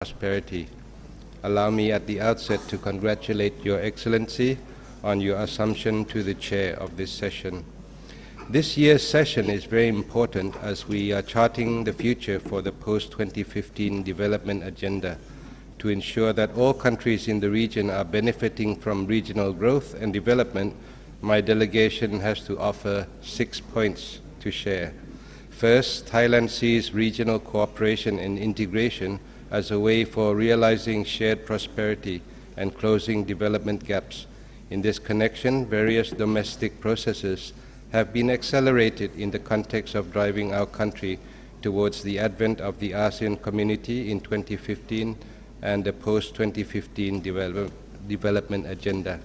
prosperity. Allow me at the outset to congratulate Your Excellency on your assumption to the chair of this session. This year's session is very important as we are charting the future for the post-2015 development agenda to ensure that all countries in the region are benefiting from regional growth and development. My delegation has to offer 6 points to share. First, Thailand sees regional cooperation and integration as a way for realizing shared prosperity and closing development gaps. In this connection, various domestic processes have been accelerated in the context of driving our country towards the advent of the ASEAN community in 2015 and the post-2015 development agenda.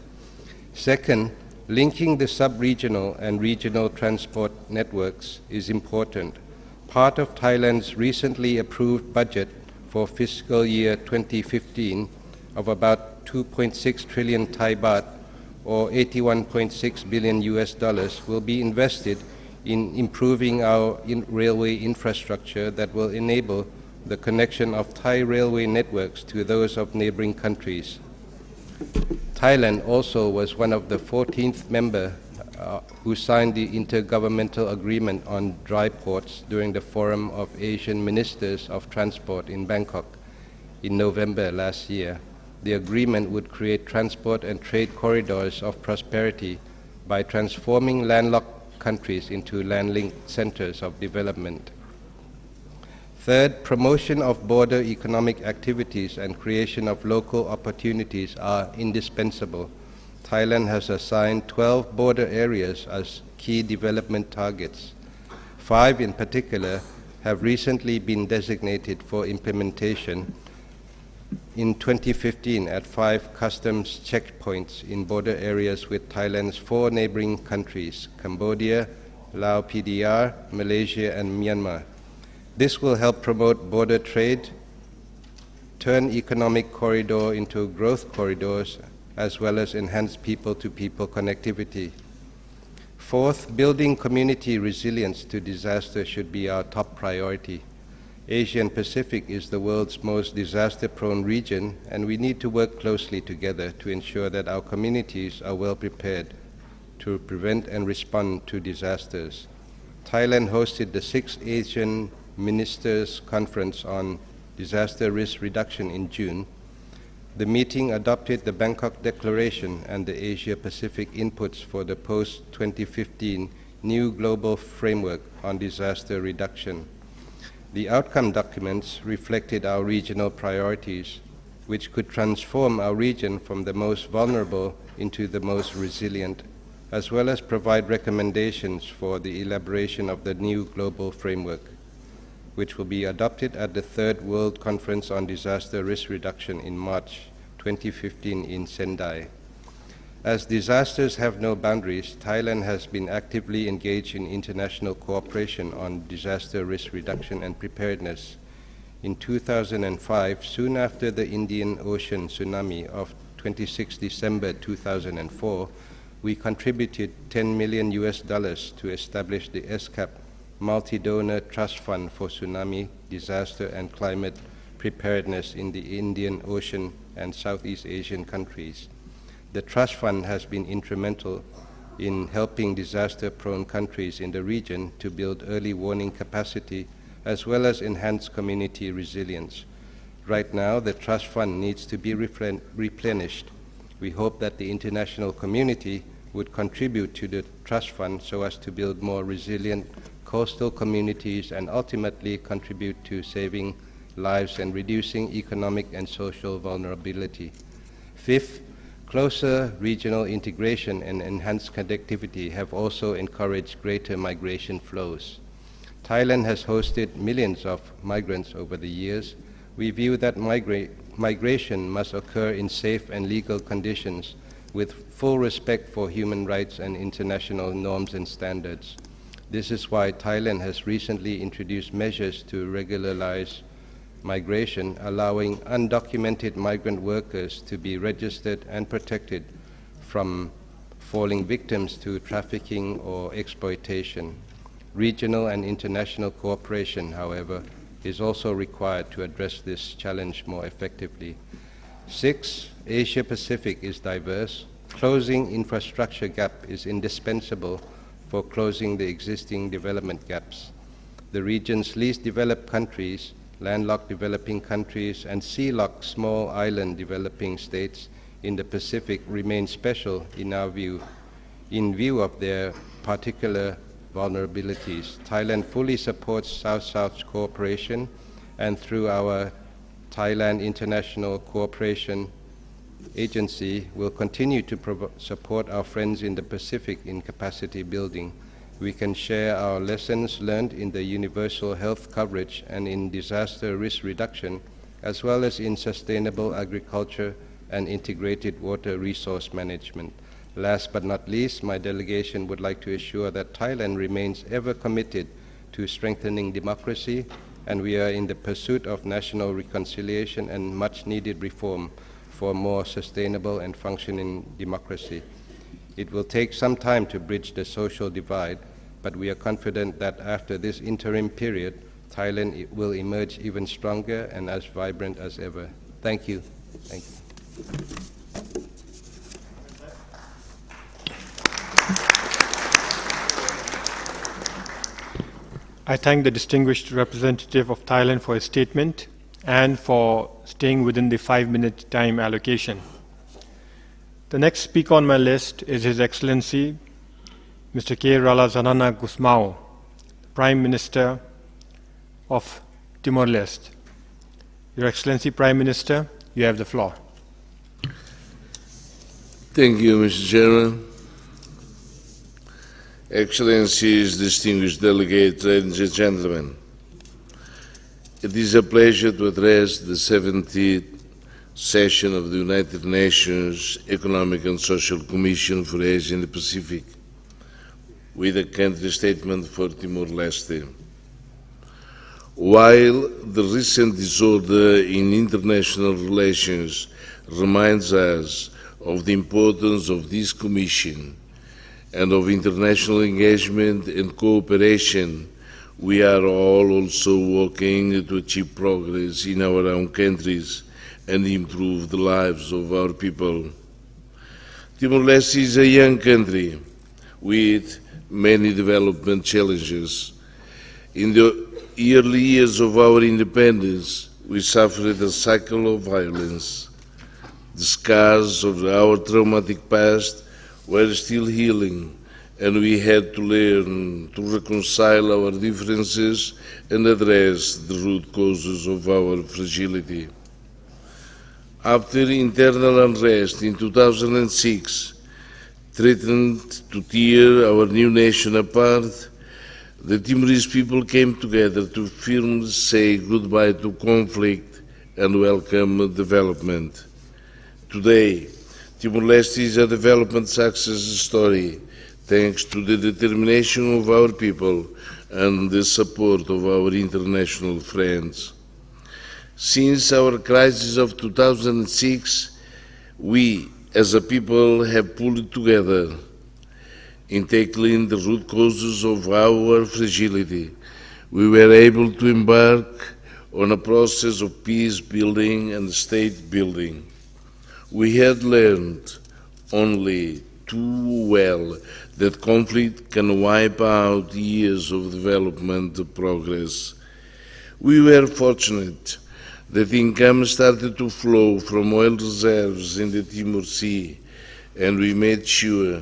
Second, linking the sub-regional and regional transport networks is important. Part of Thailand's recently approved budget for fiscal year 2015 of about 2.6 trillion Thai baht or 81.6 billion US dollars will be invested in improving our railway infrastructure that will enable the connection of Thai railway networks to those of neighboring countries. Thailand also was one of the 14th members who signed the Intergovernmental Agreement on Dry Ports during the Forum of Asian Ministers of Transport in Bangkok in November last year. The agreement would create transport and trade corridors of prosperity by transforming landlocked countries into land-linked centers of development. Third, promotion of border economic activities and creation of local opportunities are indispensable. Thailand has assigned 12 border areas as key development targets. 5 in particular have recently been designated for implementation in 2015 at 5 customs checkpoints in border areas with Thailand's 4 neighboring countries, Cambodia, Laos PDR, Malaysia and Myanmar. This will help promote border trade, turn economic corridor into growth corridors, as well as enhance people-to-people connectivity. Fourth, building community resilience to disaster should be our top priority. Asia and Pacific is the world's most disaster-prone region, and we need to work closely together to ensure that our communities are well prepared to prevent and respond to disasters. Thailand hosted the 6th Asian Ministers' Conference on Disaster Risk Reduction in June. The meeting adopted the Bangkok Declaration and the Asia-Pacific inputs for the post-2015 new global framework on disaster reduction. The outcome documents reflected our regional priorities, which could transform our region from the most vulnerable into the most resilient, as well as provide recommendations for the elaboration of the new global framework, which will be adopted at the 3rd World Conference on Disaster Risk Reduction in March 2015 in Sendai. As disasters have no boundaries, Thailand has been actively engaged in international cooperation on disaster risk reduction and preparedness. In 2005, soon after the Indian Ocean tsunami of 26 December 2004, we contributed $10 million to establish the ESCAP multi-donor trust fund for tsunami, disaster and climate preparedness in the Indian Ocean and Southeast Asian countries. The trust fund has been instrumental in helping disaster-prone countries in the region to build early warning capacity as well as enhance community resilience. Right now, the trust fund needs to be replenished. We hope that the international community would contribute to the trust fund so as to build more resilient coastal communities and ultimately contribute to saving lives and reducing economic and social vulnerability. Fifth, closer regional integration and enhanced connectivity have also encouraged greater migration flows. Thailand has hosted millions of migrants over the years. We view that migration must occur in safe and legal conditions with full respect for human rights and international norms and standards. This is why Thailand has recently introduced measures to regularize migration, allowing undocumented migrant workers to be registered and protected from falling victims to trafficking or exploitation. Regional and international cooperation, however, is also required to address this challenge more effectively. 6, Asia-Pacific is diverse. Closing infrastructure gap is indispensable for closing the existing development gaps. The region's least developed countries, landlocked developing countries, and sea-locked small island developing states in the Pacific remain special in our view, in view of their particular vulnerabilities. Thailand fully supports South-South cooperation, and through our Thailand International Cooperation Agency will continue to support our friends in the Pacific in capacity building. We can share our lessons learned in the universal health coverage and in disaster risk reduction, as well as in sustainable agriculture and integrated water resource management. Last but not least, my delegation would like to assure that Thailand remains ever committed to strengthening democracy, and we are in the pursuit of national reconciliation and much-needed reform for more sustainable and functioning democracy. It will take some time to bridge the social divide, but we are confident that after this interim period, Thailand will emerge even stronger and as vibrant as ever. Thank you. Thank you. I thank the distinguished representative of Thailand for his statement and for staying within the 5-minute time allocation. The next speaker on my list is His Excellency Mr. K. Ralazanana Gusmao, Prime Minister of Timor-Leste. Your Excellency Prime Minister, you have the floor. Thank you, Mr. Chairman. Excellencies, distinguished delegates, ladies and gentlemen, it is a pleasure to address the 70th session of the United Nations Economic and Social Commission for Asia and the Pacific with a country statement for Timor-Leste. While the recent disorder in international relations reminds us of the importance of this Commission and of international engagement and cooperation, we are all also working to achieve progress in our own countries and improve the lives of our people. Timor-Leste is a young country with many development challenges. In the early years of our independence, we suffered a cycle of violence. The scars of our traumatic past were still healing, and we had to learn to reconcile our differences and address the root causes of our fragility. After internal unrest in 2006 threatened to tear our new nation apart, the Timorese people came together to firmly say goodbye to conflict and welcome development. Today, Timor-Leste is a development success story, thanks to the determination of our people and the support of our international friends. Since our crisis of 2006, we, as a people, have pulled together in tackling the root causes of our fragility. We were able to embark on a process of peace building and state building. We had learned only too well that conflict can wipe out years of development progress. We were fortunate that income started to flow from oil reserves in the Timor Sea, and we made sure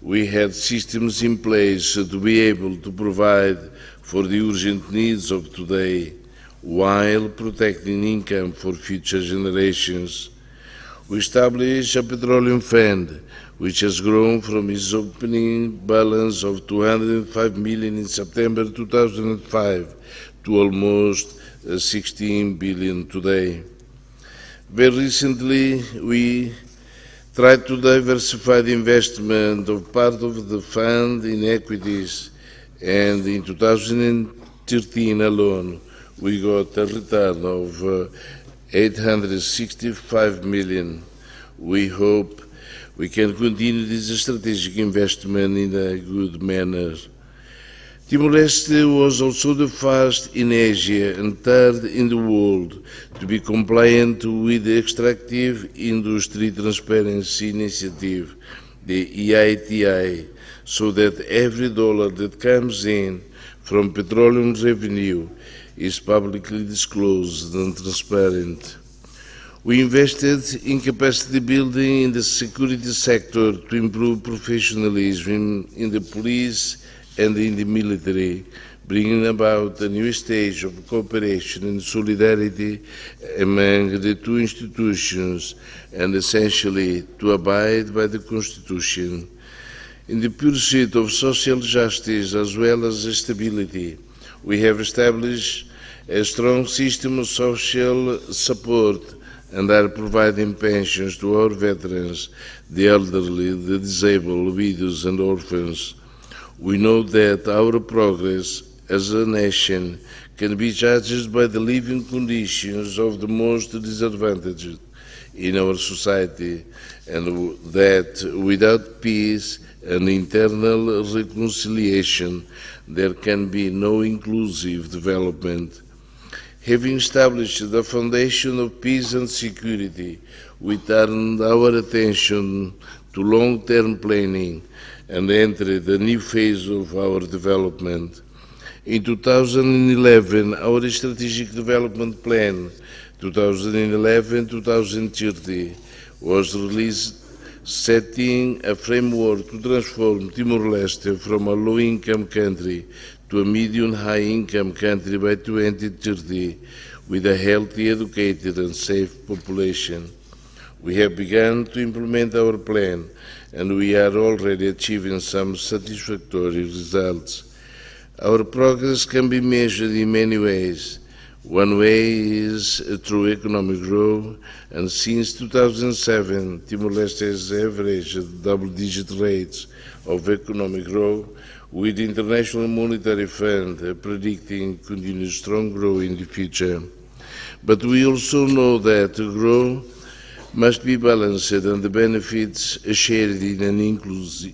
we had systems in place to be able to provide for the urgent needs of today while protecting income for future generations. We established a petroleum fund, which has grown from its opening balance of 205 million in September 2005 to almost 16 billion today. Very recently, we tried to diversify the investment of part of the fund in equities, and in 2013 alone, we got a return of 865 million. We hope we can continue this strategic investment in a good manner. Timor-Leste was also the first in Asia and third in the world to be compliant with the Extractive Industry Transparency Initiative, the EITI, so that every dollar that comes in from petroleum revenue is publicly disclosed and transparent. We invested in capacity building in the security sector to improve professionalism in the police and in the military, bringing about a new stage of cooperation and solidarity among the two institutions, and essentially to abide by the Constitution. In the pursuit of social justice as well as stability, we have established a strong system of social support and are providing pensions to our veterans, the elderly, the disabled, widows and orphans. We know that our progress as a nation can be judged by the living conditions of the most disadvantaged in our society, and that without peace and internal reconciliation, there can be no inclusive development. Having established the foundation of peace and security, we turned our attention to long-term planning and entered a new phase of our development. In 2011, our Strategic Development Plan 2011-2030 was released, setting a framework to transform Timor-Leste from a low-income country to a medium-high-income country by 2030, with a healthy, educated and safe population. We have begun to implement our plan, and we are already achieving some satisfactory results. Our progress can be measured in many ways. One way is through economic growth, and since 2007, Timor-Leste has averaged double-digit rates of economic growth, with the International Monetary Fund predicting continued strong growth in the future. But we also know that growth must be balanced and the benefits shared in an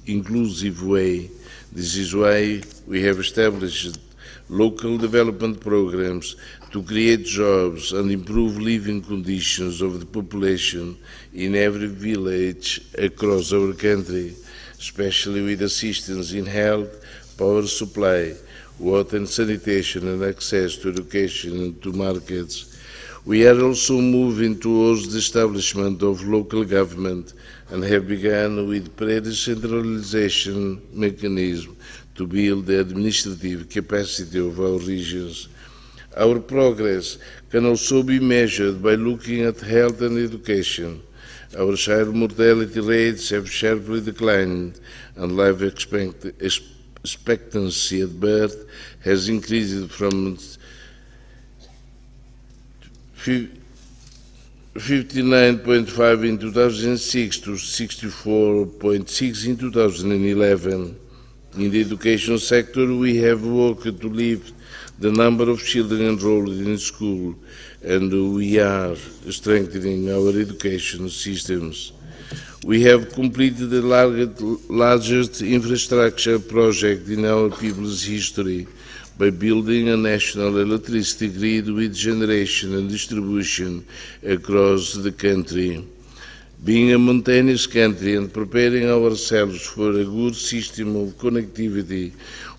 inclusive way. This is why we have established local development programs to create jobs and improve living conditions of the population in every village across our country, especially with assistance in health, power supply, water and sanitation, and access to education and to markets. We are also moving towards the establishment of local government and have begun with pre-decentralization mechanism to build the administrative capacity of our regions. Our progress can also be measured by looking at health and education. Our child mortality rates have sharply declined, and life expectancy at birth has increased from 59.5 in 2006 to 64.6 in 2011. In the education sector, we have worked to lift the number of children enrolled in school, and we are strengthening our education systems. We have completed the largest infrastructure project in our people's history by building a national electricity grid with generation and distribution across the country. Being a mountainous country and preparing ourselves for a good system of connectivity,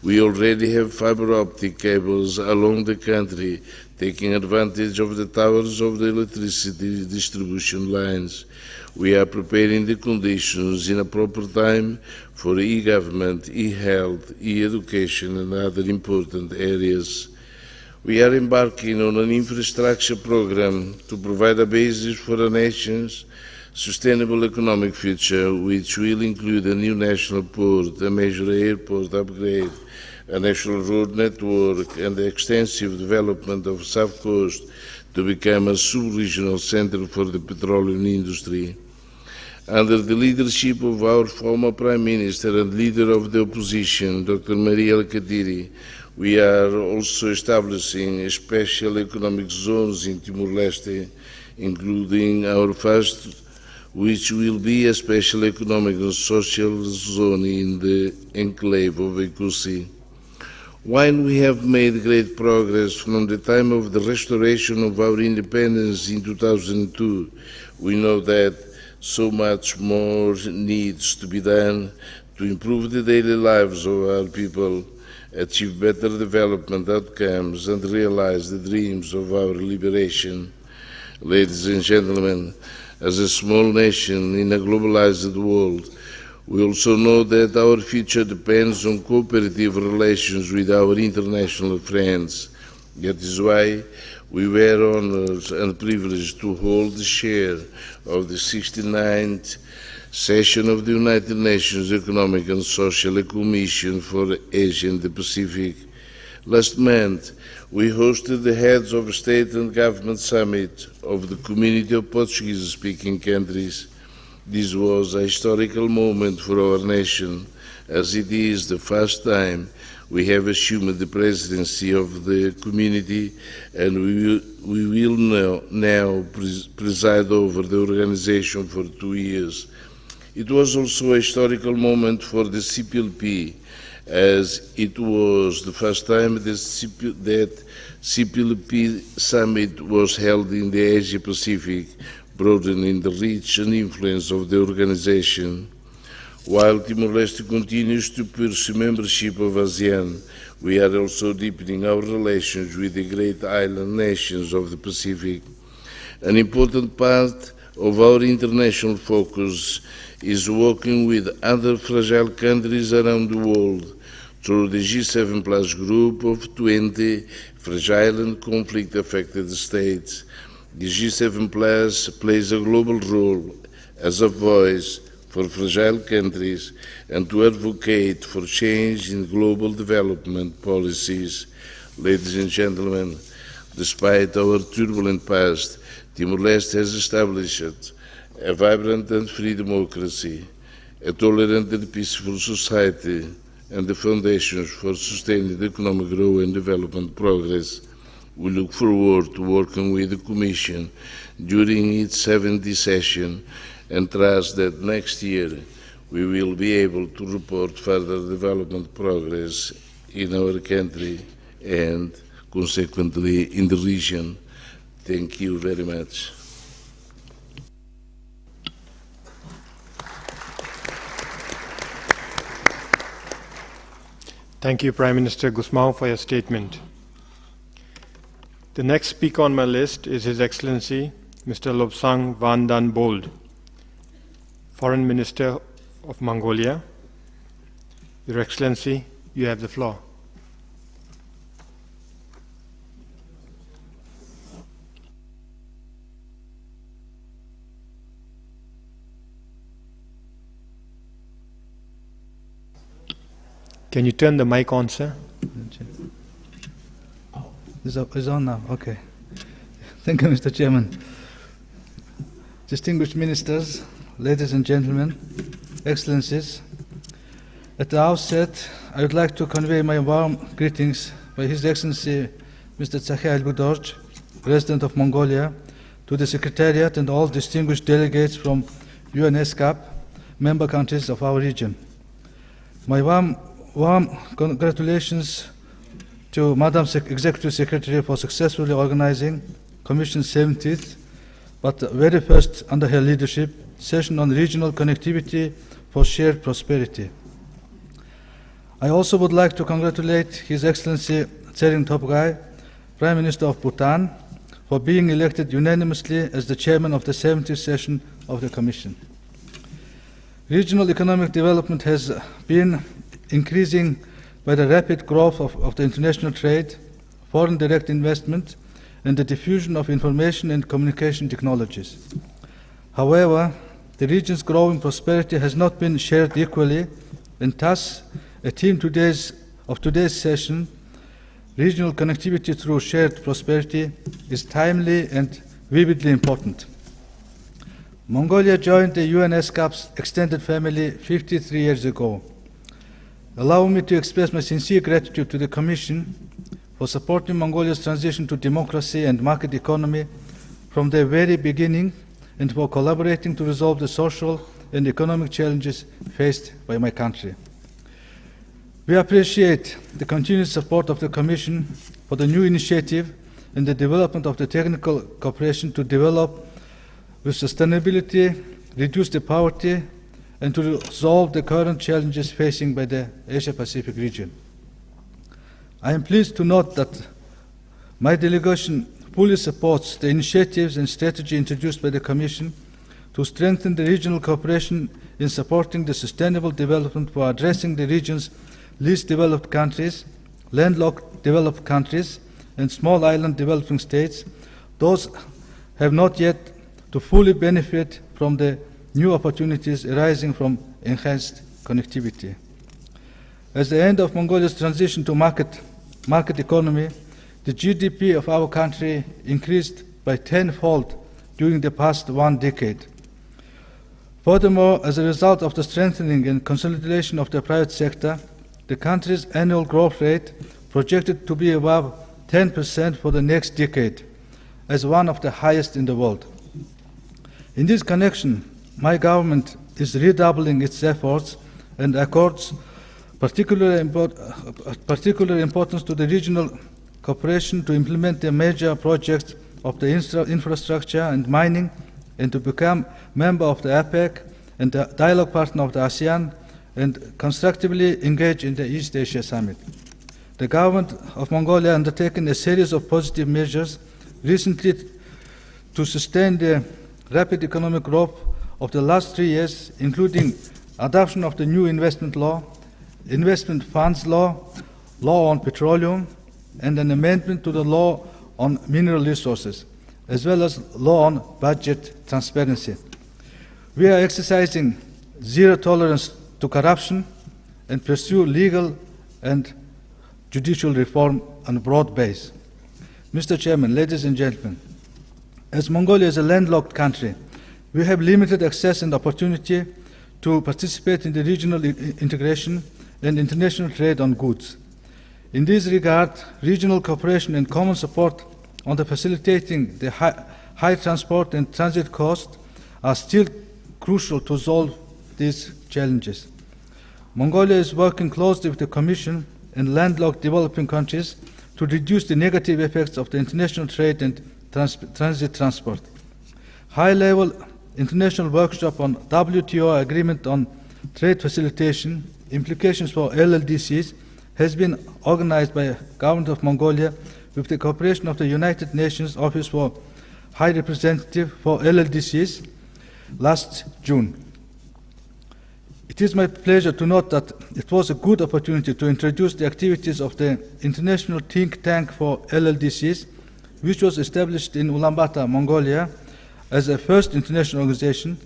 we already have fiber optic cables along the country, taking advantage of the towers of the electricity distribution lines. We are preparing the conditions in a proper time for e-government, e-health, e-education and other important areas. We are embarking on an infrastructure program to provide a basis for a nation's sustainable economic future, which will include a new national port, a major airport upgrade, a national road network, and the extensive development of South Coast to become a sub-regional center for the petroleum industry. Under the leadership of our former Prime Minister and leader of the opposition, Dr. Maria Al-Kadiri, we are also establishing special economic zones in Timor-Leste, including our first, which will be a special economic and social zone in the enclave of Ekusi. While we have made great progress from the time of the restoration of our independence in 2002, we know that so much more needs to be done to improve the daily lives of our people, achieve better development outcomes, and realize the dreams of our liberation. Ladies and gentlemen, as a small nation in a globalized world, we also know that our future depends on cooperative relations with our international friends. That is why we were honored and privileged to hold the chair of the 69th session of the United Nations Economic and Social Commission for Asia and the Pacific. Last month, we hosted the heads of state and government summit of the community of Portuguese-speaking countries. This was a historical moment for our nation, as it is the first time we have assumed the presidency of the community, and we will now preside over the organization for 2 years. It was also a historical moment for the CPLP, as it was the first time that CPLP summit was held in the Asia Pacific, broadening the reach and influence of the organization. While Timor-Leste continues to pursue membership of ASEAN, we are also deepening our relations with the great island nations of the Pacific. An important part of our international focus is working with other fragile countries around the world through the G7 Plus group of 20 fragile and conflict-affected states. The G7 Plus plays a global role as a voice for fragile countries and to advocate for change in global development policies. Ladies and gentlemen, despite our turbulent past, Timor-Leste has established a vibrant and free democracy, a tolerant and peaceful society, and the foundations for sustained economic growth and development progress. We look forward to working with the Commission during its 70th session and trust that next year we will be able to report further development progress in our country and consequently in the region. Thank you very much. Thank you, Prime Minister Gusmao, for your statement. The next speaker on my list is His Excellency Mr. Lobsang Vandan Bold, Foreign Minister of Mongolia. Your Excellency, you have the floor. Can you turn the mic on, sir? Is on now, okay. Thank you, Mr. Chairman. Distinguished ministers, ladies and gentlemen, excellencies, at the outset, I would like to convey my warm greetings by His Excellency Mr. Tsakhai Elgudorj, President of Mongolia, to the Secretariat and all distinguished delegates from UN ESCAP, member countries of our region. My warm congratulations to Madam Executive Secretary for successfully organizing Commission's 70th, but very first under her leadership, session on regional connectivity for shared prosperity. I also would like to congratulate His Excellency Tsering Topgai, Prime Minister of Bhutan, for being elected unanimously as the Chairman of the 70th session of the Commission. Regional economic development has been increasing by the rapid growth of the international trade, foreign direct investment, and the diffusion of information and communication technologies. However, the region's growing prosperity has not been shared equally, and thus, a theme of today's session, regional connectivity through shared prosperity, is timely and vividly important. Mongolia joined the UN ESCAP's extended family 53 years ago. Allow me to express my sincere gratitude to the Commission for supporting Mongolia's transition to democracy and market economy from the very beginning, and for collaborating to resolve the social and economic challenges faced by my country. We appreciate the continued support of the Commission for the new initiative and the development of the technical cooperation to develop with sustainability, reduce the poverty, and to resolve the current challenges facing by the Asia-Pacific region. I am pleased to note that my delegation fully supports the initiatives and strategy introduced by the Commission to strengthen the regional cooperation in supporting the sustainable development for addressing the region's least developed countries, landlocked developed countries, and small island developing states. Those have not yet to fully benefit from the new opportunities arising from enhanced connectivity. As the end of Mongolia's transition to market economy, the GDP of our country increased by tenfold during the past 1 decade. Furthermore, as a result of the strengthening and consolidation of the private sector, the country's annual growth rate projected to be above 10% for the next decade, as one of the highest in the world. In this connection, my government is redoubling its efforts and accords particular importance to the regional cooperation to implement the major projects of the infrastructure and mining, and to become member of the APEC and the dialogue partner of the ASEAN, and constructively engage in the East Asia Summit. The government of Mongolia undertaken a series of positive measures recently to sustain the rapid economic growth of the last 3 years, including adoption of the new investment law, investment funds law, law on petroleum, and an amendment to the law on mineral resources, as well as law on budget transparency. We are exercising zero tolerance to corruption and pursue legal and judicial reform on a broad base. Mr. Chairman, ladies and gentlemen, as Mongolia is a landlocked country, we have limited access and opportunity to participate in the regional integration and international trade on goods. In this regard, regional cooperation and common support on the facilitating the high transport and transit costs are still crucial to solve these challenges. Mongolia is working closely with the Commission and landlocked developing countries to reduce the negative effects of the international trade and transit transport. High-level international workshop on WTO agreement on trade facilitation, implications for LLDCs, has been organized by the Government of Mongolia with the cooperation of the United Nations Office for High Representative for LLDCs last June. It is my pleasure to note that it was a good opportunity to introduce the activities of the International Think Tank for LLDCs, which was established in Ulaanbaatar, Mongolia, as a first international organization,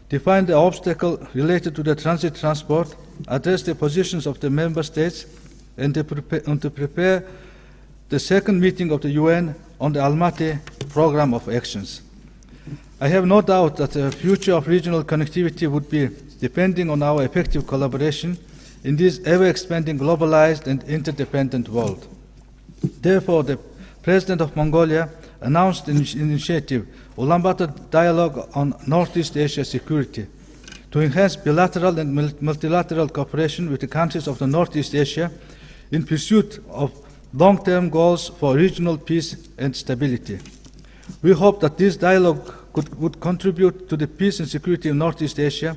define the obstacle related to the transit transport, address the positions of the member states, and to prepare the second meeting of the UN on the Almaty Program of Actions. I have no doubt that the future of regional connectivity would be depending on our effective collaboration in this ever-expanding, globalized, and interdependent world. Therefore, the President of Mongolia announced an initiative, Ulaanbaatar Dialogue on Northeast Asia Security, to enhance bilateral and multilateral cooperation with the countries of the Northeast Asia in pursuit of long-term goals for regional peace and stability. We hope that this dialogue would contribute to the peace and security of Northeast Asia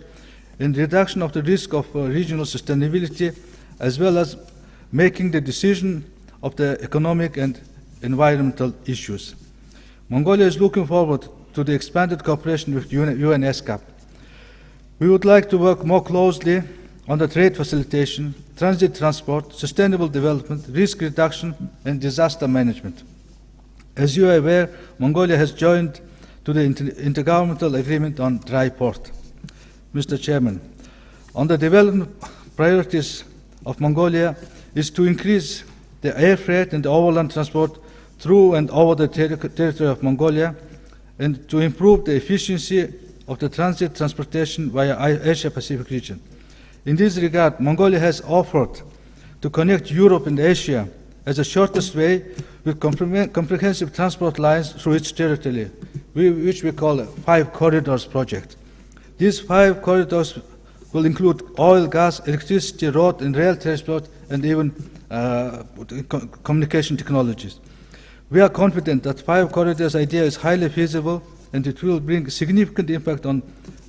and reduction of the risk of regional sustainability, as well as making the decision of the economic and environmental issues. Mongolia is looking forward to the expanded cooperation with UN ESCAP. We would like to work more closely on the trade facilitation, transit transport, sustainable development, risk reduction, and disaster management. As you are aware, Mongolia has joined to the Intergovernmental Agreement on Dry Port. Mr. Chairman, on the development priorities of Mongolia is to increase the air freight and overland transport through and over the territory of Mongolia, and to improve the efficiency of the transit transportation via Asia-Pacific region. In this regard, Mongolia has offered to connect Europe and Asia as the shortest way with comprehensive transport lines through its territory, which we call a 5 corridors project. These 5 corridors will include oil, gas, electricity, road and rail transport, and even communication technologies. We are confident that 5 corridors idea is highly feasible and it will bring significant impact on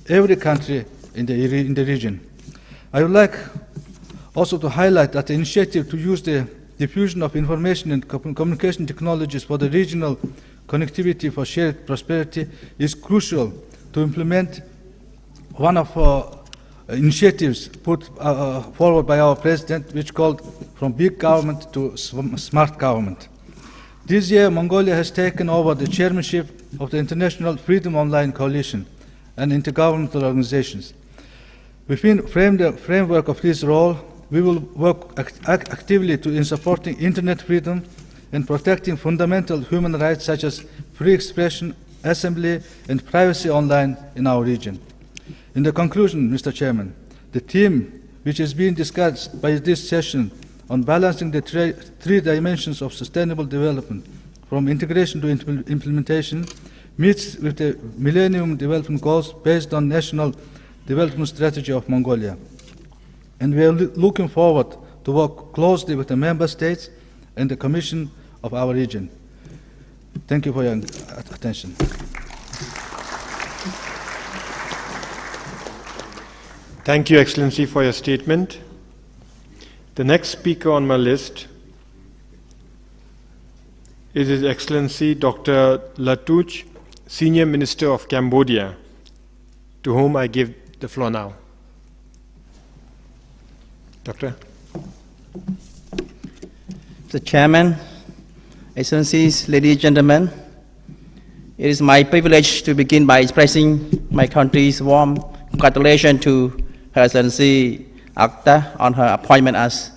every country in the region. I would like also to highlight that the initiative to use the diffusion of information and communication technologies for the regional connectivity for shared prosperity is crucial to implement one of initiatives put forward by our President, which called from big government to smart government. This year, Mongolia has taken over the chairmanship of the International Freedom Online Coalition and intergovernmental organizations. Within the framework of this role, we will work actively in supporting internet freedom and protecting fundamental human rights such as free expression, assembly, and privacy online in our region. In the conclusion, Mr. Chairman, the theme which is being discussed by this session on balancing the 3 dimensions of sustainable development, from integration to implementation, meets with the Millennium Development Goals based on National Development Strategy of Mongolia. And we are looking forward to work closely with the Member States and the Commission of our region. Thank you for your attention. Thank you, Excellency, for your statement. The next speaker on my list is His Excellency Dr. Latouch, Senior Minister of Cambodia, to whom I give the floor now. Doctor. Mr. Chairman, Excellencies, ladies and gentlemen, it is my privilege to begin by expressing my country's warm congratulations to Her Excellency Akhtar on her appointment as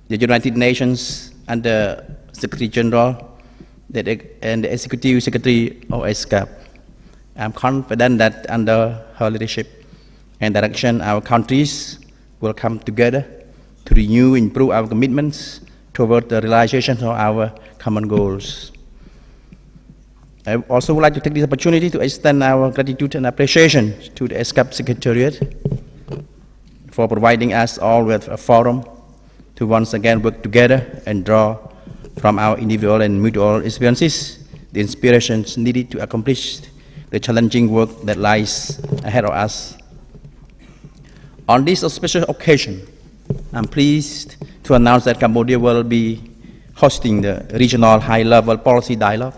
the United Nations Under Secretary General and the Executive Secretary of ESCAP. I am confident that under her leadership and direction, our countries will come together to renew and improve our commitments toward the realization of our common goals. I also would like to take this opportunity to extend our gratitude and appreciation to the ESCAP Secretariat for providing us all with a forum to once again work together and draw from our individual and mutual experiences the inspirations needed to accomplish the challenging work that lies ahead of us. On this special occasion, I'm pleased to announce that Cambodia will be hosting the regional high-level policy dialogue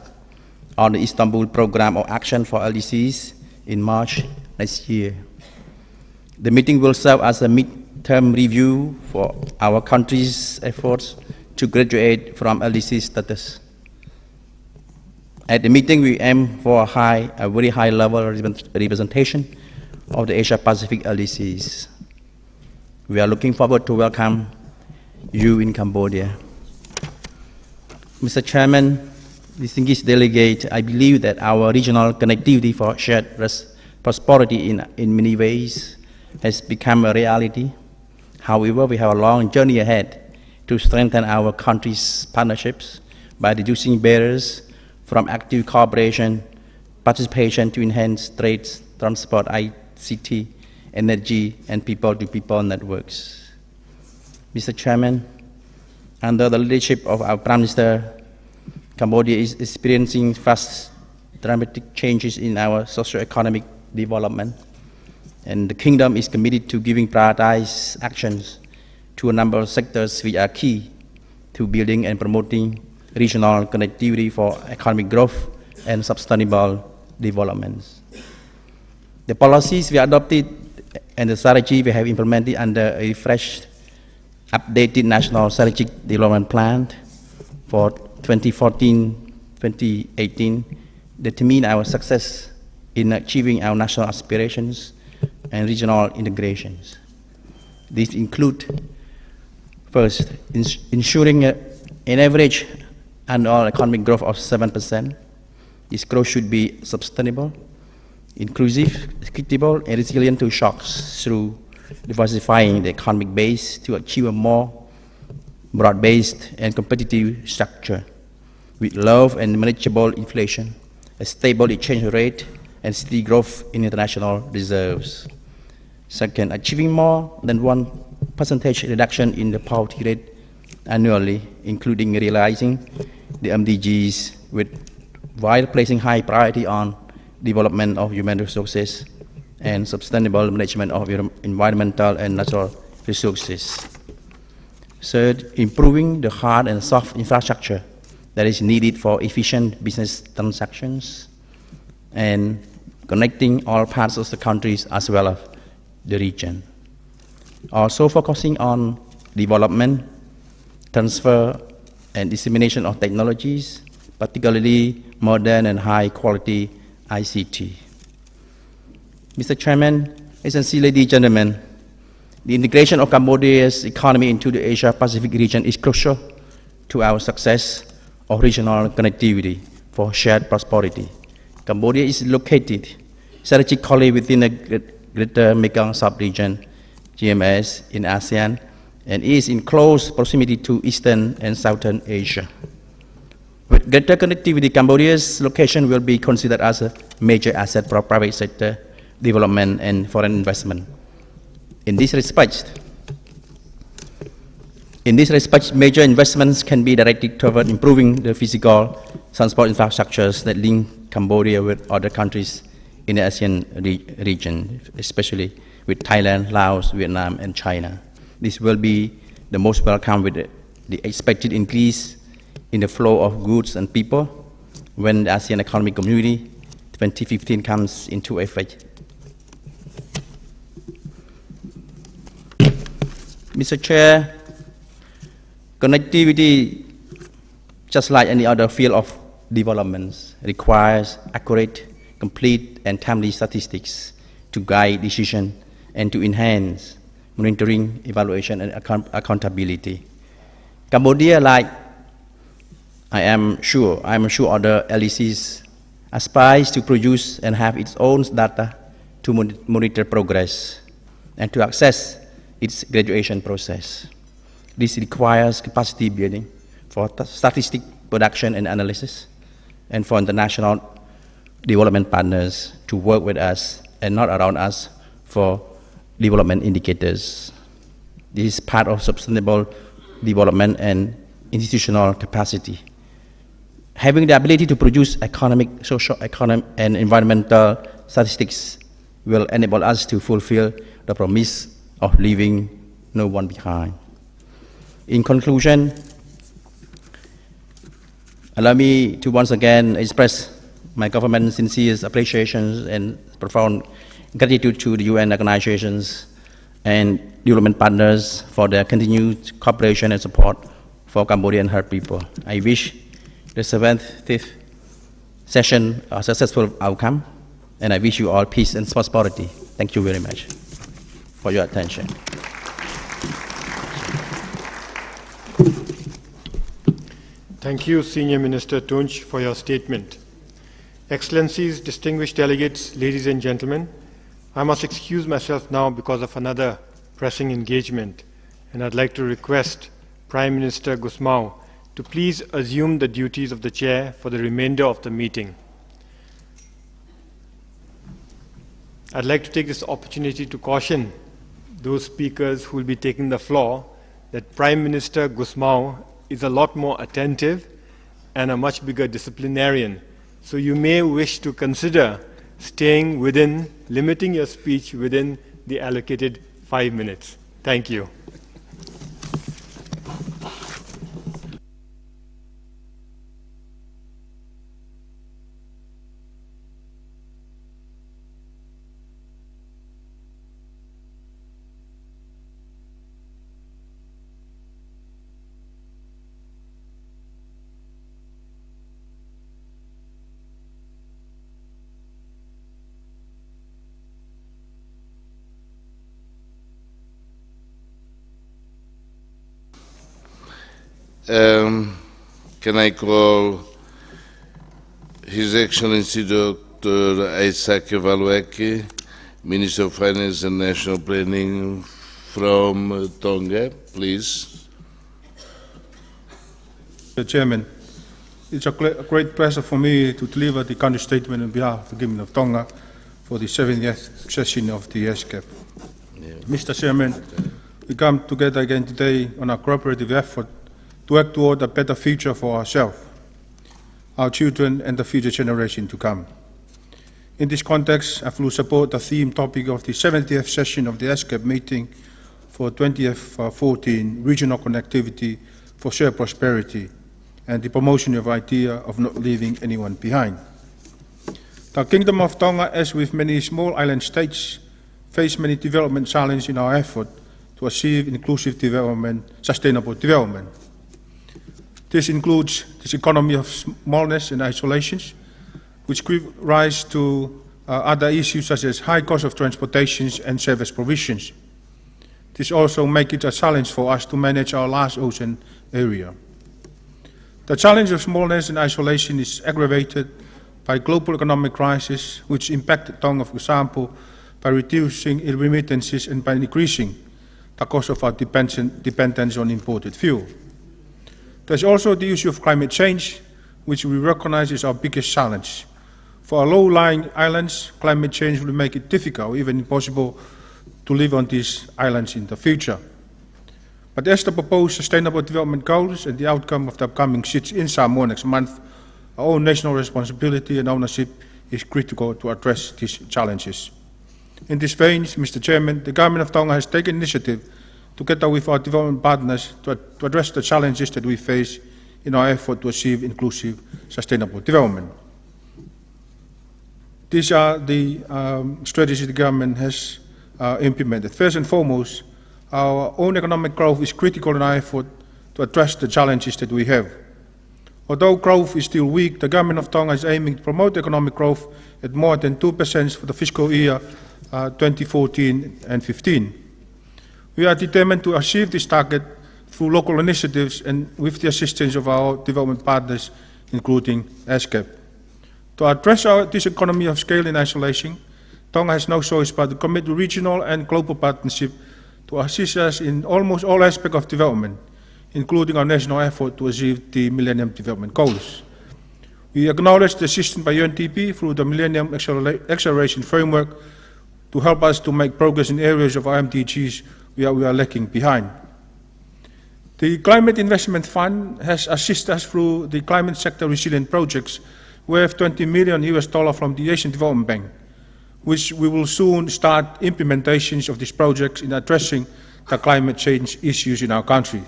on the Istanbul Programme of Action for LDCs in March next year. The meeting will serve as a mid-term review for our country's efforts to graduate from LDC status. At the meeting, we aim for a very high-level representation of the Asia-Pacific LDCs. We are looking forward to welcome you in Cambodia. Mr. Chairman, distinguished delegate, I believe that our regional connectivity for shared prosperity in many ways has become a reality. However, we have a long journey ahead to strengthen our country's partnerships by reducing barriers from active cooperation, participation to enhance trade, transport, ICT, energy, and people-to-people networks. Mr. Chairman, under the leadership of our Prime Minister, Cambodia is experiencing fast, dramatic changes in our socio-economic development, and the Kingdom is committed to giving prioritized actions to a number of sectors which are key to building and promoting regional connectivity for economic growth and sustainable development. The policies we adopted and the strategy we have implemented under a refreshed, updated National Strategic Development Plan for 2014-2018 determine our success in achieving our national aspirations and regional integrations. These include, first, ensuring an average annual economic growth of 7%. This growth should be sustainable, inclusive, equitable, and resilient to shocks through diversifying the economic base to achieve a more broad-based and competitive structure with low and manageable inflation, a stable exchange rate, and steady growth in international reserves. Second, achieving more than 1% reduction in the poverty rate annually, including realizing the MDGs while placing high priority on development of human resources and sustainable management of environmental and natural resources. Third, improving the hard and soft infrastructure that is needed for efficient business transactions and connecting all parts of the countries as well as the region. Also focusing on development, transfer, and dissemination of technologies, particularly modern and high-quality ICT. Mr. Chairman, Excellency, ladies and gentlemen, the integration of Cambodia's economy into the Asia-Pacific region is crucial to our success of regional connectivity for shared prosperity. Cambodia is located strategically within the Greater Mekong sub-region, GMS, in ASEAN, and is in close proximity to Eastern and Southern Asia. With greater connectivity, Cambodia's location will be considered as a major asset for private sector development and foreign investment. In this respect, major investments can be directed toward improving the physical transport infrastructures that link Cambodia with other countries in the ASEAN region, especially with Thailand, Laos, Vietnam, and China. This will be the most welcome with the expected increase in the flow of goods and people when the ASEAN Economic Community 2015 comes into effect. Mr. Chair, connectivity, just like any other field of development, requires accurate, complete, and timely statistics to guide decision and to enhance monitoring, evaluation, and accountability. Cambodia, like I am sure other LECs, aspires to produce and have its own data to monitor progress and to access its graduation process. This requires capacity building for statistic production and analysis, and for international development partners to work with us and not around us for development indicators. This is part of sustainable development and institutional capacity. Having the ability to produce economic, social, economic, and environmental statistics will enable us to fulfill the promise of leaving no one behind. In conclusion, allow me to once again express my government's sincere appreciation and profound gratitude to the UN organizations and development partners for their continued cooperation and support for Cambodia and her people. I wish the 75th session a successful outcome, and I wish you all peace and prosperity. Thank you very much for your attention. Thank you, Senior Minister Tunch, for your statement. Excellencies, distinguished delegates, ladies and gentlemen, I must excuse myself now because of another pressing engagement, and I'd like to request Prime Minister Gusmao to please assume the duties of the chair for the remainder of the meeting. I'd like to take this opportunity to caution those speakers who will be taking the floor that Prime Minister Gusmao is a lot more attentive and a much bigger disciplinarian. So you may wish to consider limiting your speech within the allocated 5 minutes. Thank you. Can I call His Excellency Dr. Isaac Evalueke, Minister of Finance and National Planning from Tonga, please? Mr. Chairman, it's a great pleasure for me to deliver the country statement on behalf of the Government of Tonga for the 70th session of the ESCAP. Yeah. Mr. Chairman, we come together again today on a cooperative effort to work toward a better future for ourselves, our children, and the future generation to come. In this context, I fully support the theme topic of the 70th session of the ESCAP meeting for 2014, Regional Connectivity for Shared Prosperity, and the promotion of the idea of not leaving anyone behind. The Kingdom of Tonga, as with many small island states, face many development challenges in our effort to achieve inclusive development, sustainable development. This includes this economy of smallness and isolation, which give rise to other issues such as high cost of transportation and service provisions. This also makes it a challenge for us to manage our large ocean area. The challenge of smallness and isolation is aggravated by global economic crisis, which impacted Tonga, for example, by reducing remittances and by increasing the cost of our dependence on imported fuel. There's also the issue of climate change, which we recognize is our biggest challenge. For our low-lying islands, climate change will make it difficult, even impossible, to live on these islands in the future. But as the proposed Sustainable Development Goals and the outcome of the upcoming sits in Samoa next month, our own national responsibility and ownership is critical to address these challenges. In this vein, Mr. Chairman, the Government of Tonga has taken initiative together with our development partners to address the challenges that we face in our effort to achieve inclusive, sustainable development. These are the strategies the government has implemented. First and foremost, our own economic growth is critical in our effort to address the challenges that we have. Although growth is still weak, the Government of Tonga is aiming to promote economic growth at more than 2% for the fiscal year 2014 and 15. We are determined to achieve this target through local initiatives and with the assistance of our development partners, including ESCAP. To address this economy of scale in isolation, Tonga has no choice but to commit to regional and global partnership to assist us in almost all aspects of development, including our national effort to achieve the Millennium Development Goals. We acknowledge the assistance by UNDP through the Millennium Acceleration Framework to help us to make progress in areas of our MDGs where we are lacking behind. The Climate Investment Fund has assisted us through the climate sector resilient projects worth $20 million from the Asian Development Bank, which we will soon start implementations of these projects in addressing the climate change issues in our country.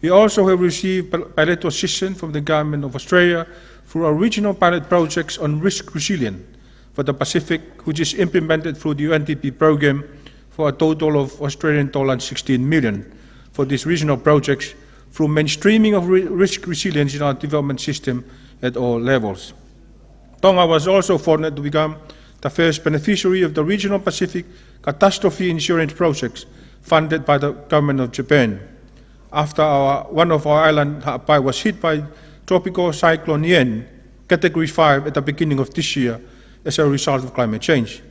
We also have received bilateral assistance from the Government of Australia through our regional pilot projects on risk resilience for the Pacific, which is implemented through the UNDP program for a total of $16 million for these regional projects through mainstreaming of risk resilience in our development system at all levels. Tonga was also fortunate to become the first beneficiary of the Regional Pacific Catastrophe Insurance Projects funded by the Government of Japan, after one of our islands, Ha'apai, was hit by tropical cyclone Yen, Category 5 at the beginning of this year as a result of climate change.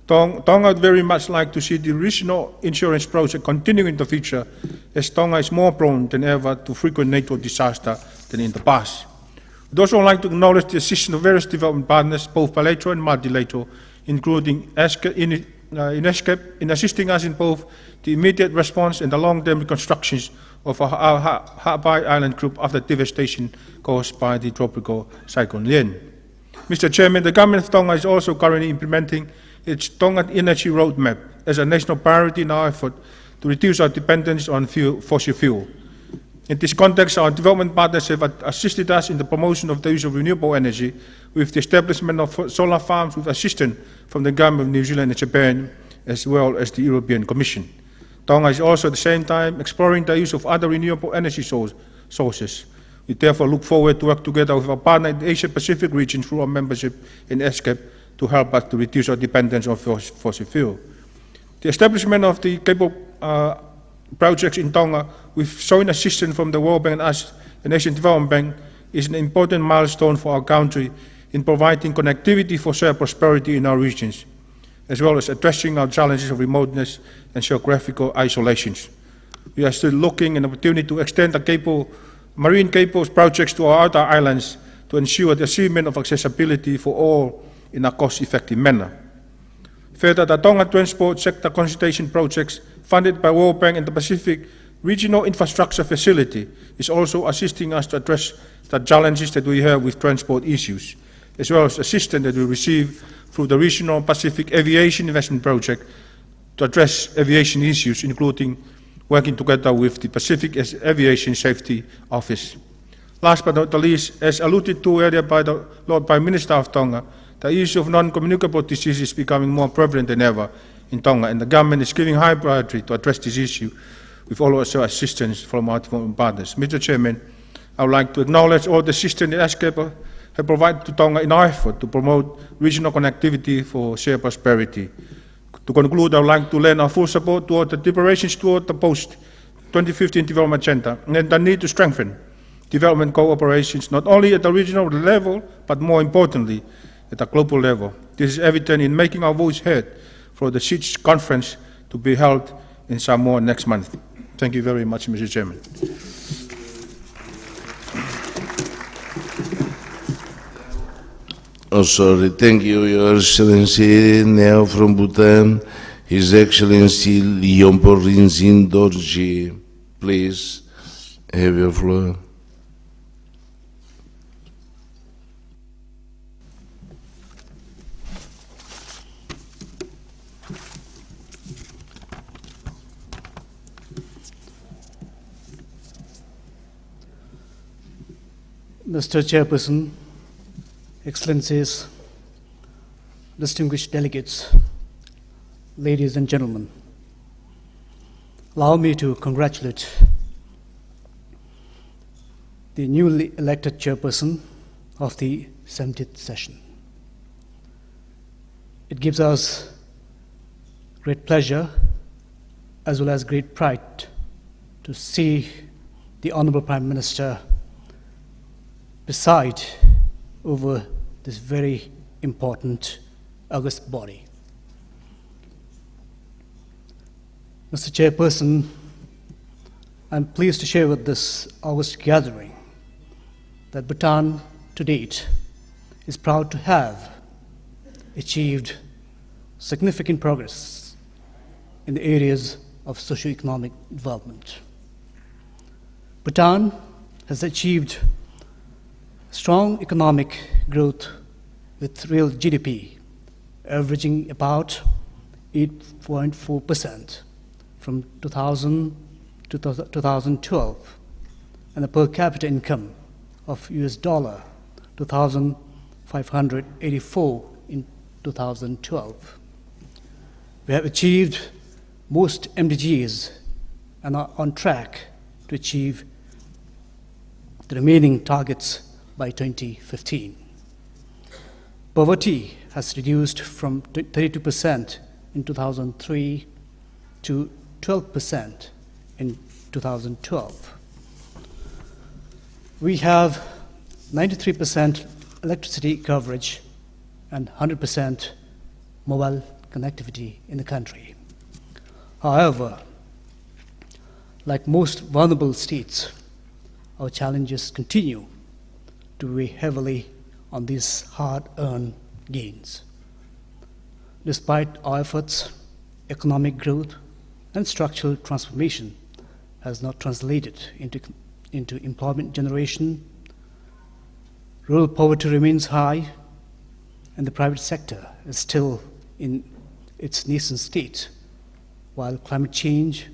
Tonga would very much like to see the regional insurance project continue in the future, as Tonga is more prone than ever to frequent natural disaster than in the past. We'd also like to acknowledge the assistance of various development partners, both bilateral and multilateral, including ESCAP, in assisting us in both the immediate response and the long-term reconstructions of our Ha'apai Island group after devastation caused by the tropical cyclone Yen. Mr. Chairman, the Government of Tonga is also currently implementing its Tonga Energy Roadmap as a national priority in our effort to reduce our dependence on fossil fuel. In this context, our development partners have assisted us in the promotion of the use of renewable energy with the establishment of solar farms with assistance from the Government of New Zealand and Japan, as well as the European Commission. Tonga is also at the same time exploring the use of other renewable energy sources. We therefore look forward to work together with our partner in the Asia-Pacific region through our membership in ESCAP to help us to reduce our dependence on fossil fuel. The establishment of the cable projects in Tonga with joint assistance from the World Bank and us, the Asian Development Bank, is an important milestone for our country in providing connectivity for shared prosperity in our regions, as well as addressing our challenges of remoteness and geographical isolations. We are still looking at an opportunity to extend the marine cables projects to our outer islands to ensure the achievement of accessibility for all in a cost-effective manner. Further, the Tonga Transport Sector Consultation Projects funded by World Bank and the Pacific regional infrastructure facility is also assisting us to address the challenges that we have with transport issues, as well as assistance that we receive through the Regional Pacific Aviation Investment Project to address aviation issues, including working together with the Pacific Aviation Safety Office. Last but not the least, as alluded to earlier by the Lord Prime Minister of Tonga, the issue of non-communicable diseases is becoming more prevalent than ever in Tonga, and the government is giving high priority to address this issue with all also assistance from our partners. Mr. Chairman, I would like to acknowledge all the assistance that ESCAP have provided to Tonga in our effort to promote regional connectivity for shared prosperity. To conclude, I would like to lend our full support toward the deliberations toward the post-2015 development agenda and the need to strengthen development cooperations not only at the regional level, but more importantly, at the global level. This is evident in making our voice heard for the SIDS conference to be held in Samoa next month. Thank you very much, Mr. Chairman. Oh, sorry. Thank you, Your Excellency. Now from Bhutan, His Excellency Yompo Rinzin Dorji. Please have your floor. Mr. Chairperson, Excellencies, distinguished delegates, ladies and gentlemen, allow me to congratulate the newly elected chairperson of the 70th session. It gives us great pleasure as well as great pride to see the Honorable Prime Minister preside over this very important august body. Mr. Chairperson, I'm pleased to share with this august gathering that Bhutan to date is proud to have achieved significant progress in the areas of socio-economic development. Bhutan has achieved strong economic growth with real GDP averaging about 8.4% from 2000 to 2012, and a per capita income of US dollar 2,584 in 2012. We have achieved most MDGs and are on track to achieve the remaining targets by 2015. Poverty has reduced from 32% in 2003 to 12% in 2012. We have 93% electricity coverage and 100% mobile connectivity in the country. However, like most vulnerable states, our challenges continue to weigh heavily on these hard-earned gains. Despite our efforts, economic growth and structural transformation has not translated into employment generation. Rural poverty remains high, and the private sector is still in its nascent state, while climate change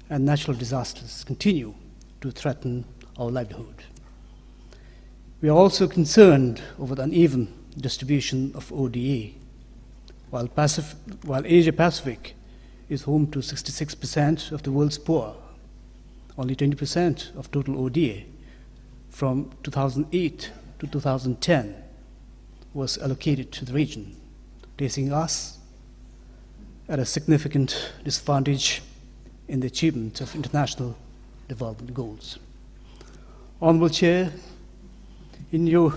and natural disasters continue to threaten our livelihood. We are also concerned over the uneven distribution of ODA. While Asia-Pacific is home to 66% of the world's poor, only 20% of total ODA from 2008 to 2010 was allocated to the region, placing us at a significant disadvantage in the achievement of international development goals. Honorable Chair, in your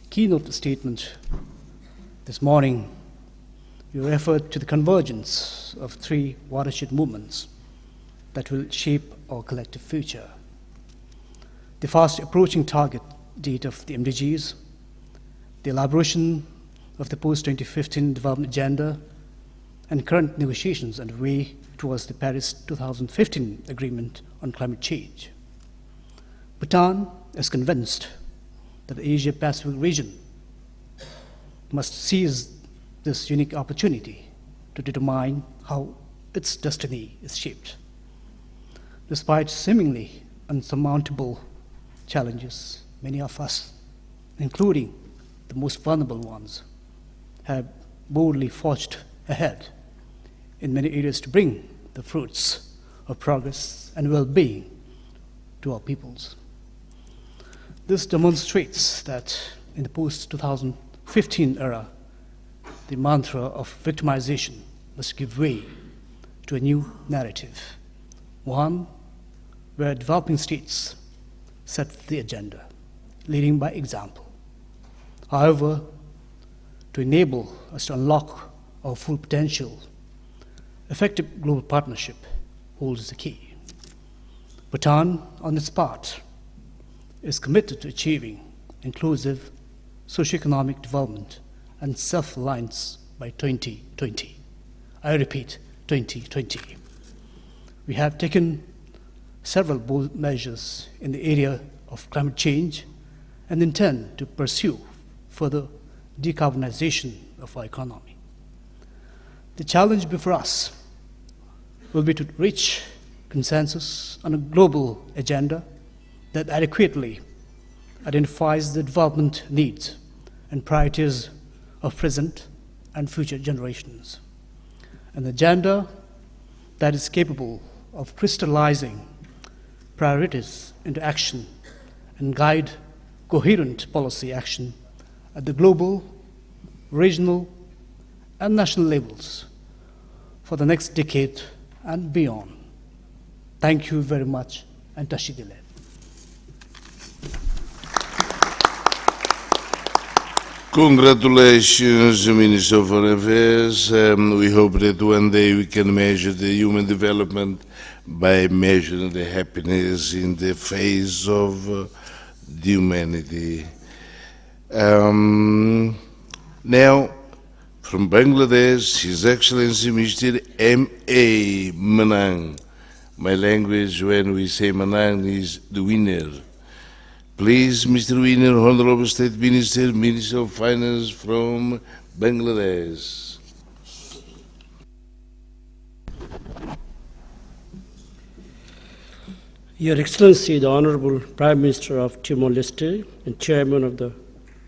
keynote statement this morning, you referred to the convergence of three watershed movements that will shape our collective future: the fast approaching target date of the MDGs, the elaboration of the post-2015 development agenda, and current negotiations underway towards the Paris 2015 Agreement on Climate Change. Bhutan is convinced that the Asia-Pacific region must seize this unique opportunity to determine how its destiny is shaped. Despite seemingly unsurmountable challenges, many of us, including the most vulnerable ones, have boldly forged ahead in many areas to bring the fruits of progress and well-being to our peoples. This demonstrates that in the post-2015 era, the mantra of victimization must give way to a new narrative, one where developing states set the agenda, leading by example. However, to enable us to unlock our full potential, effective global partnership holds the key. Bhutan, on its part, is committed to achieving inclusive socioeconomic development and self-reliance by 2020. I repeat, 2020. We have taken several bold measures in the area of climate change and intend to pursue further decarbonization of our economy. The challenge before us will be to reach consensus on a global agenda that adequately identifies the development needs and priorities of present and future generations. An agenda that is capable of crystallizing priorities into action and guide coherent policy action at the global, regional, and national levels for the next decade and beyond. Thank you very much, and Tashidile. Congratulations, Minister of Foreign Affairs. We hope that one day we can measure the human development by measuring the happiness in the face of the humanity. Now, from Bangladesh, His Excellency Mr. M.A. Manang. My language, when we say Manang, is the winner. Please, Mr. Winner, Honorable State Minister, Minister of Finance from Bangladesh. Your Excellency, the Honorable Prime Minister of Timor-Leste and Chairman of the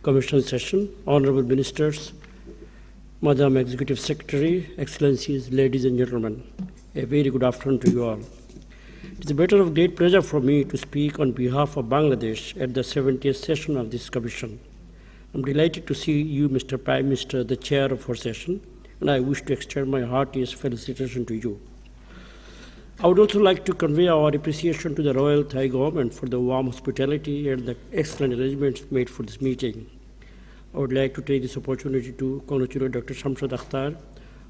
Commission session, Honorable Ministers, Madam Executive Secretary, Excellencies, ladies and gentlemen, a very good afternoon to you all. It is a matter of great pleasure for me to speak on behalf of Bangladesh at the 70th session of this Commission. I'm delighted to see you, Mr. Prime Minister, the chair of our session, and I wish to extend my heartiest felicitations to you. I would also like to convey our appreciation to the Royal Thai government for the warm hospitality and the excellent arrangements made for this meeting. I would like to take this opportunity to congratulate Dr. Shamsad Akhtar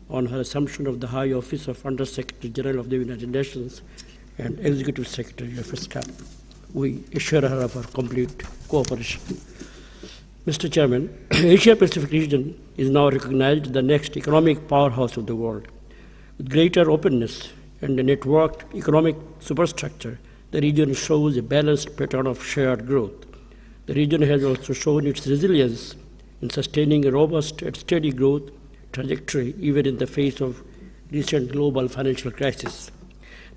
on her assumption of the high office of Under Secretary General of the United Nations and Executive Secretary of ESCAP. We assure her of our complete cooperation. Mr. Chairman, Asia-Pacific region is now recognized as the next economic powerhouse of the world. With greater openness and a networked economic superstructure, the region shows a balanced pattern of shared growth. The region has also shown its resilience in sustaining a robust and steady growth trajectory even in the face of recent global financial crisis.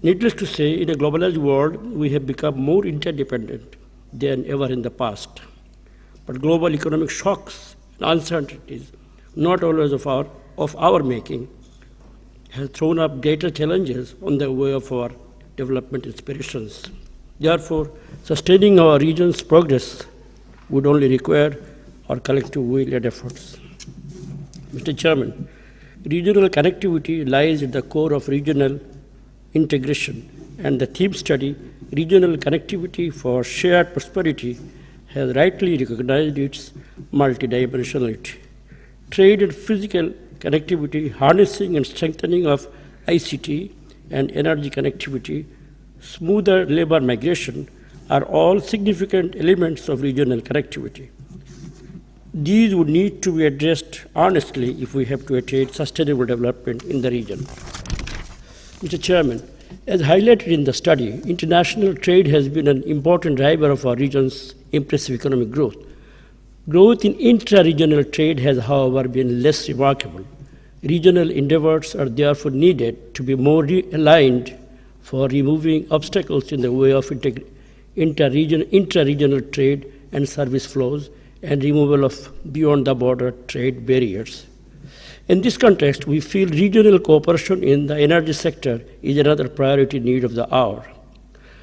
Needless to say, in a globalized world, we have become more interdependent than ever in the past. But global economic shocks and uncertainties, not always of our making, have thrown up greater challenges on the way of our development aspirations. Therefore, sustaining our region's progress would only require our collective will and efforts. Mr. Chairman, regional connectivity lies at the core of regional integration, and the theme study, Regional Connectivity for Shared Prosperity, has rightly recognized its multidimensionality. Trade and physical connectivity, harnessing and strengthening of ICT and energy connectivity, smoother labor migration are all significant elements of regional connectivity. These would need to be addressed invest honestly if we have to attain sustainable development in the region. Mr. Chairman, as highlighted in the study, international trade has been an important driver of our region's impressive economic growth. Growth in intra-regional trade has, however, been less remarkable. Regional endeavors are therefore needed to be more aligned for removing obstacles in the way of intra-regional trade and service flows and removal of beyond-the-border trade barriers. In this context, we feel regional cooperation in the energy sector is another priority need of the hour.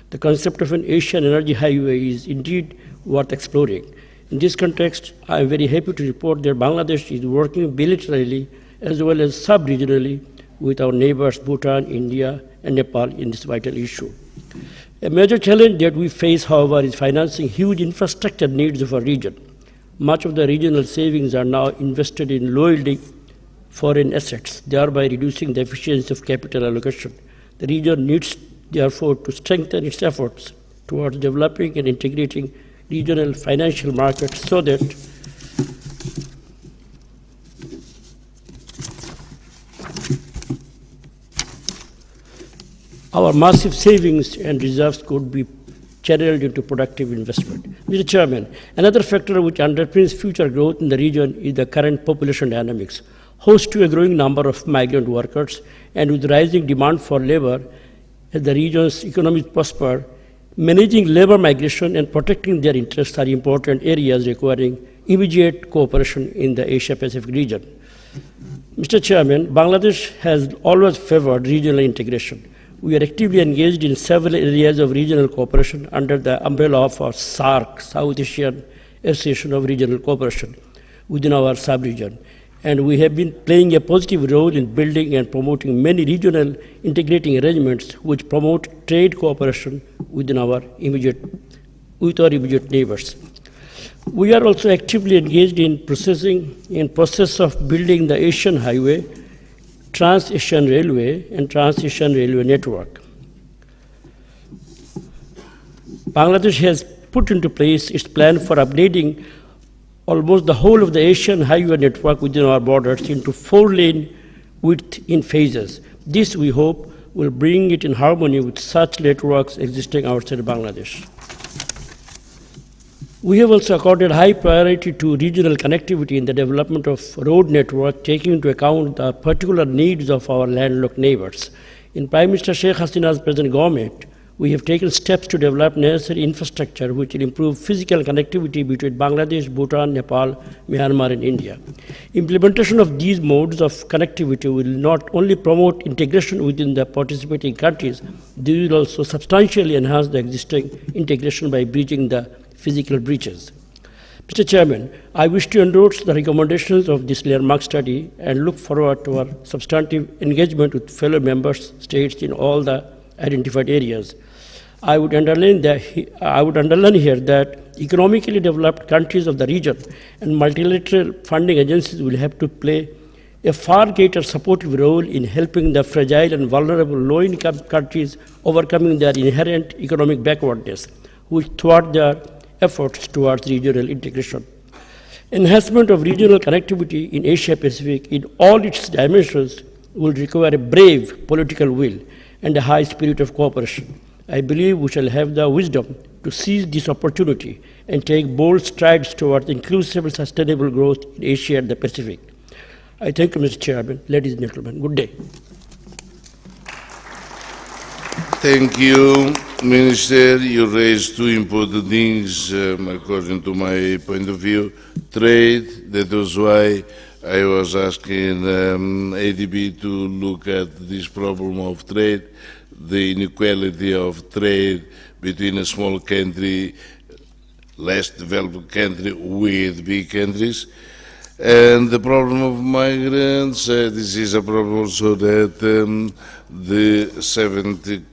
The concept of an Asian energy highway is indeed worth exploring. In this context, I am very happy to report that Bangladesh is working bilaterally as well as sub-regionally with our neighbors Bhutan, India, and Nepal in this vital issue. A major challenge that we face, however, is financing huge infrastructure needs of our region. Much of the regional savings are now invested in low-yielding foreign assets, thereby reducing the efficiency of capital allocation. The region needs, therefore, to strengthen its efforts towards developing and integrating regional financial markets so that our massive savings and reserves could be channeled into productive investment. Mr. Chairman, another factor which underpins future growth in the region is the current population dynamics. Host to a growing number of migrant workers and with rising demand for labor as the region's economy prosper, managing labor migration and protecting their interests are important areas requiring immediate cooperation in the Asia-Pacific region. Mr. Chairman, Bangladesh has always favored regional integration. We are actively engaged in several areas of regional cooperation under the umbrella of our SAARC, South Asian Association of Regional Cooperation, within our sub-region. And we have been playing a positive role in building and promoting many regional integrating arrangements which promote trade cooperation within our immediate neighbors. We are also actively engaged in process of building the Asian Highway, Trans-Asian Railway, and Trans-Asian Railway Network. Bangladesh has put into place its plan for upgrading almost the whole of the Asian highway network within our borders into 4-lane width in phases. This, we hope, will bring it in harmony with such networks existing outside Bangladesh. We have also accorded high priority to regional connectivity in the development of road network, taking into account the particular needs of our landlocked neighbors. In Prime Minister Sheikh Hasina's present government, we have taken steps to develop necessary infrastructure which will improve physical connectivity between Bangladesh, Bhutan, Nepal, Myanmar, and India. Implementation of these modes of connectivity will not only promote integration within the participating countries, they will also substantially enhance the existing integration by bridging the physical breaches. Mr. Chairman, I wish to endorse the recommendations of this landmark study and look forward to our substantive engagement with fellow member states in all the identified areas. I would underline here that economically developed countries of the region and multilateral funding agencies will have to play a far greater supportive role in helping the fragile and vulnerable low-income countries overcoming their inherent economic backwardness, which thwart their efforts towards regional integration. Enhancement of regional connectivity in Asia-Pacific in all its dimensions will require a brave political will and a high spirit of cooperation. I believe we shall have the wisdom to seize this opportunity and take bold strides towards inclusive and sustainable growth in Asia and the Pacific. I thank you, Mr. Chairman. Ladies and gentlemen, good day. Thank you, Minister. You raised two important things, according to my point of view. Trade, that was why I was asking ADB to look at this problem of trade, the inequality of trade between a small country, less developed country with big countries. And the problem of migrants, this is a problem also that the 7th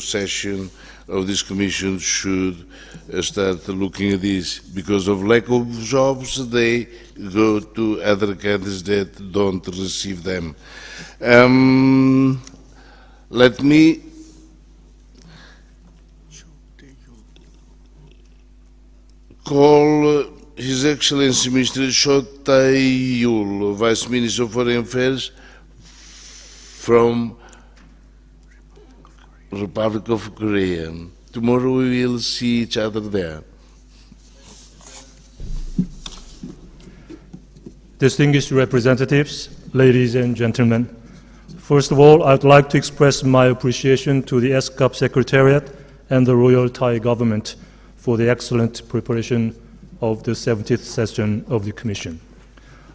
session of this commission should start looking at this. Because of lack of jobs, they go to other countries that don't receive them. Let me call His Excellency Mr. Chot Tae-yul, Vice Minister of Foreign Affairs from Republic of Korea. Tomorrow we will see each other there. Distinguished representatives, ladies and gentlemen, first of all, I'd like to express my appreciation to the ESCAP Secretariat and the Royal Thai government for the excellent preparation of the 70th session of the Commission.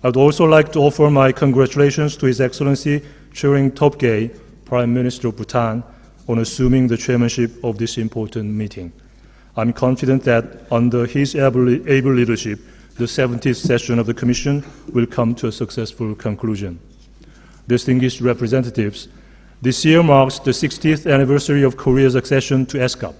I'd also like to offer my congratulations to His Excellency Chering Topgay, Prime Minister of Bhutan, on assuming the chairmanship of this important meeting. I'm confident that under his able leadership, the 70th session of the Commission will come to a successful conclusion. Distinguished representatives, this year marks the 60th anniversary of Korea's accession to ESCAP.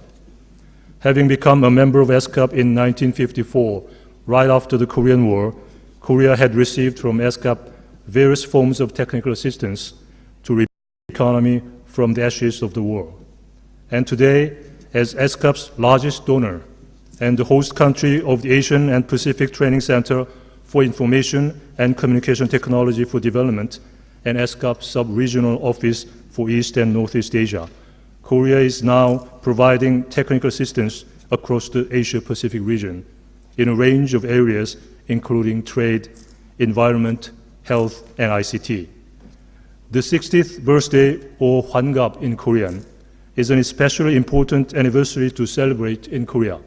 Having become a member of ESCAP in 1954, right after the Korean War, Korea had received from ESCAP various forms of technical assistance to rebuild the economy from the ashes of the war. And today, as ESCAP's largest donor and the host country of the Asian and Pacific Training Center for Information and Communication Technology for Development and ESCAP Sub-Regional Office for East and Northeast Asia, Korea is now providing technical assistance across the Asia-Pacific region in a range of areas including trade, environment, health, and ICT. The 60th birthday, or Hwangap in Korean, is an especially important anniversary to celebrate in Korea.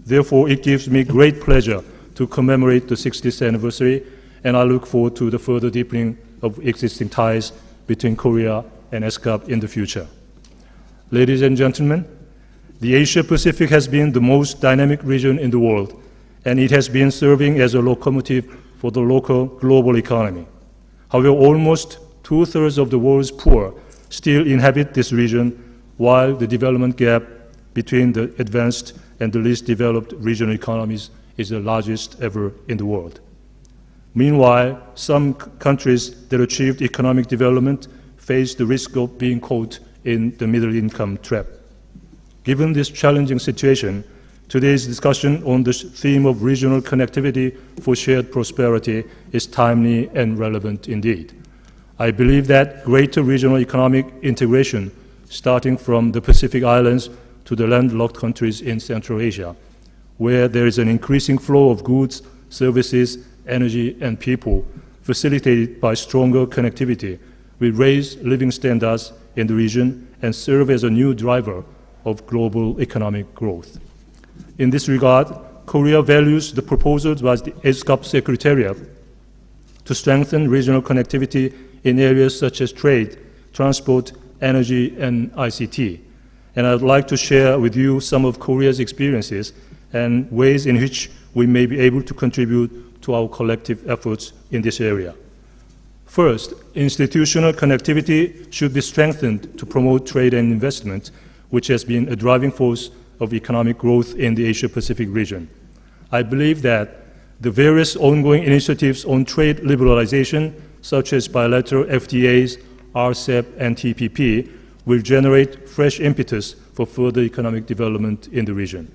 Therefore, it gives me great pleasure to commemorate the 60th anniversary, and I look forward to the further deepening of existing ties between Korea and ESCAP in the future. Ladies and gentlemen, the Asia-Pacific has been the most dynamic region in the world, and it has been serving as a locomotive for the local global economy. However, almost two-thirds of the world's poor still inhabit this region, while the development gap between the advanced and the least developed regional economies is the largest ever in the world. Meanwhile, some countries that achieved economic development face the risk of being caught in the middle-income trap. Given this challenging situation, today's discussion on the theme of regional connectivity for shared prosperity is timely and relevant indeed. I believe that greater regional economic integration, starting from the Pacific Islands to the landlocked countries in Central Asia, where there is an increasing flow of goods, services, energy, and people, facilitated by stronger connectivity, will raise living standards in the region and serve as a new driver of global economic growth. In this regard, Korea values the proposals by the ESCAP Secretariat to strengthen regional connectivity in areas such as trade, transport, energy, and ICT. And I'd like to share with you some of Korea's experiences and ways in which we may be able to contribute to our collective efforts in this area. First, institutional connectivity should be strengthened to promote trade and investment, which has been a driving force of economic growth in the Asia-Pacific region. I believe that the various ongoing initiatives on trade liberalization, such as bilateral FTAs, RCEP, and TPP, will generate fresh impetus for further economic development in the region.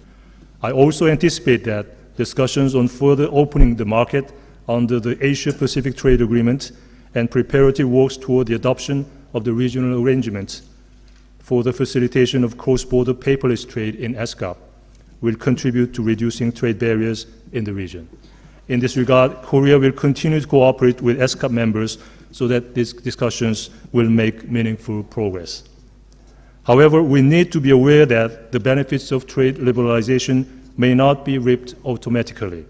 I also anticipate that discussions on further opening the market under the Asia-Pacific Trade Agreement and preparatory works toward the adoption of the regional arrangements for the facilitation of cross-border paperless trade in ESCAP will contribute to reducing trade barriers in the region. In this regard, Korea will continue to cooperate with ESCAP members so that these discussions will make meaningful progress. However, we need to be aware that the benefits of trade liberalization may not be reaped automatically.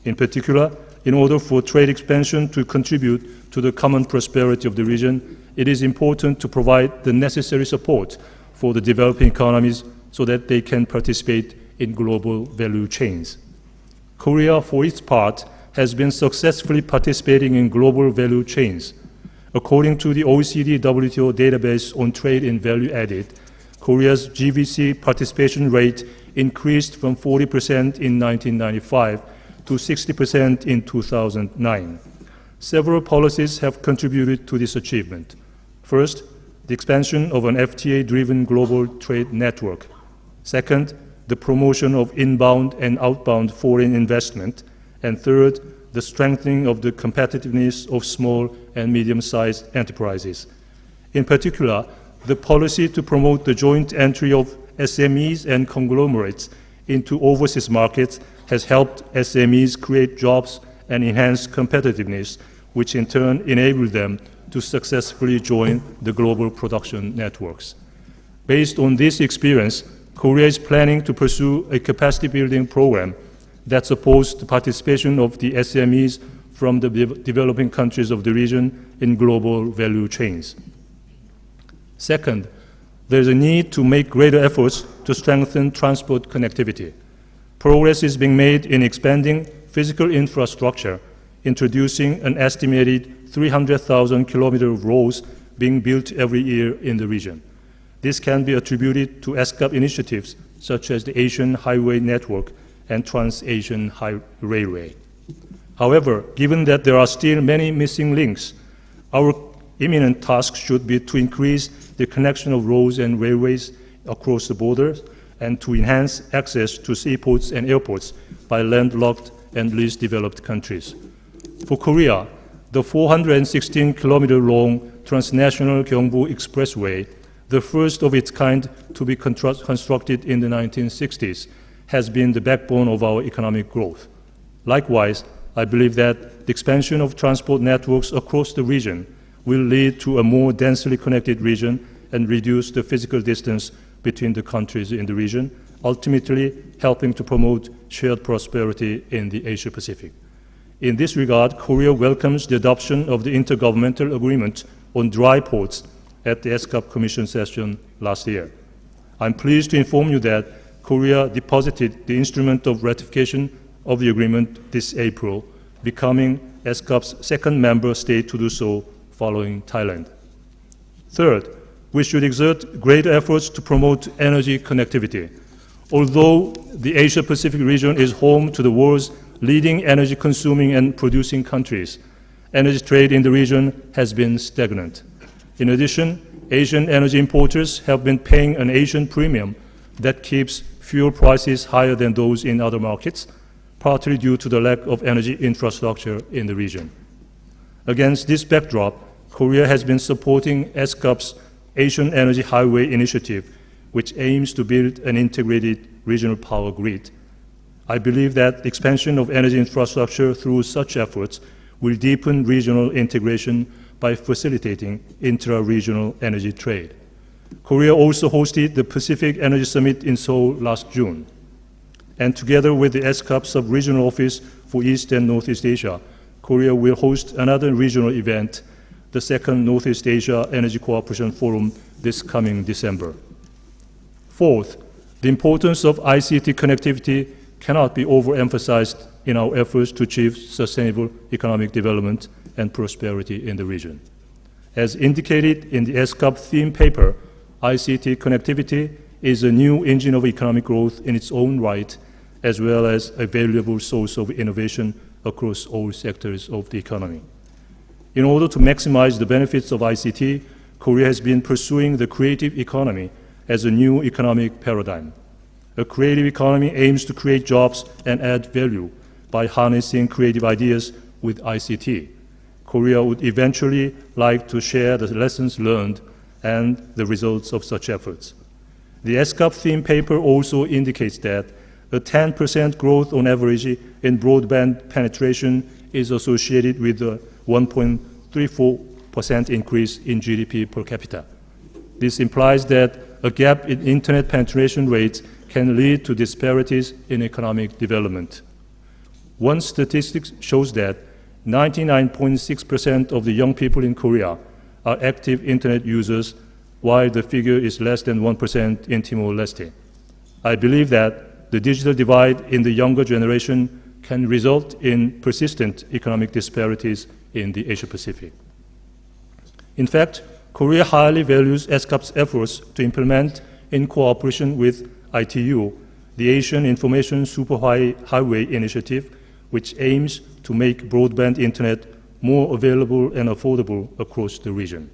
In particular, in order for trade expansion to contribute to the common prosperity of the region, it is important to provide the necessary support for the developing economies so that they can participate in global value chains. Korea, for its part, has been successfully participating in global value chains. According to the OECD WTO database on trade and value added, Korea's GVC participation rate increased from 40% in 1995 to 60% in 2009. Several policies have contributed to this achievement. First, the expansion of an FTA-driven global trade network. Second, the promotion of inbound and outbound foreign investment. and third, the strengthening of the competitiveness of small and medium-sized enterprises. In particular, the policy to promote the joint entry of SMEs and conglomerates into overseas markets has helped SMEs create jobs and enhance competitiveness, which in turn enabled them to successfully join the global production networks. Based on this experience, Korea is planning to pursue a capacity building program that supports the participation of the SMEs from the developing countries of the region in global value chains. Second, there is a need to make greater efforts to strengthen transport connectivity. Progress is being made in expanding physical infrastructure, introducing an estimated 300,000 kilometers of roads being built every year in the region. This can be attributed to ESCAP initiatives such as the Asian Highway Network and Trans-Asian Railway. However, given that there are still many missing links, our imminent task should be to increase the connection of roads and railways across the borders and to enhance access to seaports and airports by landlocked and least developed countries. For Korea, the 416-kilometer-long transnational Gyeongbu Expressway, the first of its kind to be constructed in the 1960s, has been the backbone of our economic growth. Likewise, I believe that the expansion of transport networks across the region will lead to a more densely connected region and reduce the physical distance between the countries in the region, ultimately helping to promote shared prosperity in the Asia-Pacific. In this regard, Korea welcomes the adoption of the Intergovernmental Agreement on Dry Ports at the ESCAP Commission session last year. I'm pleased to inform you that Korea deposited the instrument of ratification of the agreement this April, becoming ESCAP's second member state to do so following Thailand. Third, we should exert great efforts to promote energy connectivity. Although the Asia-Pacific region is home to the world's leading energy consuming and producing countries, energy trade in the region has been stagnant. In addition, Asian energy importers have been paying an Asian premium that keeps fuel prices higher than those in other markets, partly due to the lack of energy infrastructure in the region. Against this backdrop, Korea has been supporting ESCAP's Asian Energy Highway Initiative, which aims to build an integrated regional power grid. I believe that the expansion of energy infrastructure through such efforts will deepen regional integration by facilitating intra-regional energy trade. Korea also hosted the Pacific Energy Summit in Seoul last June. And together with the ESCAP Sub-Regional Office for East and Northeast Asia, Korea will host another regional event, the second Northeast Asia Energy Cooperation Forum, this coming December. Fourth, the importance of ICT connectivity cannot be overemphasized in our efforts to achieve sustainable economic development and prosperity in the region. As indicated in the ESCAP theme paper, ICT connectivity is a new engine of economic growth in its own right, as well as a valuable source of innovation across all sectors of the economy. In order to maximize the benefits of ICT, Korea has been pursuing the creative economy as a new economic paradigm. A creative economy aims to create jobs and add value by harnessing creative ideas with ICT. Korea would eventually like to share the lessons learned and the results of such efforts. The ESCAP theme paper also indicates that a 10% growth on average in broadband penetration is associated with a 1.34% increase in GDP per capita. This implies that a gap in internet penetration rates can lead to disparities in economic development. One statistic shows that 99.6% of the young people in Korea are active internet users, while the figure is less than 1% in Timor-Leste. I believe that the digital divide in the younger generation can result in persistent economic disparities in the Asia-Pacific. In fact, Korea highly values ESCAP's efforts to implement, in cooperation with ITU, the Asian Information Superhighway Initiative, which aims to make broadband internet more available and affordable across the region.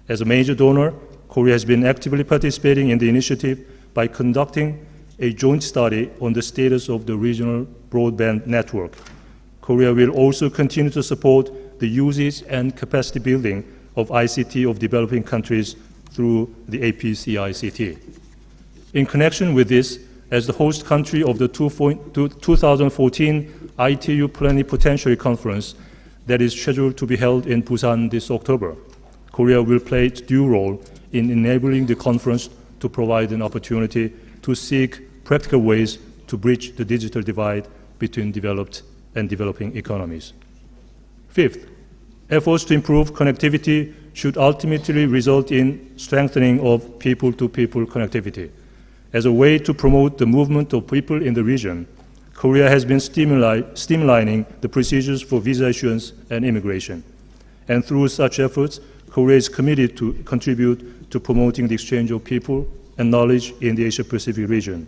As a major donor, Korea has been actively participating in the initiative by conducting a joint study on the status of the regional broadband network. Korea will also continue to support the usage and capacity building of ICT of developing countries through the APC-ICT. In connection with this, as the host country of the 2014 ITU Plenipotentiary Conference that is scheduled to be held in Busan this October, Korea will play its due role in enabling the conference to provide an opportunity to seek practical ways to bridge the digital divide between developed and developing economies. Fifth, efforts to improve connectivity should ultimately result in strengthening of people-to-people connectivity. As a way to promote the movement of people in the region, Korea has been streamlining the procedures for visa issuance and immigration. And through such efforts, Korea is committed to contribute to promoting the exchange of people and knowledge in the Asia-Pacific region.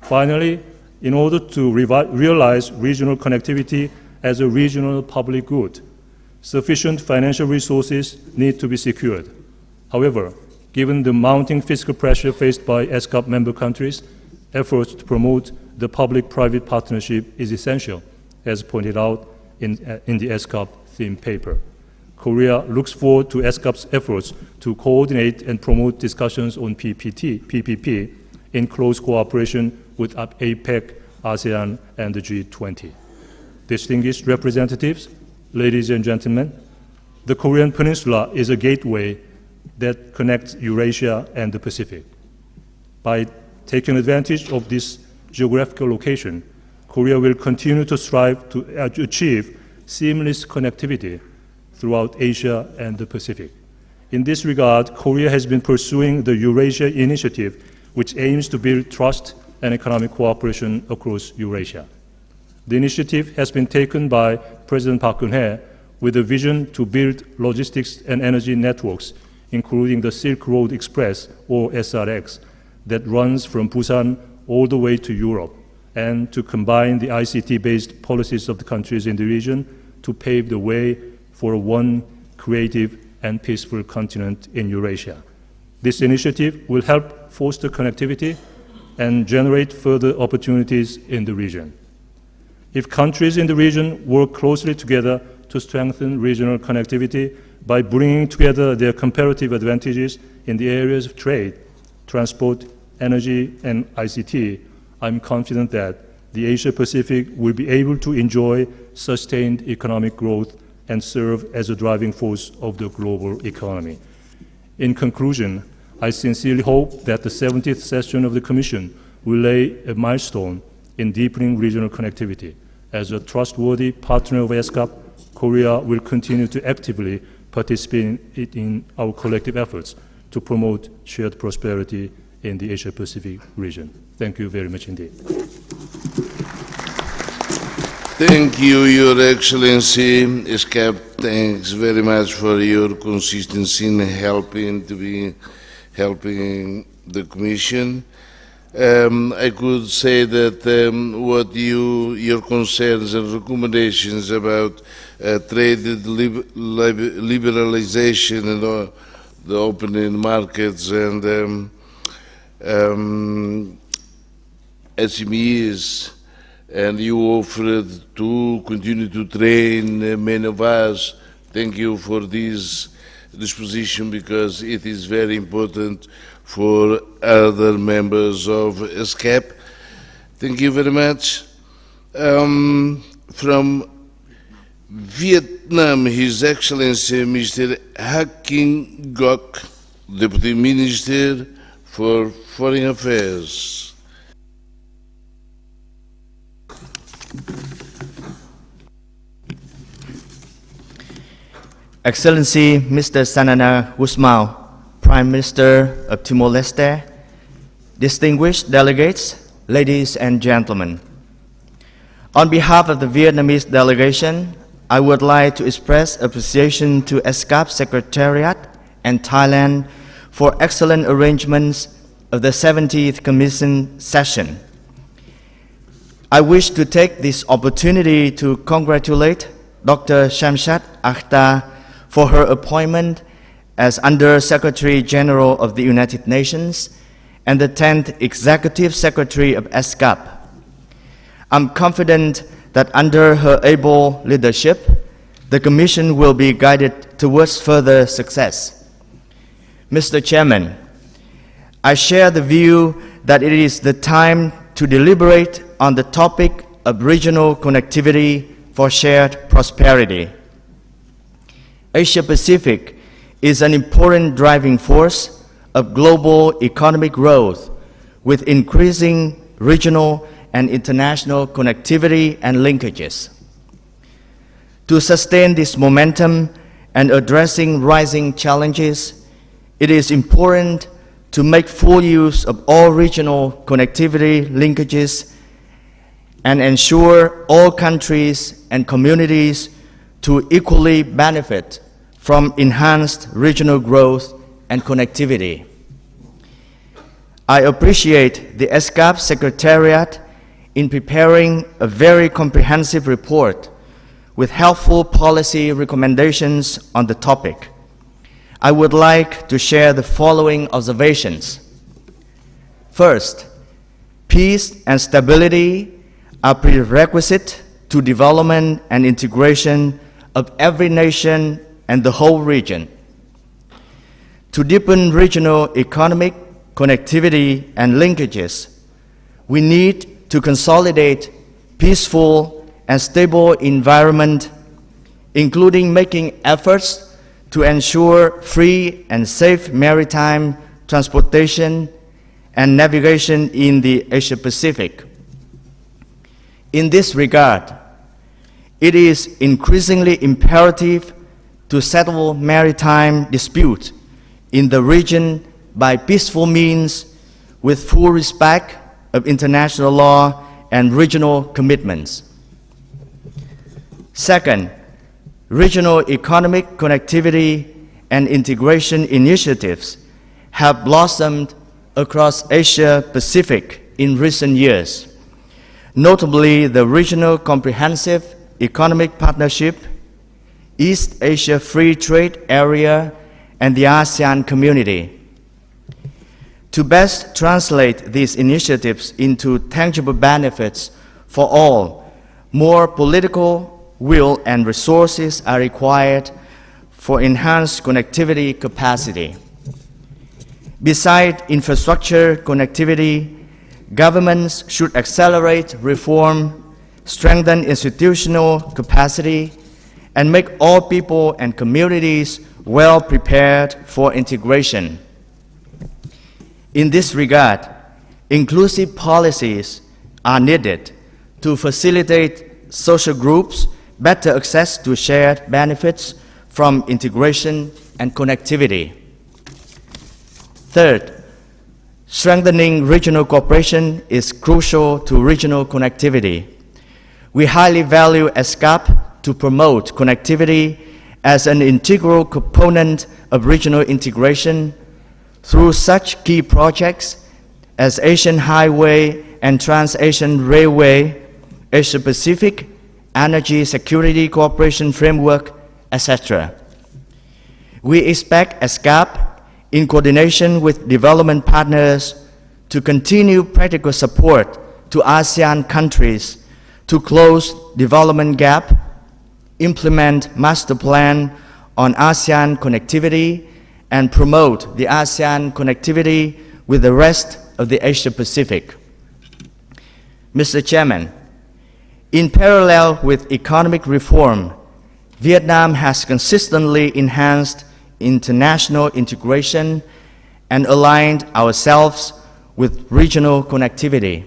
Finally, in order to realize regional connectivity as a regional public good, sufficient financial resources need to be secured. However, given the mounting fiscal pressure faced by ESCAP member countries, efforts to promote the public-private partnership is essential, as pointed out in the ESCAP theme paper. Korea looks forward to ESCAP's efforts to coordinate and promote discussions on PPP in close cooperation with APEC, ASEAN, and the G20. Distinguished representatives, ladies and gentlemen, the Korean Peninsula is a gateway that connects Eurasia and the Pacific. By taking advantage of this geographical location, Korea will continue to strive to achieve seamless connectivity throughout Asia and the Pacific. In this regard, Korea has been pursuing the Eurasia Initiative, which aims to build trust and economic cooperation across Eurasia. The initiative has been taken by President Park Geun-hye with a vision to build logistics and energy networks, including the Silk Road Express, or SRX, that runs from Busan all the way to Europe, and to combine the ICT-based policies of the countries in the region to pave the way for one creative and peaceful continent in Eurasia. This initiative will help foster connectivity and generate further opportunities in the region. If countries in the region work closely together to strengthen regional connectivity by bringing together their comparative advantages in the areas of trade, transport, energy, and ICT, I'm confident that the Asia-Pacific will be able to enjoy sustained economic growth and serve as a driving force of the global economy. In conclusion, I sincerely hope that the 70th session of the Commission will lay a milestone in deepening regional connectivity. As a trustworthy partner of ESCAP, Korea will continue to actively participate in our collective efforts to promote shared prosperity in the Asia-Pacific region. Thank you very much indeed. Thank you, Your Excellency. ESCAP, thanks very much for your consistency in helping the Commission. I could say that what your concerns and recommendations about trade liberalization and the opening markets and SMEs, and you offered to continue to train many of us. Thank you for this disposition, because it is very important for other members of ESCAP. Thank you very much. From Vietnam, His Excellency Mr. Hak King Gok, Deputy Minister for Foreign Affairs. Excellency Mr. Sanana Gusmao, Prime Minister of Timor-Leste, distinguished delegates, ladies and gentlemen. On behalf of the Vietnamese delegation, I would like to express appreciation to ESCAP Secretariat and Thailand for excellent arrangements of the 70th Commission session. I wish to take this opportunity to congratulate Dr. Shamshat Akhtar for her appointment as Under Secretary General of the United Nations and the 10th Executive Secretary of ESCAP. I'm confident that under her able leadership, the Commission will be guided towards further success. Mr. Chairman, I share the view that it is the time to deliberate on the topic of regional connectivity for shared prosperity. Asia-Pacific is an important driving force of global economic growth with increasing regional and international connectivity and linkages. To sustain this momentum and addressing rising challenges, it is important to make full use of all regional connectivity linkages and ensure all countries and communities to equally benefit from enhanced regional growth and connectivity. I appreciate the ESCAP Secretariat in preparing a very comprehensive report with helpful policy recommendations on the topic. I would like to share the following observations. First, peace and stability are prerequisite to development and integration of every nation and the whole region. To deepen regional economic connectivity and linkages, we need to consolidate peaceful and stable environment, including making efforts to ensure free and safe maritime transportation and navigation in the Asia-Pacific. In this regard, it is increasingly imperative to settle maritime disputes in the region by peaceful means with full respect of international law and regional commitments. Second, regional economic connectivity and integration initiatives have blossomed across Asia-Pacific in recent years, notably the Regional Comprehensive Economic Partnership, East Asia Free Trade Area, and the ASEAN Community. To best translate these initiatives into tangible benefits for all, more political will and resources are required for enhanced connectivity capacity. Besides infrastructure connectivity, governments should accelerate reform, strengthen institutional capacity, and make all people and communities well prepared for integration. In this regard, inclusive policies are needed to facilitate social groups better access to shared benefits from integration and connectivity. Third, strengthening regional cooperation is crucial to regional connectivity. We highly value ESCAP to promote connectivity as an integral component of regional integration through such key projects as Asian Highway and Trans-Asian Railway, Asia-Pacific Energy Security Cooperation Framework, etc. We expect ESCAP, in coordination with development partners, to continue practical support to ASEAN countries to close development gap, implement master plan on ASEAN connectivity, and promote the ASEAN connectivity with the rest of the Asia-Pacific. Mr. Chairman, in parallel with economic reform, Vietnam has consistently enhanced international integration and aligned ourselves with regional connectivity.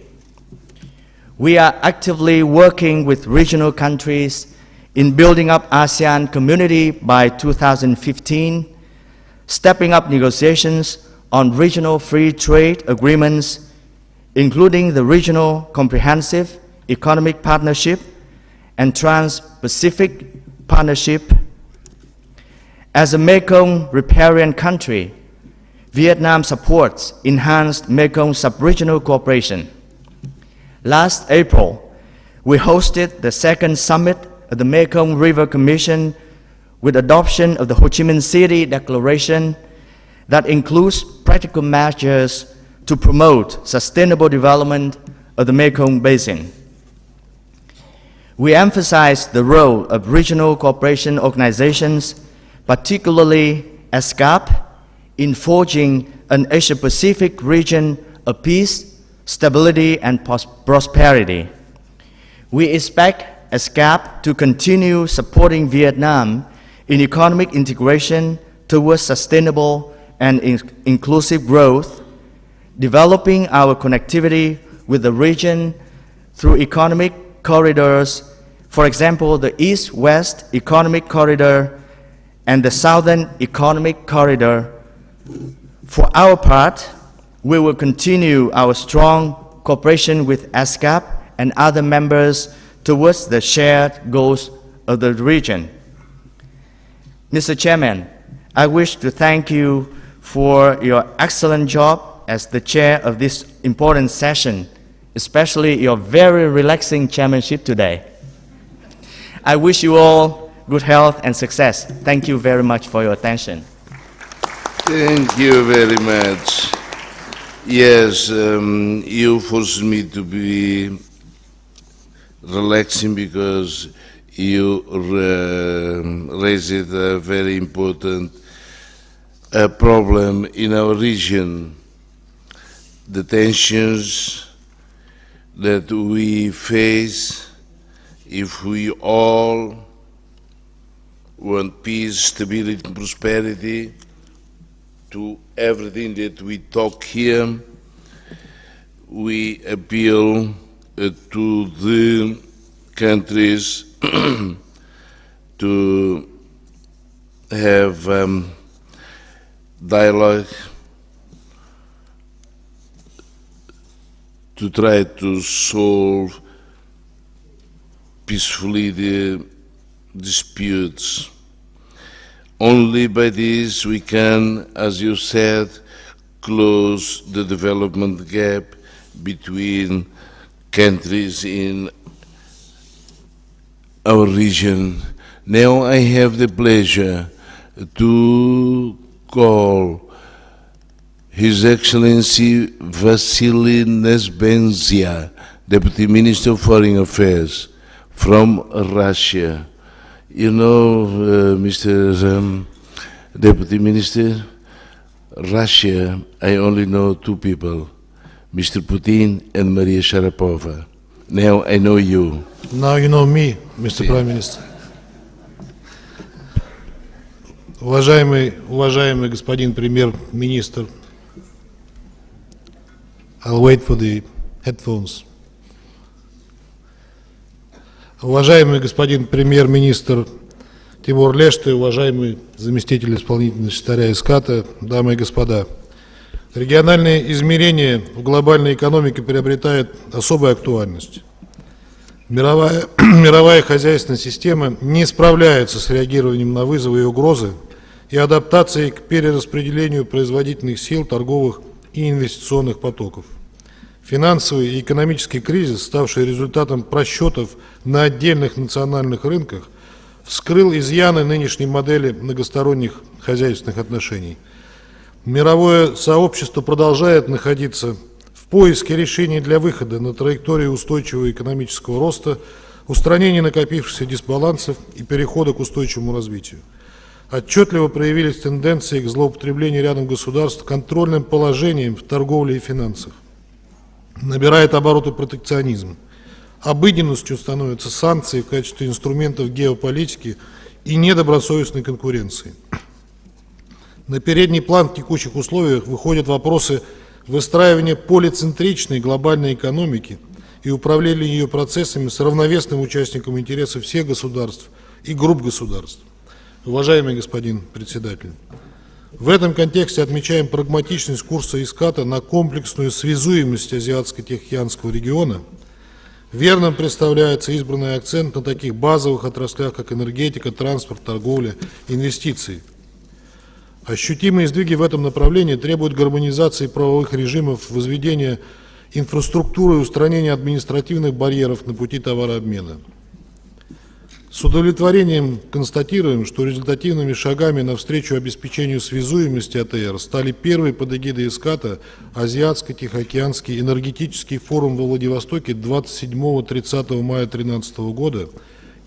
We are actively working with regional countries in building up ASEAN community by 2015, stepping up negotiations on regional free trade agreements, including the Regional Comprehensive Economic Partnership and Trans-Pacific Partnership. As a Mekong riparian country, Vietnam supports enhanced Mekong sub-regional cooperation. Last April, we hosted the second summit of the Mekong River Commission with adoption of the Ho Chi Minh City Declaration that includes practical measures to promote sustainable development of the Mekong Basin. we emphasize the role of regional cooperation organizations, particularly ESCAP, in forging an Asia-Pacific region of peace, stability, and prosperity. We expect ESCAP to continue supporting Vietnam in economic integration towards sustainable and inclusive growth, developing our connectivity with the region through economic corridors, for example, the East-West Economic Corridor and the Southern Economic Corridor. For our part, we will continue our strong cooperation with ESCAP and other members towards the shared goals of the region. Mr. Chairman, I wish to thank you for your excellent job as the chair of this important session, especially your very relaxing chairmanship today. I wish you all good health and success. Thank you very much for your attention. Thank you very much. Yes, you forced me to be relaxing because you raised a very important problem in our region, the tensions that we face if we all want peace, stability, and prosperity to everything that we talk here. We appeal to the countries to have dialogue, to try to solve peacefully the disputes. Only by this we can, as you said, close the development gap between countries in our region. Now I have the pleasure to call His Excellency Vasily Nesbenzia, Deputy Minister of Foreign Affairs from Russia. You know, Mr. Deputy Minister, Russia, I only know two people, Mr. Putin and Maria Sharapova. Now I know you. Now you know me, Mr. Prime Minister. Уважаемый господин премьер-министр, I'll wait for the headphones. Уважаемый господин премьер-министр Тимур-Леште, уважаемый заместитель исполнительного секретаря ЭСКАТа, дамы и господа, региональные измерения в глобальной экономике приобретают особую актуальность. Мировая хозяйственная система не справляется с реагированием на вызовы и угрозы и адаптацией к перераспределению производительных сил, торговых и инвестиционных потоков. Финансовый и экономический кризис, ставший результатом просчетов на отдельных национальных рынках, вскрыл изъяны нынешней модели многосторонних хозяйственных отношений. Мировое сообщество продолжает находиться в поиске решений для выхода на траекторию устойчивого экономического роста, устранения накопившихся дисбалансов и перехода к устойчивому развитию. Отчетливо проявились тенденции к злоупотреблению рядом государств контрольным положением в торговле и финансах. Набирает обороты протекционизм. Обыденностью становятся санкции в качестве инструментов геополитики и недобросовестной конкуренции. На передний план в текущих условиях выходят вопросы выстраивания полицентричной глобальной экономики и управления ее процессами с равновесным участником интересов всех государств и групп государств. Уважаемый господин председатель, в этом контексте отмечаем прагматичность курса ЭСКАТа на комплексную связуемость Азиатско-Тихоокеанского региона. Верным представляется избранный акцент на таких базовых отраслях, как энергетика, транспорт, торговля, инвестиции. Ощутимые сдвиги в этом направлении требуют гармонизации правовых режимов, возведения инфраструктуры и устранения административных барьеров на пути товарообмена. С удовлетворением констатируем, что результативными шагами навстречу обеспечению связуемости АТР стали первый под эгидой ESCAP Азиатско-Тихоокеанский энергетический форум во Владивостоке 27-30 мая 2013 года.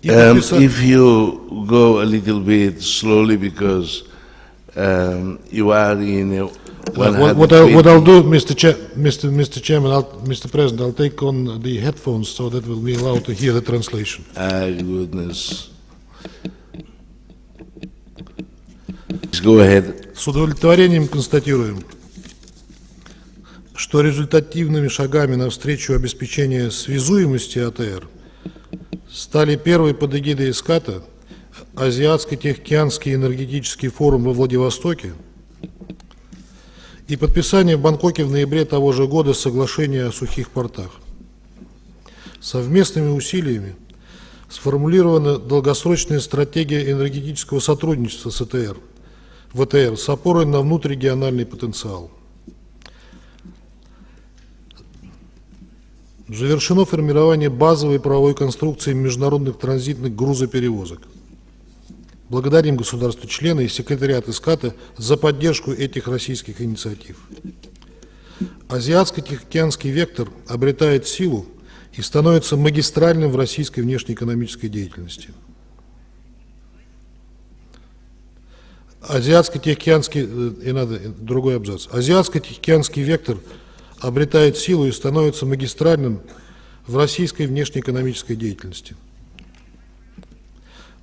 If you go a little bit slowly because you are in a what I'll do, Mr. Chairman, Mr. President, I'll take on the headphones so that we'll be allowed to hear the translation. Goodness. Go ahead. С удовлетворением констатируем, что результативными шагами навстречу обеспечению связуемости АТР стали первый под эгидой ESCAP Азиатско-Тихоокеанский энергетический форум во Владивостоке и подписание в Бангкоке в ноябре того же года соглашения о сухих портах. Совместными усилиями сформулирована долгосрочная стратегия энергетического сотрудничества с ВТР с опорой на внутрирегиональный потенциал. Завершено формирование базовой правовой конструкции международных транзитных грузоперевозок. Благодарим государства-члены и секретариат ESCAP за поддержку этих российских инициатив. Азиатско-Тихоокеанский вектор обретает силу и становится магистральным в российской внешнеэкономической деятельности. Другой абзац. Азиатско-Тихоокеанский вектор обретает силу и становится магистральным в российской внешнеэкономической деятельности.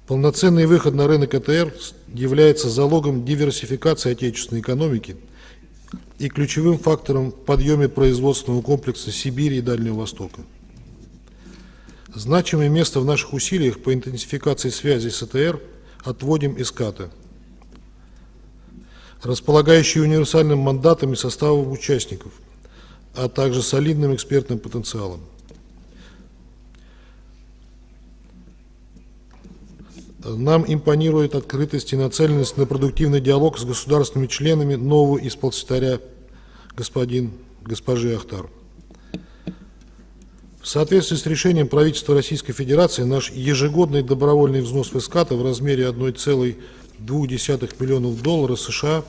Полноценный выход на рынок АТР является залогом диверсификации отечественной экономики и ключевым фактором в подъеме производственного комплекса Сибири и Дальнего Востока. Значимое место в наших усилиях по интенсификации связи с АТР отводим ESCAP, располагающий универсальным мандатом и составом участников, а также солидным экспертным потенциалом. Нам импонирует открытость и нацеленность на продуктивный диалог с государственными членами нового исполсекретаря госпожи Ахтар. В соответствии с решением правительства Российской Федерации наш ежегодный добровольный взнос в ESCAP в размере $1,2 миллиона США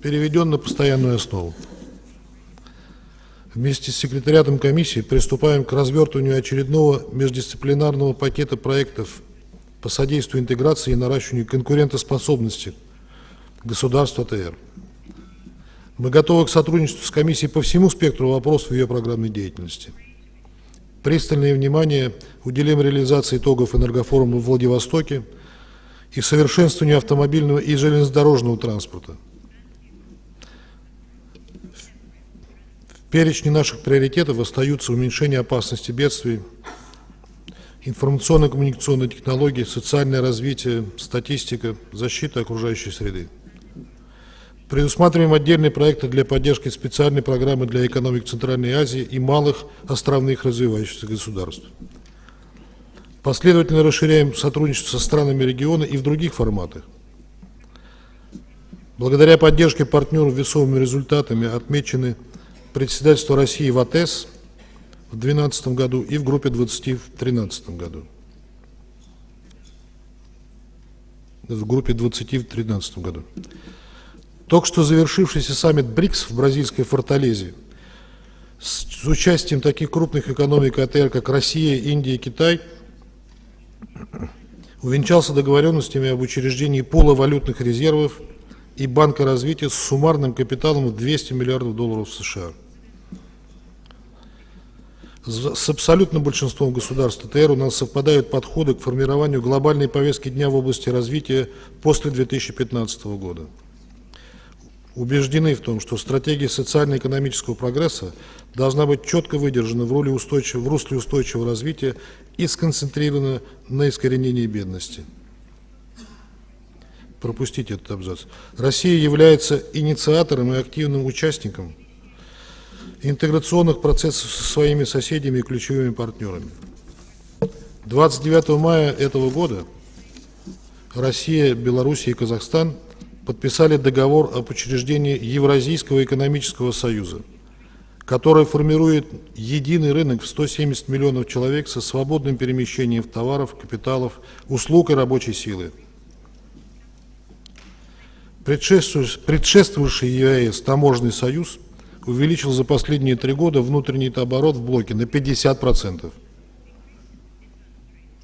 переведен на постоянную основу. Вместе с секретариатом комиссии приступаем к развертыванию очередного междисциплинарного пакета проектов по содействию интеграции и наращиванию конкурентоспособности государств АТР. Мы готовы к сотрудничеству с комиссией по всему спектру вопросов ее программной деятельности. Пристальное внимание уделим реализации итогов энергофорума в Владивостоке и совершенствованию автомобильного и железнодорожного транспорта. В перечне наших приоритетов остаются уменьшение опасности бедствий, информационно-коммуникационные технологии, социальное развитие, статистика, защита окружающей среды. Предусматриваем отдельные проекты для поддержки специальной программы для экономик Центральной Азии и малых островных развивающихся государств. Последовательно расширяем сотрудничество со странами региона и в других форматах. Благодаря поддержке партнеров весомыми результатами отмечены председательство России в АТЭС в 2012 году и в группе 20 в 2013 году. Только что завершившийся саммит БРИКС в бразильской Форталезе с участием таких крупных экономик АТР, как Россия, Индия и Китай, увенчался договоренностями об учреждении пула валютных резервов и Банка развития с суммарным капиталом в $200 миллиардов США. С абсолютным большинством государств АТР у нас совпадают подходы к формированию глобальной повестки дня в области развития после 2015 года. Убеждены в том, что стратегия социально-экономического прогресса должна быть четко выдержана в русле устойчивого развития и сконцентрирована на искоренении бедности. Пропустите этот абзац. Россия является инициатором и активным участником интеграционных процессов со своими соседями и ключевыми партнерами. 29 мая этого года Россия, Белоруссия и Казахстан подписали договор об учреждении Евразийского экономического союза, которая формирует единый рынок в 170 миллионов человек со свободным перемещением товаров, капиталов, услуг и рабочей силы. Предшествовавший ЕАЭС таможенный союз увеличил за последние 3 года внутренний оборот в блоке на 50%.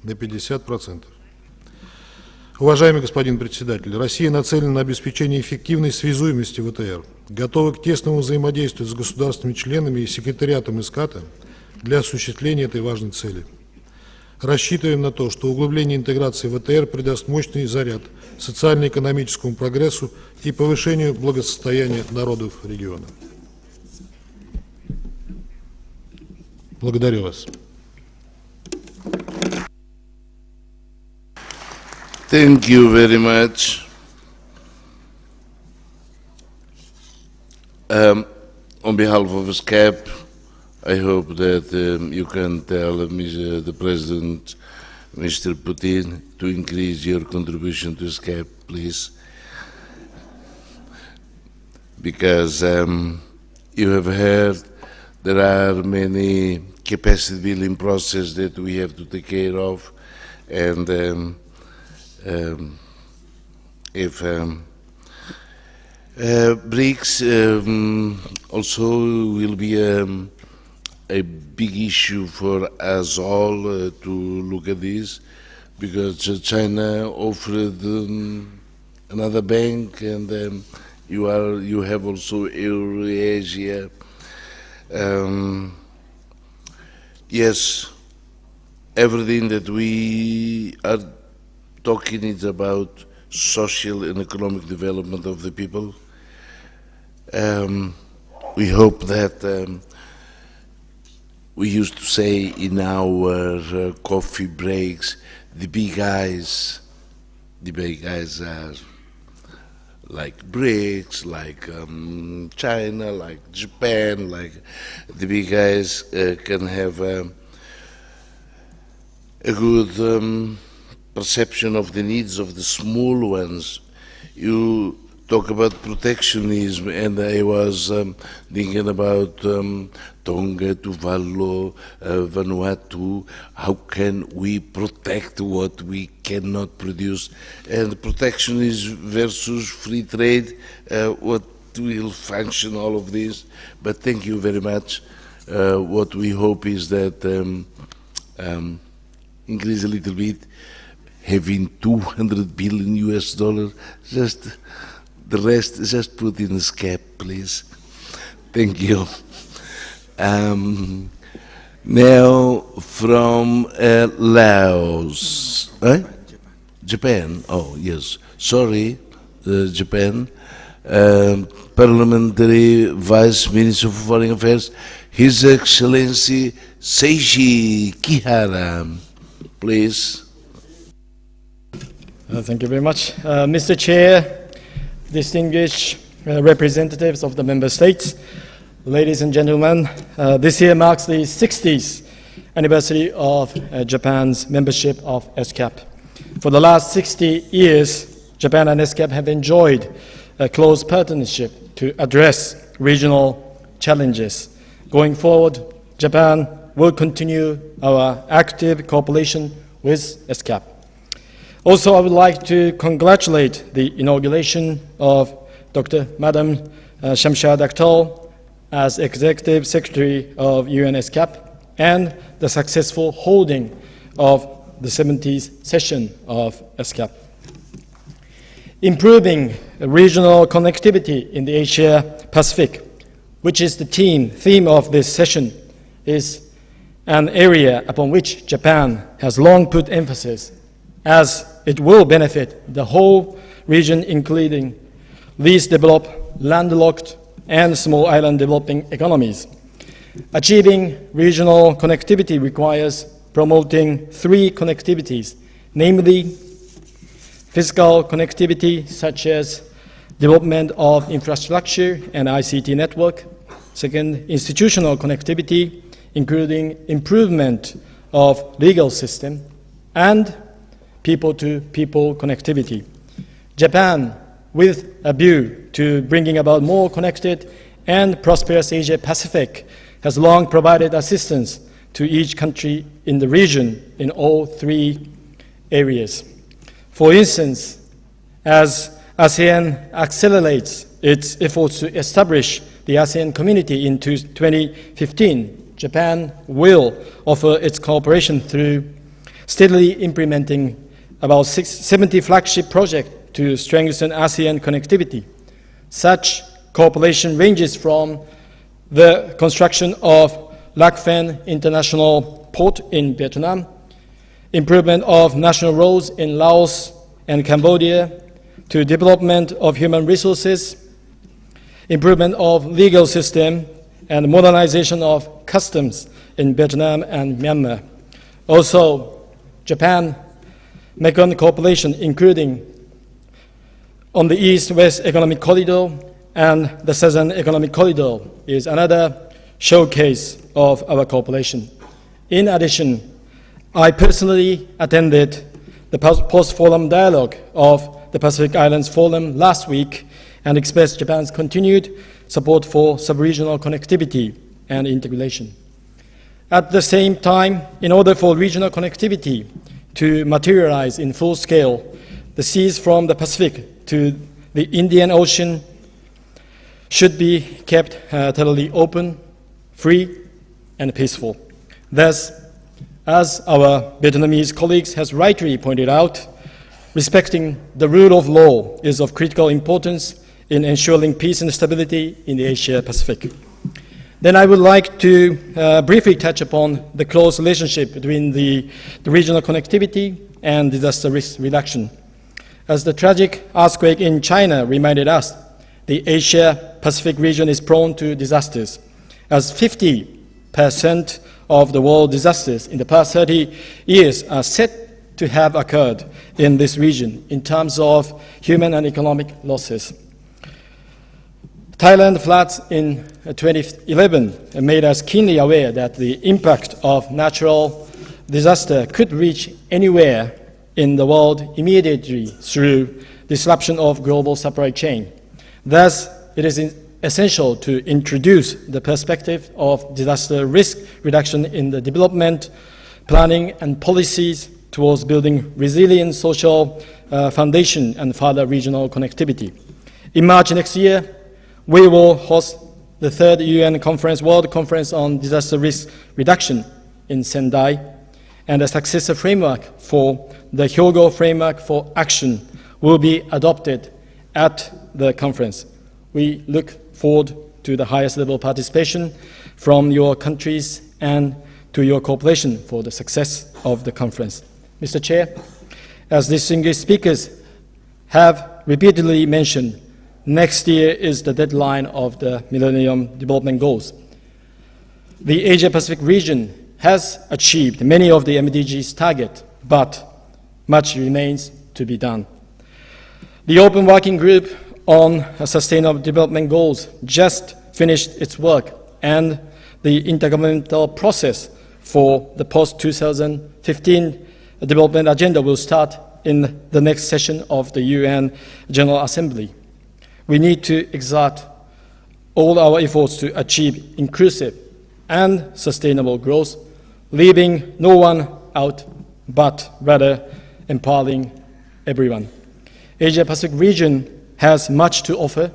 На 50%. Уважаемый господин председатель, Россия нацелена на обеспечение эффективной связуемости ВТР, готова к тесному взаимодействию с государствами-членами и секретариатом ESCAP для осуществления этой важной цели. Рассчитываем на то, что углубление интеграции ВТР придаст мощный заряд социально-экономическому прогрессу и повышению благосостояния народов региона. Благодарю вас. Thank you very much. On behalf of ESCAP, I hope that you can tell the President, Mr. Putin, to increase your contribution to ESCAP, please. Because you have heard there are many capacity building processes that we have to take care of, and if BRICS also will be a big issue for us all to look at this, because China offered another bank, and you have also Eurasia. Yes, everything that we are talking is about social and economic development of the people. We hope that we used to say in our coffee breaks, the big eyes are like BRICS, like China, like Japan, like the big guys can have a good perception of the needs of the small ones. You talk about protectionism, and I was thinking about Tonga, Tuvalu, Vanuatu. How can we protect what we cannot produce? And protectionism versus free trade, what will function all of this? But thank you very much. What we hope is that increase a little bit, having $200 billion, just the rest, just put in the ESCAP, please. Thank you. Now from Laos. Japan. Oh, yes. Sorry, Japan. Parliamentary Vice Minister for Foreign Affairs, His Excellency Seiji Kihara. Please. Thank you very much. Mr. Chair, distinguished representatives of the member states, ladies and gentlemen, this year marks the 60th anniversary of Japan's membership of ESCAP. For the last 60 years, Japan and ESCAP have enjoyed a close partnership to address regional challenges. Going forward, Japan will continue our active cooperation with ESCAP. Also, I would like to congratulate the inauguration of Madam Shamshad Akhtar as Executive Secretary of UN ESCAP and the successful holding of the 70th session of ESCAP. Improving regional connectivity in the Asia-Pacific, which is the theme of this session, is an area upon which Japan has long put emphasis, as it will benefit the whole region, including least developed, landlocked, and small island developing economies. Achieving regional connectivity requires promoting 3 connectivities, namely physical connectivity, such as development of infrastructure and ICT network. Second, institutional connectivity, including improvement of legal system, and people-to-people connectivity. Japan, with a view to bringing about more connected and prosperous Asia-Pacific has long provided assistance to each country in the region in all three areas. For instance, as ASEAN accelerates its efforts to establish the ASEAN community in 2015, Japan will offer its cooperation through steadily implementing about 70 flagship projects to strengthen ASEAN connectivity. Such cooperation ranges from the construction of Lac Phan International Port in Vietnam, improvement of national roads in Laos and Cambodia, to development of human resources, improvement of legal system, and modernization of customs in Vietnam and Myanmar. Also, Japan-Mekong cooperation, including on the East-West Economic Corridor and the Southern Economic Corridor, is another showcase of our cooperation. In addition, I personally attended the post-forum dialogue of the Pacific Islands Forum last week and expressed Japan's continued support for sub-regional connectivity and integration. At the same time, in order for regional connectivity to materialize in full scale, the seas from the Pacific to the Indian Ocean should be kept totally open, free, and peaceful. Thus, as our Vietnamese colleagues has rightly pointed out, respecting the rule of law is of critical importance in ensuring peace and stability in the Asia-Pacific. Then I would like to briefly touch upon the close relationship between the regional connectivity and disaster risk reduction. As the tragic earthquake in China reminded us, the Asia-Pacific region is prone to disasters, as 50% of the world disasters in the past 30 years are said to have occurred in this region in terms of human and economic losses. Thailand floods in 2011 made us keenly aware that the impact of natural disaster could reach anywhere in the world immediately through disruption of global supply chain. Thus, it is essential to introduce the perspective of disaster risk reduction in the development, planning, and policies towards building resilient social foundation and further regional connectivity. In March next year, we will host the third UN conference, World Conference on Disaster Risk Reduction in Sendai, and a successor framework for the Hyogo Framework for Action will be adopted at the conference. We look forward to the highest level participation from your countries and to your cooperation for the success of the conference. Mr. Chair, as distinguished speakers have repeatedly mentioned, next year is the deadline of the Millennium Development Goals. The Asia-Pacific region has achieved many of the MDGs targets, but much remains to be done. The Open Working Group on Sustainable Development Goals just finished its work, and the intergovernmental process for the post-2015 development agenda will start in the next session of the UN General Assembly. We need to exert all our efforts to achieve inclusive and sustainable growth, leaving no one out, but rather empowering everyone. Asia-Pacific region has much to offer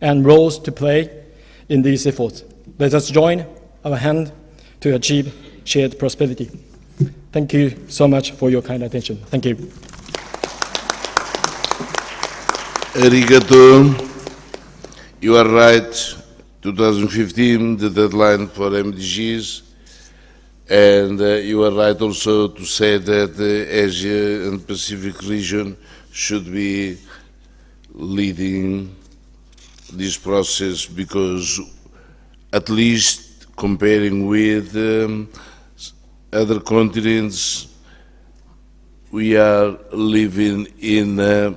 and roles to play in these efforts. Let us join our hand to achieve shared prosperity. Thank you so much for your kind attention. Thank you. Arigato. You are right, 2015, the deadline for MDGs, and you are right also to say that the Asia and Pacific region should be leading this process, because at least comparing with other continents, we are living in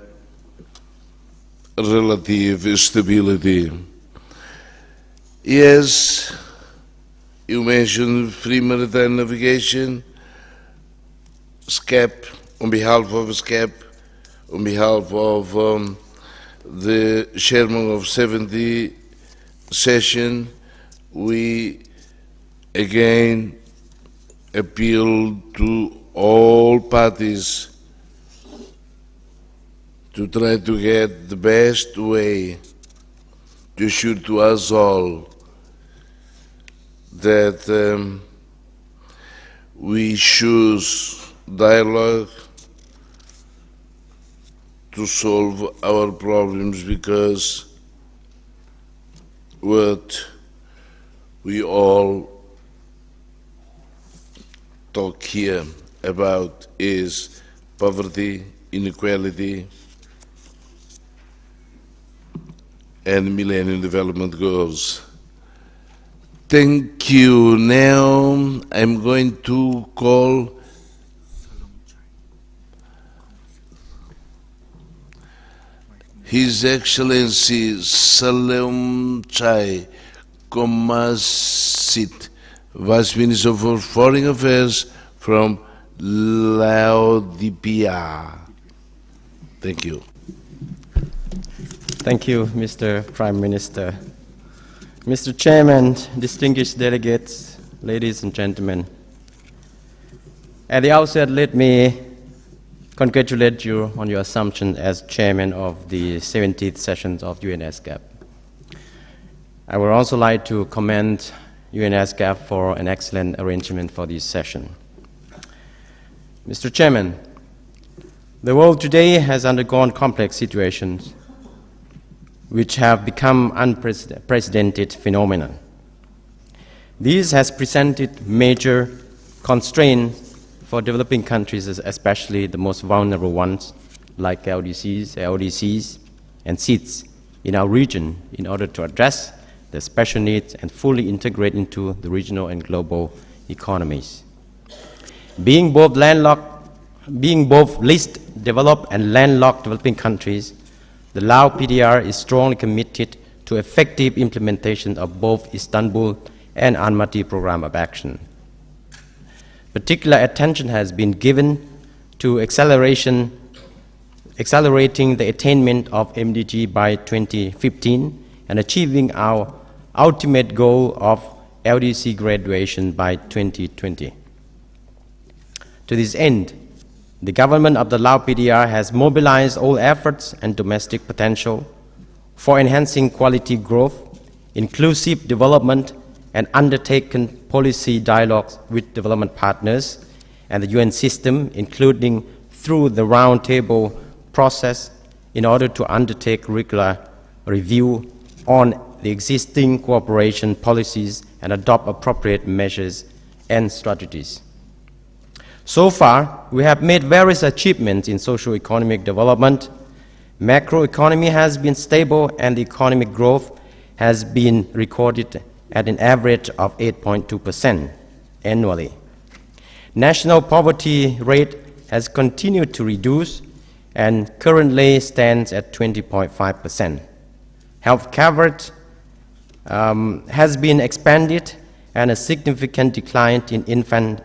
relative stability. Yes, you mentioned free maritime navigation, ESCAP, on behalf of ESCAP, on behalf of the chairman of 70 session, we again appeal to all parties to try to get the best way to assure to us all that we choose dialogue to solve our problems, because what we all talk here about is poverty, inequality, and Millennium Development Goals. Thank you. Now I'm going to call His Excellency Salem Chai Komasit, Vice Minister for Foreign Affairs from Laodipia. Thank you. Thank you, Mr. Prime Minister. Mr. Chairman, distinguished delegates, ladies and gentlemen. At the outset, let me congratulate you on your assumption as chairman of the 70th sessions of ESCAP. I would also like to commend ESCAP for an excellent arrangement for this session. Mr. Chairman, the world today has undergone complex situations which have become unprecedented phenomena. This has presented major constraints for developing countries, especially the most vulnerable ones, like LDCs, and SEEDs in our region, in order to address the special needs and fully integrate into the regional and global economies. Being both least developed and landlocked developing countries, the Lao PDR is strongly committed to effective implementation of both Istanbul and Almaty Program of Action. Particular attention has been given to accelerating the attainment of MDG by 2015 and achieving our ultimate goal of LDC graduation by 2020. To this end, the government of the Lao PDR has mobilized all efforts and domestic potential for enhancing quality growth, inclusive development, and undertaken policy dialogues with development partners and the UN system, including through the roundtable process, in order to undertake regular review on the existing cooperation policies and adopt appropriate measures and strategies. So far, we have made various achievements in socio-economic development. Macroeconomy has been stable and the economic growth has been recorded at an average of 8.2% annually. National poverty rate has continued to reduce and currently stands at 20.5%. Health coverage has been expanded, and a significant decline in infant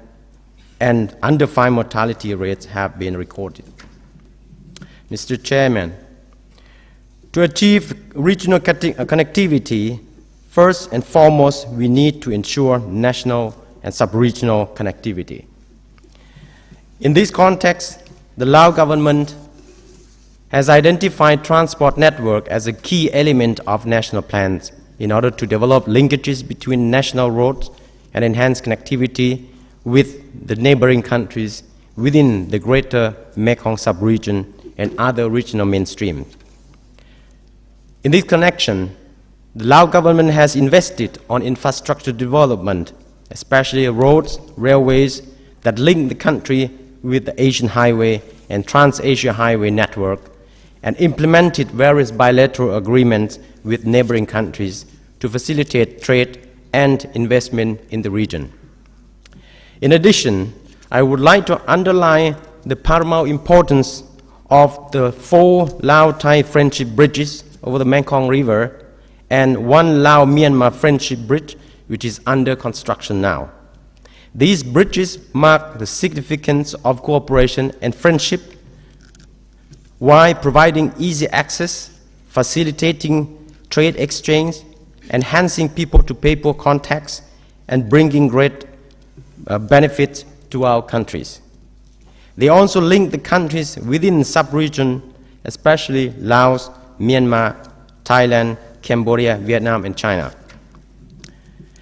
and under 5 mortality rates have been recorded. Mr. Chairman, to achieve regional connectivity, first and foremost, we need to ensure national and sub-regional connectivity. In this context, the Lao government has identified transport network as a key element of national plans in order to develop linkages between national roads and enhance connectivity with the neighboring countries within the greater Mekong sub-region and other regional mainstreams. In this connection, the Lao government has invested on infrastructure development, especially roads, railways that link the country with the Asian Highway and Trans-Asia Highway network, and implemented various bilateral agreements with neighboring countries to facilitate trade and investment in the region. In addition, I would like to underline the paramount importance of the 4 Lao-Thai friendship bridges over the Mekong River and 1 Lao-Myanmar friendship bridge, which is under construction now. These bridges mark the significance of cooperation and friendship while providing easy access, facilitating trade exchange, enhancing people-to-people contacts, and bringing great benefits to our countries. They also link the countries within sub-region, especially Laos, Myanmar, Thailand, Cambodia, Vietnam, and China.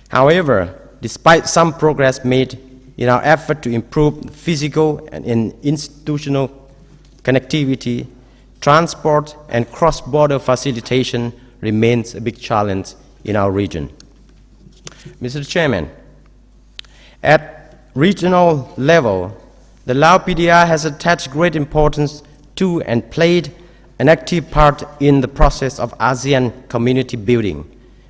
However, despite some progress made in our effort to improve physical and institutional connectivity, transport and cross-border facilitation remains a big challenge in our region. Mr. Chairman, at regional level, the Lao PDR has attached great importance to and played an active part in the process of ASEAN community building,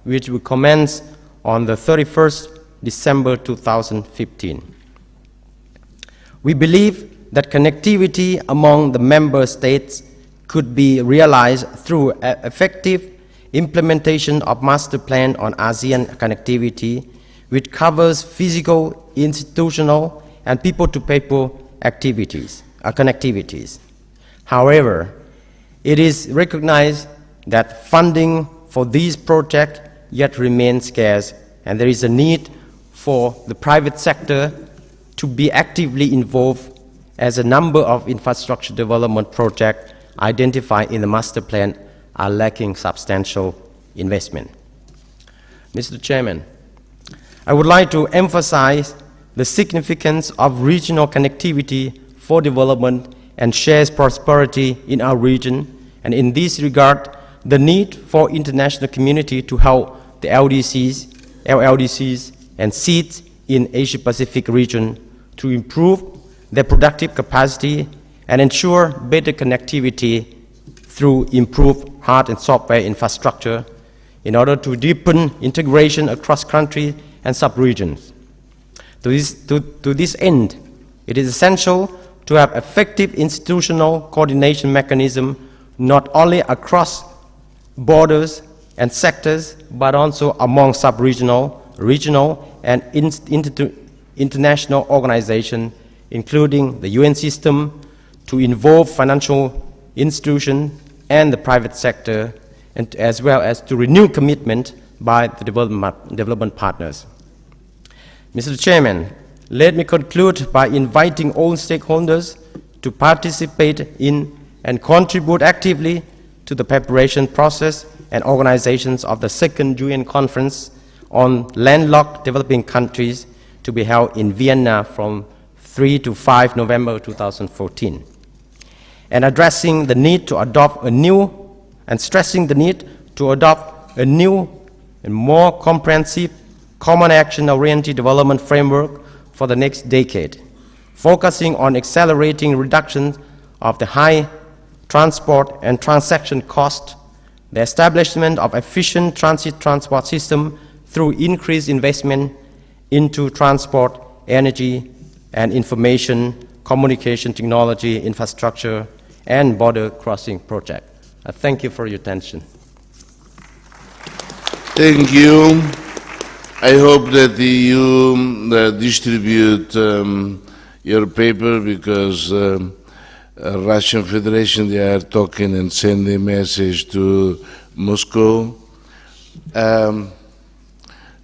which will commence on the 31st December 2015. We believe that connectivity among the member states could be realized through effective implementation of Master Plan on ASEAN connectivity, which covers physical, institutional, and people-to-people connectivities. However, it is recognized that funding for these projects yet remains scarce, and there is a need for the private sector to be actively involved, as a number of infrastructure development projects identified in the master plan are lacking substantial investment. Mr. Chairman, I would like to emphasize the significance of regional connectivity for development and shared prosperity in our region, and in this regard, the need for international community to help the LLDCs and seats in Asia-Pacific region to improve their productive capacity and ensure better connectivity through improved hard and software infrastructure in order to deepen integration across countries and sub-regions. To this end, it is essential to have effective institutional coordination mechanism not only across borders and sectors, but also among sub-regional, regional, and international organizations, including the UN system, to involve financial institutions and the private sector, and as well as to renew commitment by the development partners. Mr. Chairman, let me conclude by inviting all stakeholders to participate in and contribute actively to the preparation process and organizations of the second UN Conference on Landlocked Developing Countries to be held in Vienna from 3 to 5 November 2014, and addressing the need to adopt a new and stressing the need to adopt a new and more comprehensive common action-oriented development framework for the next decade, focusing on accelerating reduction of the high transport and transaction cost, the establishment of efficient transport system through increased investment into transport, energy, and information, communication technology, infrastructure, and border crossing project. I thank you for your attention. Thank you. I hope that you distribute your paper, because Russian Federation, they are talking and sending a message to Moscow.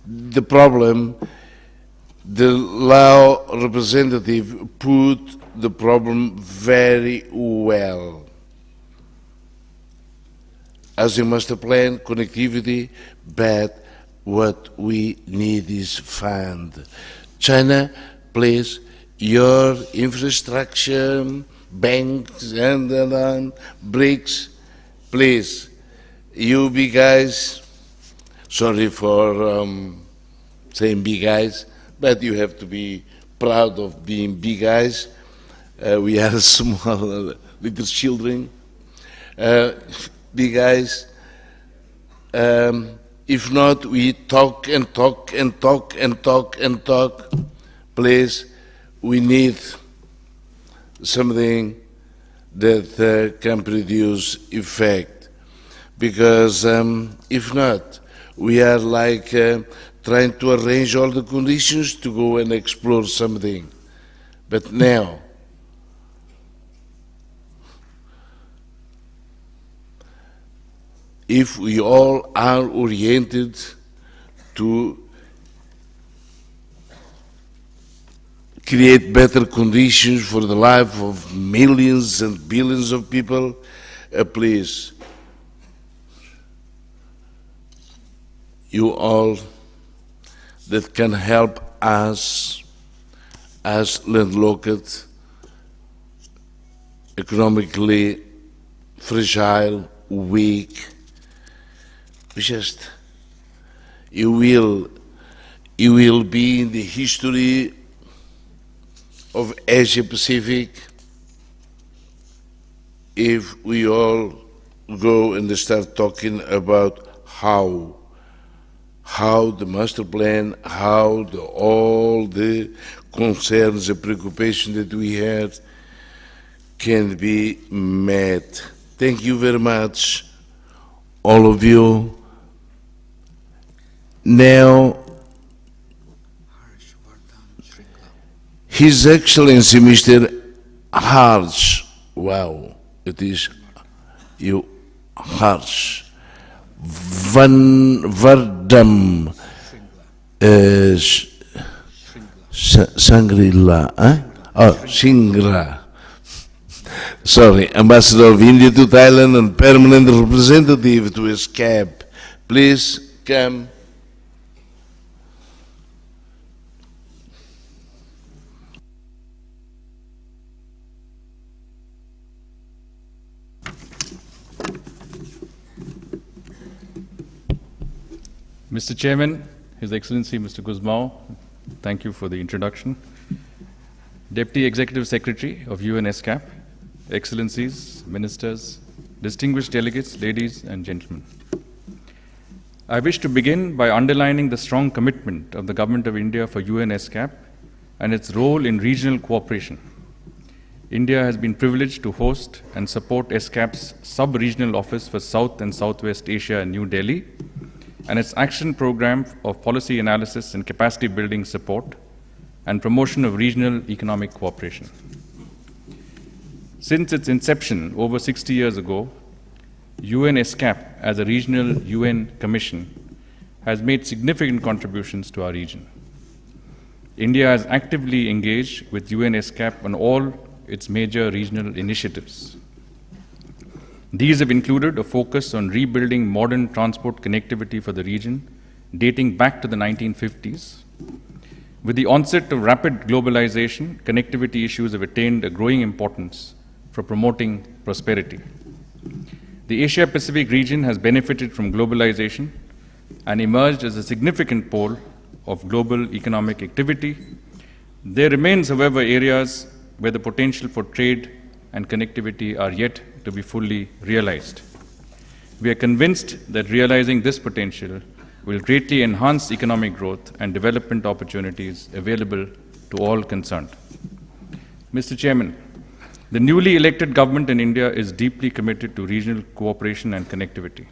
The problem, the Lao representative put the problem very well. As a master plan, connectivity, but what we need is fund. China, please, your infrastructure, banks and BRICS, please, you big guys, sorry for saying big guys, but you have to be proud of being big guys. We are small little children. Big guys. If not, we talk and talk and talk and talk and talk. Please, we need something that can produce effect. Because if not, we are like trying to arrange all the conditions to go and explore something. But now, if we all are oriented to create better conditions for the life of millions and billions of people, please, you all that can help us as landlocked, economically fragile, weak, you will be in the history of Asia Pacific if we all go and start talking about how the master plan, how all the concerns and preoccupations that we had can be met. Thank you very much, all of you. Now, His Excellency Mr. Harsh, wow, it is you, Harsh Van Vardam Shangri-La, Shingra. Sorry, Ambassador of India to Thailand and Permanent Representative to ESCAP. Please come. Mr. Chairman, His Excellency Mr. Guzmao, thank you for the introduction. Deputy Executive Secretary of UN ESCAP, Excellencies, Ministers, distinguished delegates, ladies and gentlemen. I wish to begin by underlining the strong commitment of the Government of India for UN ESCAP and its role in regional cooperation. India has been privileged to host and support ESCAP's sub-regional office for South and Southwest Asia in New Delhi, and its action program of policy analysis and capacity building support and promotion of regional economic cooperation. Since its inception over 60 years ago, UN ESCAP as a regional UN commission has made significant contributions to our region. India has actively engaged with UN ESCAP on all its major regional initiatives. These have included a focus on rebuilding modern transport connectivity for the region dating back to the 1950s. With the onset of rapid globalization, connectivity issues have attained a growing importance for promoting prosperity. The Asia-Pacific region has benefited from globalization and emerged as a significant pole of global economic activity. There remains, however, areas where the potential for trade and connectivity are yet to be fully realized. We are convinced that realizing this potential will greatly enhance economic growth and development opportunities available to all concerned. Mr. Chairman, the newly elected government in India is deeply committed to regional cooperation and connectivity.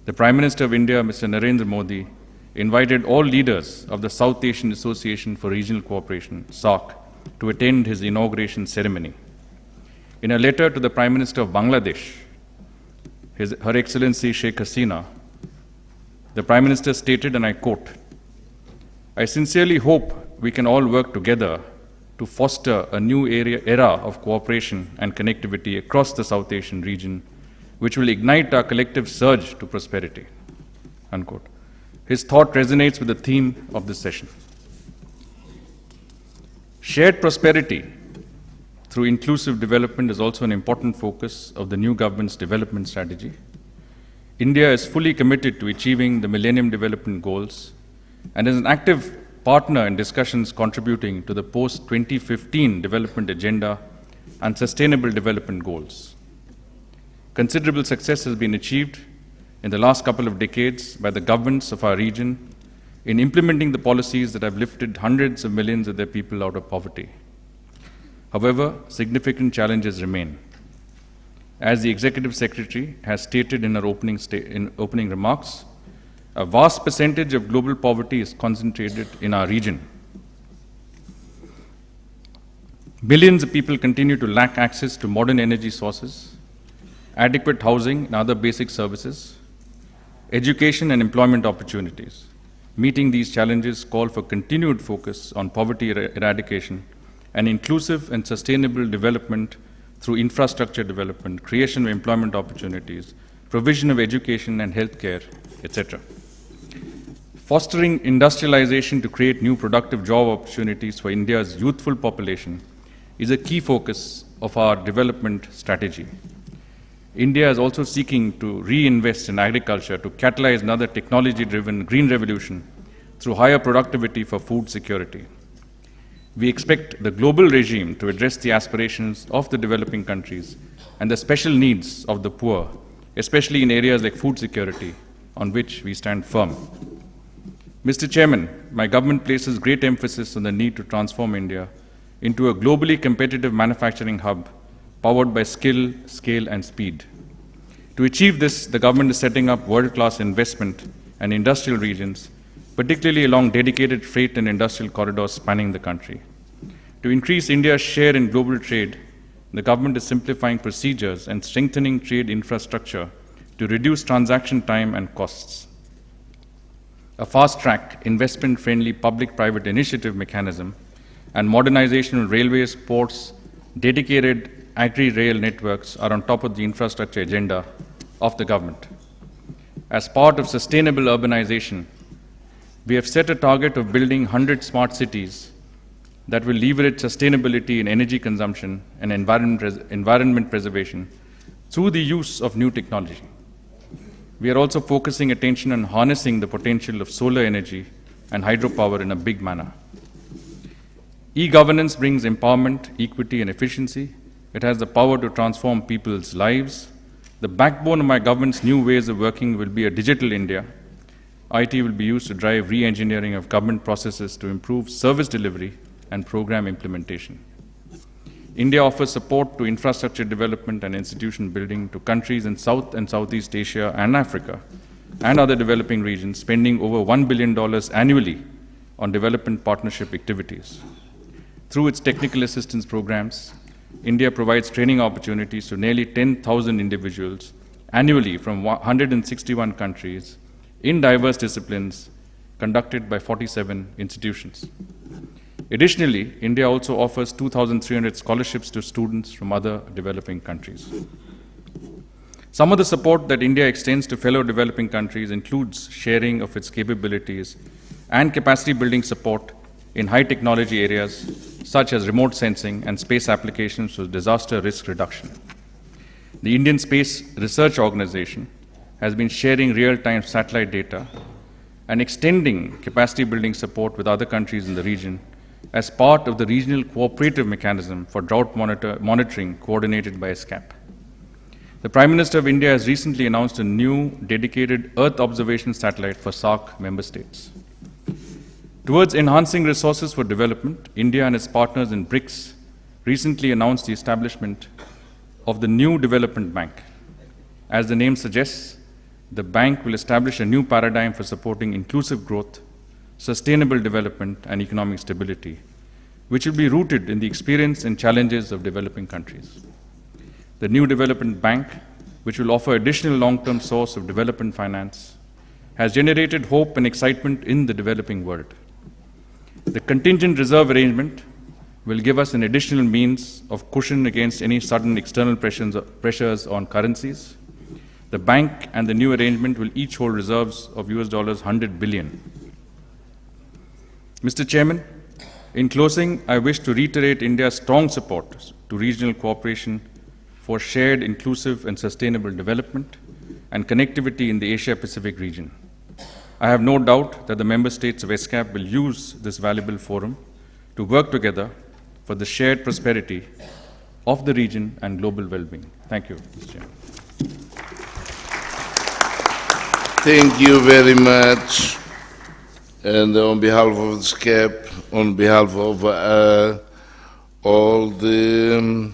The Prime Minister of India, Mr. Narendra Modi, invited all leaders of the South Asian Association for Regional Cooperation, SAARC, to attend his inauguration ceremony. In a letter to the Prime Minister of Bangladesh, Her Excellency Sheikh Hasina, the Prime Minister stated, and I quote, "I sincerely hope we can all work together to foster a new era of cooperation and connectivity across the South Asian region, which will ignite our collective surge to prosperity." Unquote. His thought resonates with the theme of this session. Shared prosperity through inclusive development is also an important focus of the new government's development strategy. India is fully committed to achieving the Millennium Development Goals and is an active partner in discussions contributing to the post-2015 development agenda and sustainable development goals. Considerable success has been achieved in the last couple of decades by the governments of our region in implementing the policies that have lifted hundreds of millions of their people out of poverty. However, significant challenges remain. As the Executive Secretary has stated in her opening remarks, a vast percentage of global poverty is concentrated in our region. Billions of people continue to lack access to modern energy sources, adequate housing and other basic services, education and employment opportunities. Meeting these challenges call for continued focus on poverty eradication and inclusive and sustainable development through infrastructure development, creation of employment opportunities, provision of education and healthcare, etc. Fostering industrialization to create new productive job opportunities for India's youthful population is a key focus of our development strategy. India is also seeking to reinvest in agriculture to catalyze another technology-driven green revolution through higher productivity for food security. We expect the global regime to address the aspirations of the developing countries and the special needs of the poor, especially in areas like food security, on which we stand firm. Mr. Chairman, my government places great emphasis on the need to transform India into a globally competitive manufacturing hub powered by skill, scale, and speed. To achieve this, the government is setting up world-class investment and industrial regions, particularly along dedicated freight and industrial corridors spanning the country. To increase India's share in global trade, the government is simplifying procedures and strengthening trade infrastructure to reduce transaction time and costs. A fast-track, investment-friendly public-private initiative mechanism and modernization of railways, ports, dedicated agri-rail networks are on top of the infrastructure agenda of the government. As part of sustainable urbanization, we have set a target of building 100 smart cities that will leverage sustainability in energy consumption and environment preservation through the use of new technology. We are also focusing attention on harnessing the potential of solar energy and hydropower in a big manner. E-governance brings empowerment, equity, and efficiency. It has the power to transform people's lives. The backbone of my government's new ways of working will be a digital India. IT will be used to drive re-engineering of government processes to improve service delivery and program implementation. India offers support to infrastructure development and institution building to countries in South and Southeast Asia and Africa and other developing regions, spending over $1 billion annually on development partnership activities. Through its technical assistance programs, India provides training opportunities to nearly 10,000 individuals annually from 161 countries in diverse disciplines conducted by 47 institutions. Additionally, India also offers 2,300 scholarships to students from other developing countries. Some of the support that India extends to fellow developing countries includes sharing of its capabilities and capacity building support in high technology areas such as remote sensing and space applications for disaster risk reduction. The Indian Space Research Organization has been sharing real-time satellite data and extending capacity building support with other countries in the region as part of the regional cooperative mechanism for drought monitoring coordinated by ESCAP. The Prime Minister of India has recently announced a new dedicated Earth observation satellite for SAARC member states. Towards enhancing resources for development, India and its partners in BRICS recently announced the establishment of the new development bank. As the name suggests, the bank will establish a new paradigm for supporting inclusive growth, sustainable development, and economic stability, which will be rooted in the experience and challenges of developing countries. The new development bank, which will offer additional long-term source of development finance, has generated hope and excitement in the developing world. The contingent reserve arrangement will give us an additional means of cushion against any sudden external pressures on currencies. The bank and the new arrangement will each hold reserves of $100 billion. Mr. Chairman, in closing, I wish to reiterate India's strong support to regional cooperation for shared, inclusive, and sustainable development and connectivity in the Asia-Pacific region. I have no doubt that the member states of ESCAP will use this valuable forum to work together for the shared prosperity of the region and global well-being. Thank you, Mr. Chairman. Thank you very much. And on behalf of ESCAP, on behalf of all the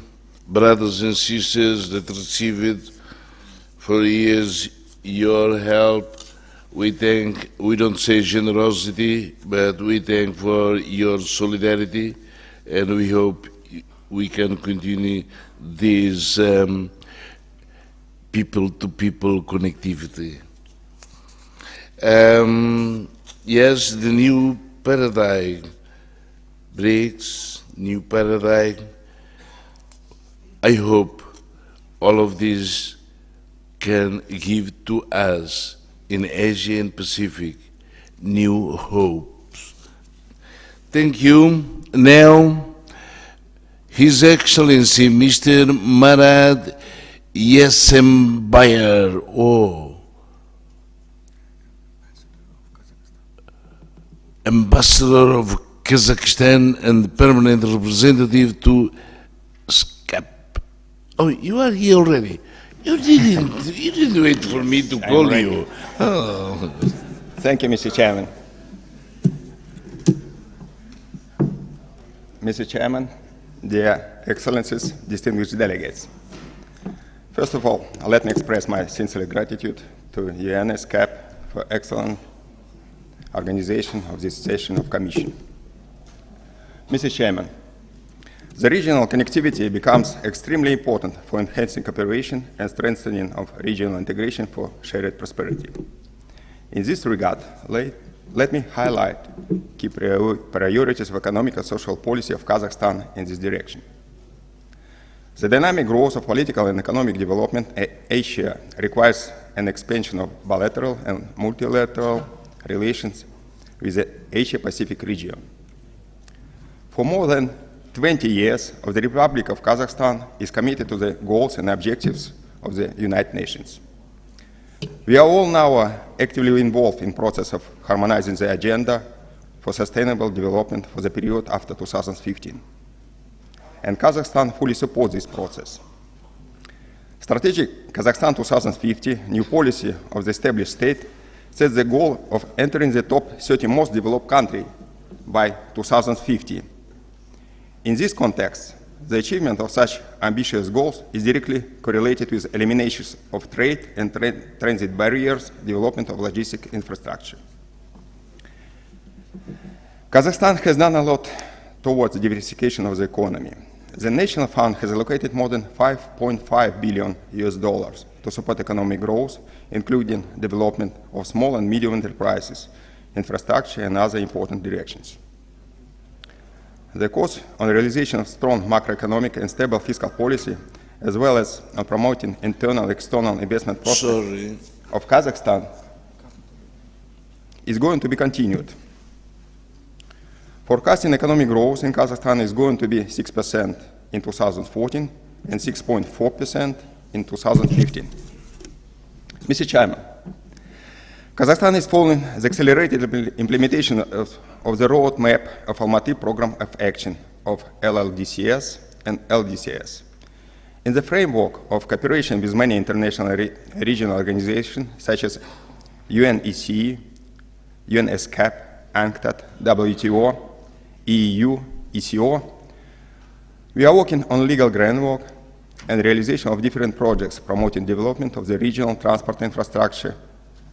brothers and sisters that received for years your help, we don't say generosity, but we thank for your solidarity, and we hope we can continue this people-to-people connectivity. Yes, the new paradigm, BRICS, new paradigm. I hope all of this can give to us in Asia and Pacific new hopes. Thank you. Now, His Excellency Mr. Marad Yesembayar, Ambassador of Kazakhstan and Permanent Representative to ESCAP. Oh, you are here already. You didn't wait for me to call you. Oh. Thank you, Mr. Chairman. Mr. Chairman, dear Excellencies, distinguished delegates. First of all, let me express my sincere gratitude to UN ESCAP for excellent organization of this session of Commission. Mr. Chairman, the regional connectivity becomes extremely important for enhancing cooperation and strengthening of regional integration for shared prosperity. In this regard, let me highlight key priorities of economic and social policy of Kazakhstan in this direction. The dynamic growth of political and economic development in Asia requires an expansion of bilateral and multilateral relations with the Asia-Pacific region. For more than 20 years, the Republic of Kazakhstan is committed to the goals and objectives of the United Nations. We are all now actively involved in the process of harmonizing the agenda for sustainable development for the period after 2015. And Kazakhstan fully supports this process. Strategic Kazakhstan 2050 new policy of the established state sets the goal of entering the top 30 most developed countries by 2050. In this context, the achievement of such ambitious goals is directly correlated with elimination of trade and transit barriers, development of logistic infrastructure. Kazakhstan has done a lot towards the diversification of the economy. The National Fund has allocated more than $5.5 billion to support economic growth, including development of small and medium enterprises, infrastructure, and other important directions. The course on the realization of strong macroeconomic and stable fiscal policy, as well as on promoting internal and external investment prospects of Kazakhstan, is going to be continued. Forecasting economic growth in Kazakhstan is going to be 6% in 2014 and 6.4% in 2015. Mr. Chairman, Kazakhstan is following the accelerated implementation of the roadmap of Almaty Program of Action of LLDCS and LDCS. In the framework of cooperation with many international regional organizations such as UNECE, UN ESCAP, UNCTAD, WTO, EU, ECO, we are working on legal groundwork and realization of different projects promoting development of the regional transport infrastructure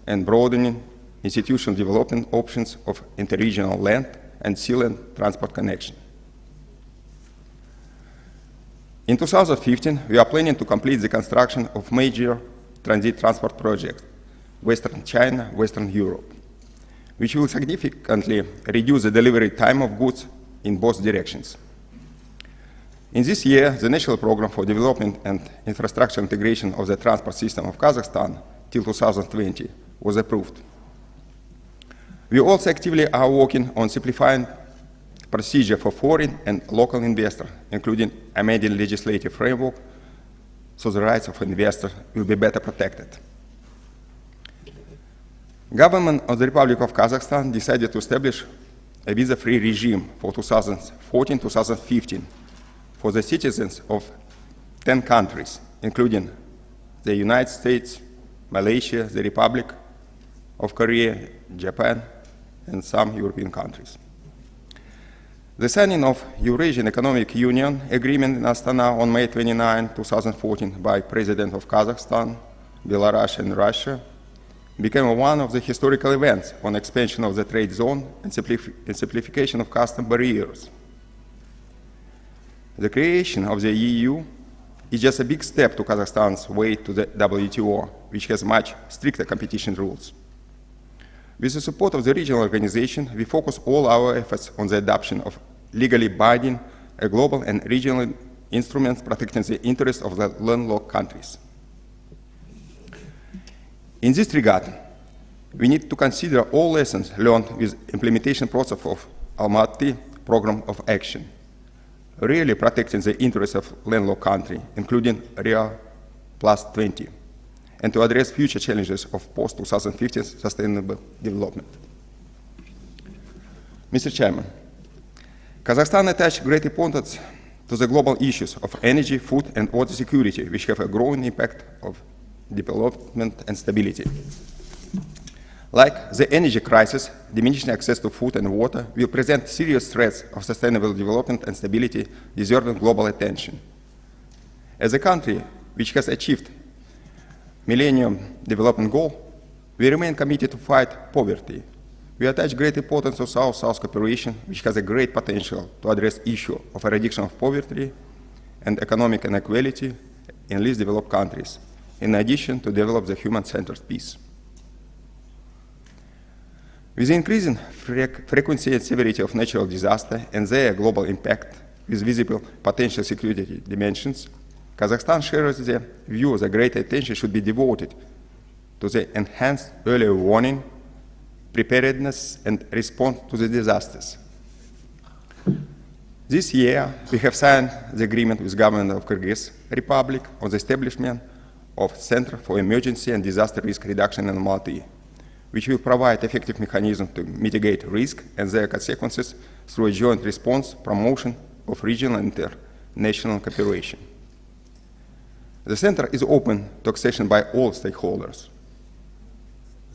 and broadening institutional development options of interregional land and sea and transport connection. In 2015, we are planning to complete the construction of major transit transport projects, Western China, Western Europe, which will significantly reduce the delivery time of goods in both directions. In this year, the National Program for Development and Infrastructure Integration of the Transport System of Kazakhstan till 2020 was approved. We also actively are working on simplifying procedure for foreign and local investors, including amending legislative framework so the rights of investors will be better protected. Government of the Republic of Kazakhstan decided to establish a visa-free regime for 2014-2015 for the citizens of 10 countries, including the United States, Malaysia, the Republic of Korea, Japan, and some European countries. The signing of Eurasian Economic Union Agreement in Astana on May 29, 2014 by President of Kazakhstan, Belarus, and Russia became one of the historical events on expansion of the trade zone and simplification of custom barriers. The creation of the EU is just a big step to Kazakhstan's way to the WTO, which has much stricter competition rules. With the support of the regional organization, we focus all our efforts on the adoption of legally binding global and regional instruments protecting the interests of the landlocked countries. In this regard, we need to consider all lessons learned with implementation process of Almaty Program of Action, really protecting the interests of landlocked country, including Rio +20, and to address future challenges of post-2015 sustainable development. Mr. Chairman, Kazakhstan attaches great importance to the global issues of energy, food, and water security, which have a growing impact of development and stability. Like the energy crisis, diminishing access to food and water will present serious threats of sustainable development and stability deserving global attention. As a country which has achieved Millennium Development Goal, we remain committed to fight poverty. We attach great importance to South-South cooperation, which has a great potential to address the issue of eradication of poverty and economic inequality in least developed countries, in addition to develop the human-centered peace. With the increasing frequency and severity of natural disaster and their global impact with visible potential security dimensions, Kazakhstan shares the view that great attention should be devoted to the enhanced early warning, preparedness, and response to the disasters. This year, we have signed the agreement with the government of Kyrgyz Republic on the establishment of Center for Emergency and Disaster Risk Reduction in Almaty, which will provide effective mechanism to mitigate risk and their consequences through a joint response promotion of regional and international cooperation. The center is open to accession by all stakeholders.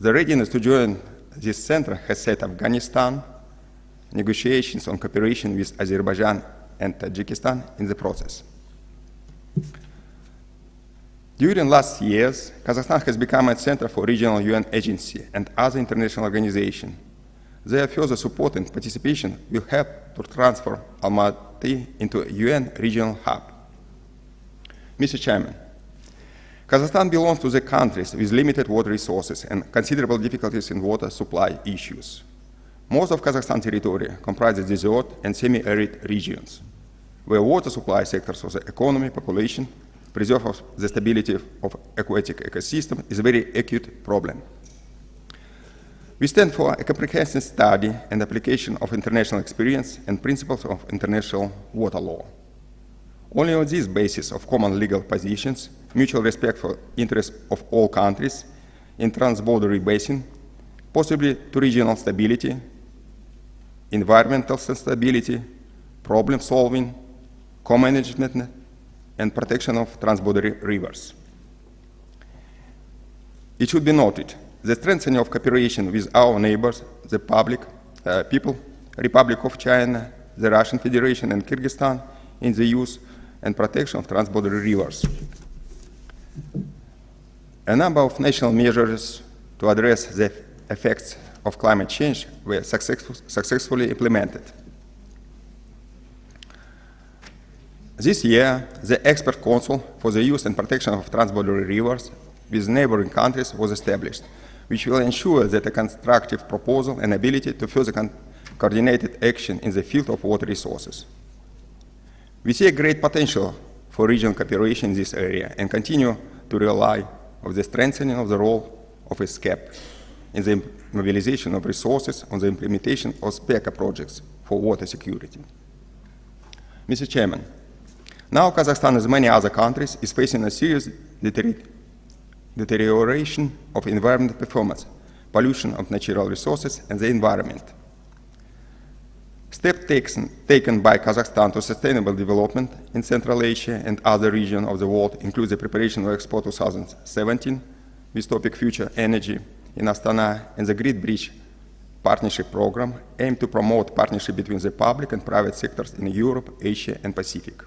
The readiness to join this center has set Afghanistan, negotiations on cooperation with Azerbaijan and Tajikistan in the process. During last years, Kazakhstan has become a center for regional UN agency and other international organizations. Their further support and participation will help to transform Almaty into a UN regional hub. Mr. Chairman, Kazakhstan belongs to the countries with limited water resources and considerable difficulties in water supply issues. Most of Kazakhstan territory comprises desert and semi-arid regions, where water supply sectors of the economy, population, preserve the stability of aquatic ecosystem is a very acute problem. We stand for a comprehensive study and application of international experience and principles of international water law. Only on this basis of common legal positions, mutual respect for interests of all countries in transboundary basin, possibly to regional stability, environmental stability, problem solving, co-management, and protection of transboundary rivers. It should be noted the strengthening of cooperation with our neighbors, the Republic of China, the Russian Federation, and Kyrgyzstan in the use and protection of transboundary rivers. A number of national measures to address the effects of climate change were successfully implemented. This year, the Expert Council for the Use and Protection of Transboundary Rivers with neighboring countries was established, which will ensure that a constructive proposal and ability to further coordinated action in the field of water resources. We see a great potential for regional cooperation in this area and continue to rely on the strengthening of the role of ESCAP in the mobilization of resources on the implementation of SPECA projects for water security. Mr. Chairman, now Kazakhstan, as many other countries, is facing a serious deterioration of environmental performance, pollution of natural resources and the environment. Steps taken by Kazakhstan to sustainable development in Central Asia and other regions of the world include the preparation of Expo 2017 with topic Future Energy in Astana and the Great Bridge Partnership Program aimed to promote partnership between the public and private sectors in Europe, Asia, and Pacific.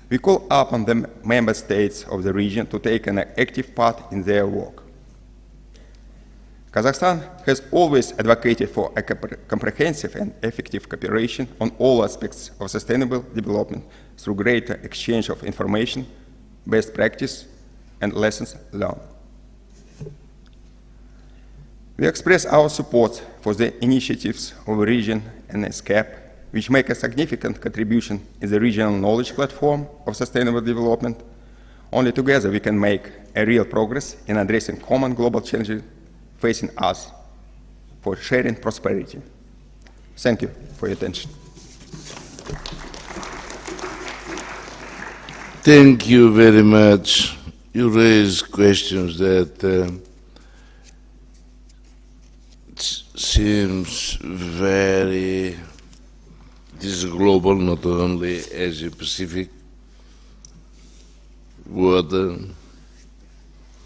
We call upon the member states of the region to take an active part in their work. Kazakhstan has always advocated for a comprehensive and effective cooperation on all aspects of sustainable development through greater exchange of information, best practice, and lessons learned. We express our support for the initiatives of Eurasian and ESCAP, which make a significant contribution in the regional knowledge platform of sustainable development. Only together we can make a real progress in addressing common global challenges facing us for sharing prosperity. Thank you for your attention. Thank you very much. You raise questions that seems very, this is global, not only Asia Pacific, water,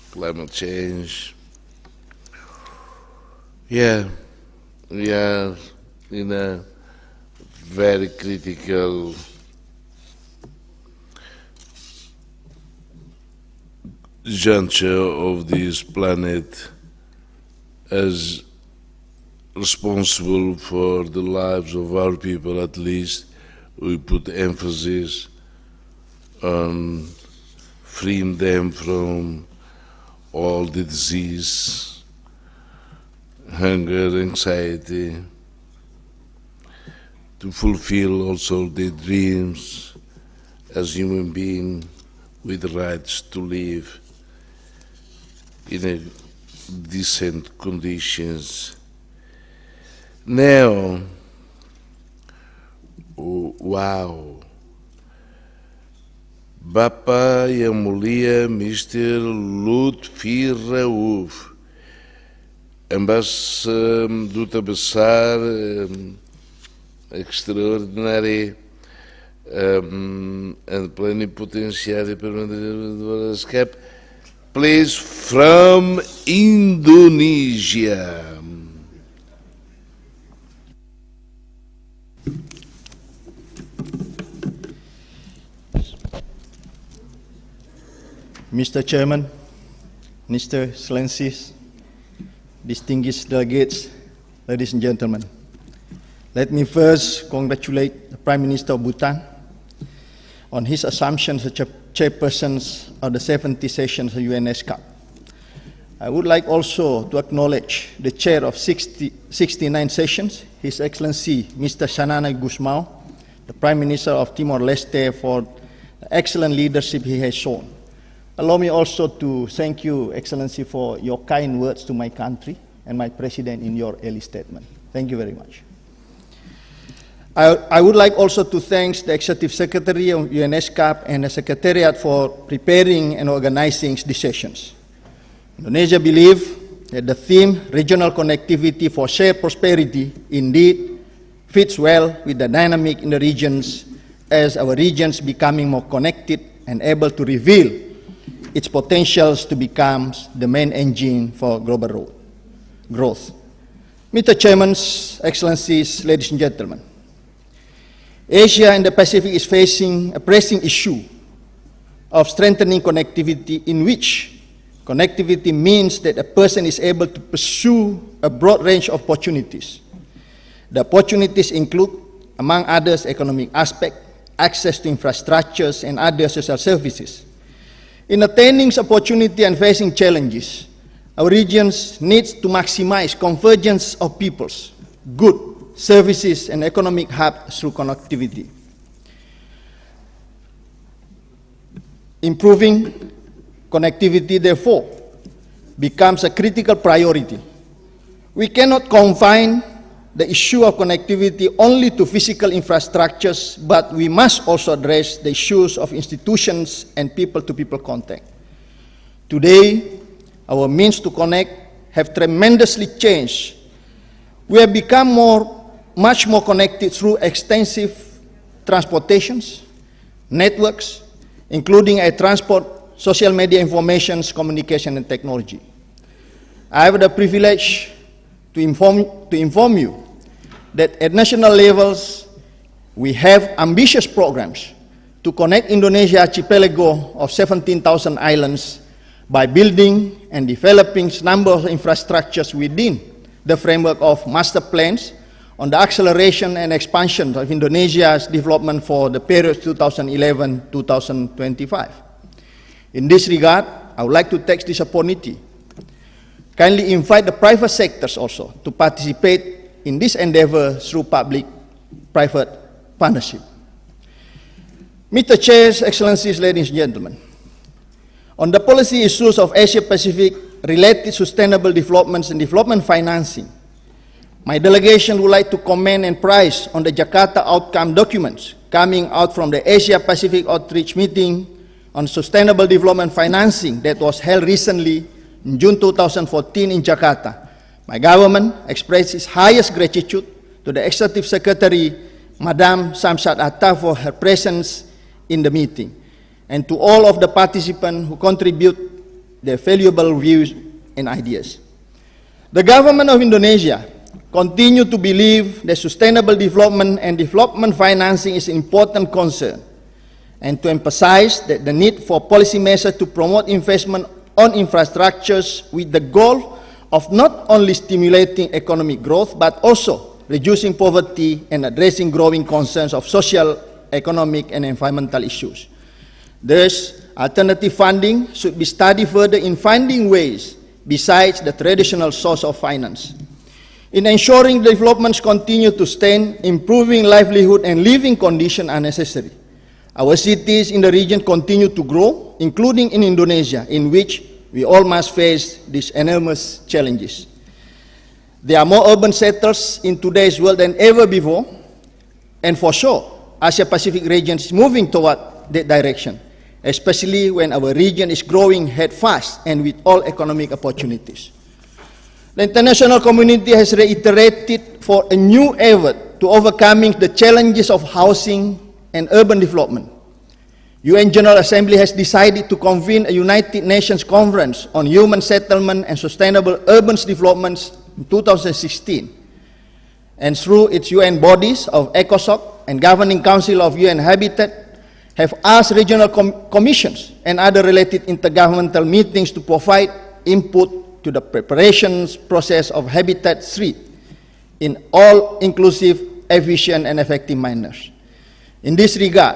climate change. Yeah, we are in a very critical juncture of this planet as responsible for the lives of our people. At least we put emphasis on freeing them from all the disease, hunger, anxiety, to fulfill also their dreams as human beings with the rights to live in a decent conditions. Now, wow, Bapak Yang Mulia Mr. Lutfi Rauf, Duta Besar Extraordinary and Plenipotentiary Permanent ESCAP, please, from Indonesia. Mr. Chairman, Mr. Excellencies, distinguished delegates, ladies and gentlemen, let me first congratulate the Prime Minister of Bhutan on his assumption as chairperson of the 70 sessions of UN ESCAP. I would like also to acknowledge the chair of 69 sessions, His Excellency Mr. Sanana Gusmao, the Prime Minister of Timor-Leste, for the excellent leadership he has shown. Allow me also to thank you, Excellency, for your kind words to my country and my President in your early statement. Thank you very much. I would like also to thank the Executive Secretary of UN ESCAP and the Secretariat for preparing and organizing these sessions. Indonesia believes that the theme, regional connectivity for shared prosperity, indeed fits well with the dynamic in the regions as our regions becoming more connected and able to reveal its potentials to become the main engine for global growth. Mr. Chairman, Excellencies, ladies and gentlemen, Asia and the Pacific is facing a pressing issue of strengthening connectivity, in which connectivity means that a person is able to pursue a broad range of opportunities. The opportunities include, among others, economic aspects, access to infrastructures and other social services. In attaining this opportunity and facing challenges, our regions need to maximize convergence of peoples, goods, services, and economic hubs through connectivity. Improving connectivity, therefore, becomes a critical priority. We cannot confine the issue of connectivity only to physical infrastructures, but we must also address the issues of institutions and people-to-people contact. Today, our means to connect have tremendously changed. We have become much more connected through extensive transportations, networks, including air transport, social media information, communication, and technology. I have the privilege to inform you that at national levels, we have ambitious programs to connect Indonesia archipelago of 17,000 islands by building and developing a number of infrastructures within the framework of master plans on the acceleration and expansion of Indonesia's development for the period 2011-2025. In this regard, I would like to take this opportunity kindly invite the private sectors also to participate in this endeavor through public-private partnership. Mr. Chair, Excellencies, ladies and gentlemen, on the policy issues of Asia-Pacific related sustainable developments and development financing, my delegation would like to commend and praise on the Jakarta outcome documents coming out from the Asia-Pacific Outreach Meeting on Sustainable Development Financing that was held recently in June 2014 in Jakarta. My government expressed its highest gratitude to the Executive Secretary, Madam Samsat Atta, for her presence in the meeting, and to all of the participants who contribute their valuable views and ideas. The government of Indonesia continue to believe that sustainable development and development financing is an important concern, and to emphasize that the need for policy measures to promote investment on infrastructures with the goal of not only stimulating economic growth, but also reducing poverty and addressing growing concerns of social, economic, and environmental issues. Thus, alternative funding should be studied further in finding ways besides the traditional source of finance. In ensuring developments continue to stand, improving livelihood and living conditions are necessary. Our cities in the region continue to grow, including in Indonesia, in which we all must face these enormous challenges. There are more urban settlers in today's world than ever before, and for sure, Asia-Pacific region is moving toward that direction, especially when our region is growing head fast and with all economic opportunities. The international community has reiterated for a new effort to overcoming the challenges of housing and urban development. UN General Assembly has decided to convene a United Nations Conference on Human Settlement and Sustainable Urban Developments in 2016. And through its UN bodies of ECOSOC and Governing Council of UN Habitat, have asked regional commissions and other related intergovernmental meetings to provide input to the preparations process of Habitat 3 in all-inclusive, efficient, and effective manners. In this regard,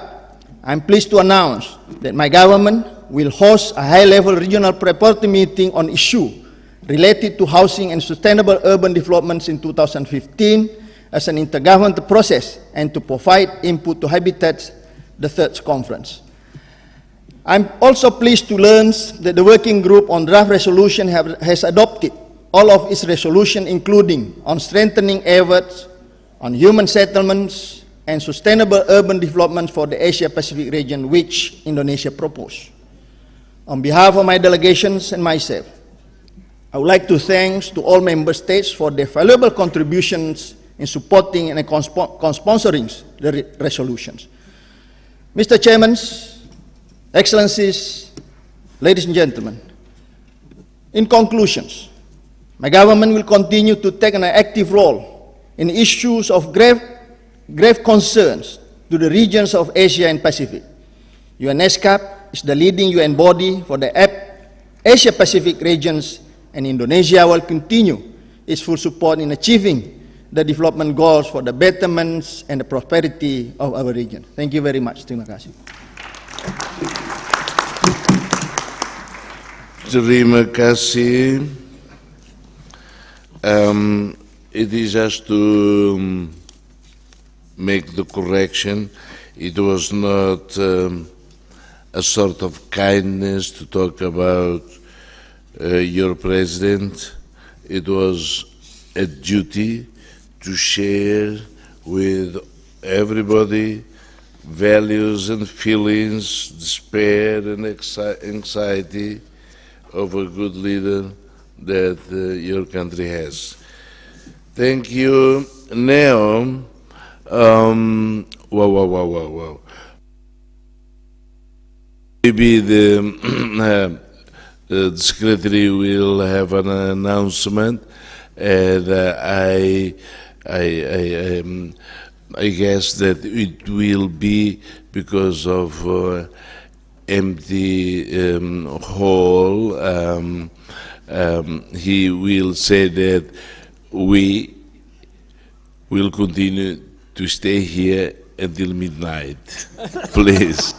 I'm pleased to announce that my government will host a high-level regional preparatory meeting on issues related to housing and sustainable urban developments in 2015 as an intergovernmental process and to provide input to Habitat's the third conference. I'm also pleased to learn that the working group on draft resolution has adopted all of its resolutions, including on strengthening efforts on human settlements and sustainable urban development for the Asia-Pacific region, which Indonesia proposed. On behalf of my delegations and myself, I would like to thank to all member states for their valuable contributions in supporting and sponsoring the resolutions. Mr. Chairman, Excellencies, ladies and gentlemen, in conclusions, my government will continue to take an active role in issues of grave concerns to the regions of Asia and Pacific. ESCAP is the leading UN body for the Asia-Pacific regions, and Indonesia will continue its full support in achieving the development goals for the betterment and the prosperity of our region. Thank you very much. Terima kasih. Terima kasih. It is just to make the correction. It was not a sort of kindness to talk about your president. It was a duty to share with everybody values and feelings, despair and anxiety of a good leader that your country has. Thank you. Now, maybe the secretary will have an announcement, and I guess that it will be because of empty hall. He will say that we will continue to stay here until midnight. Please.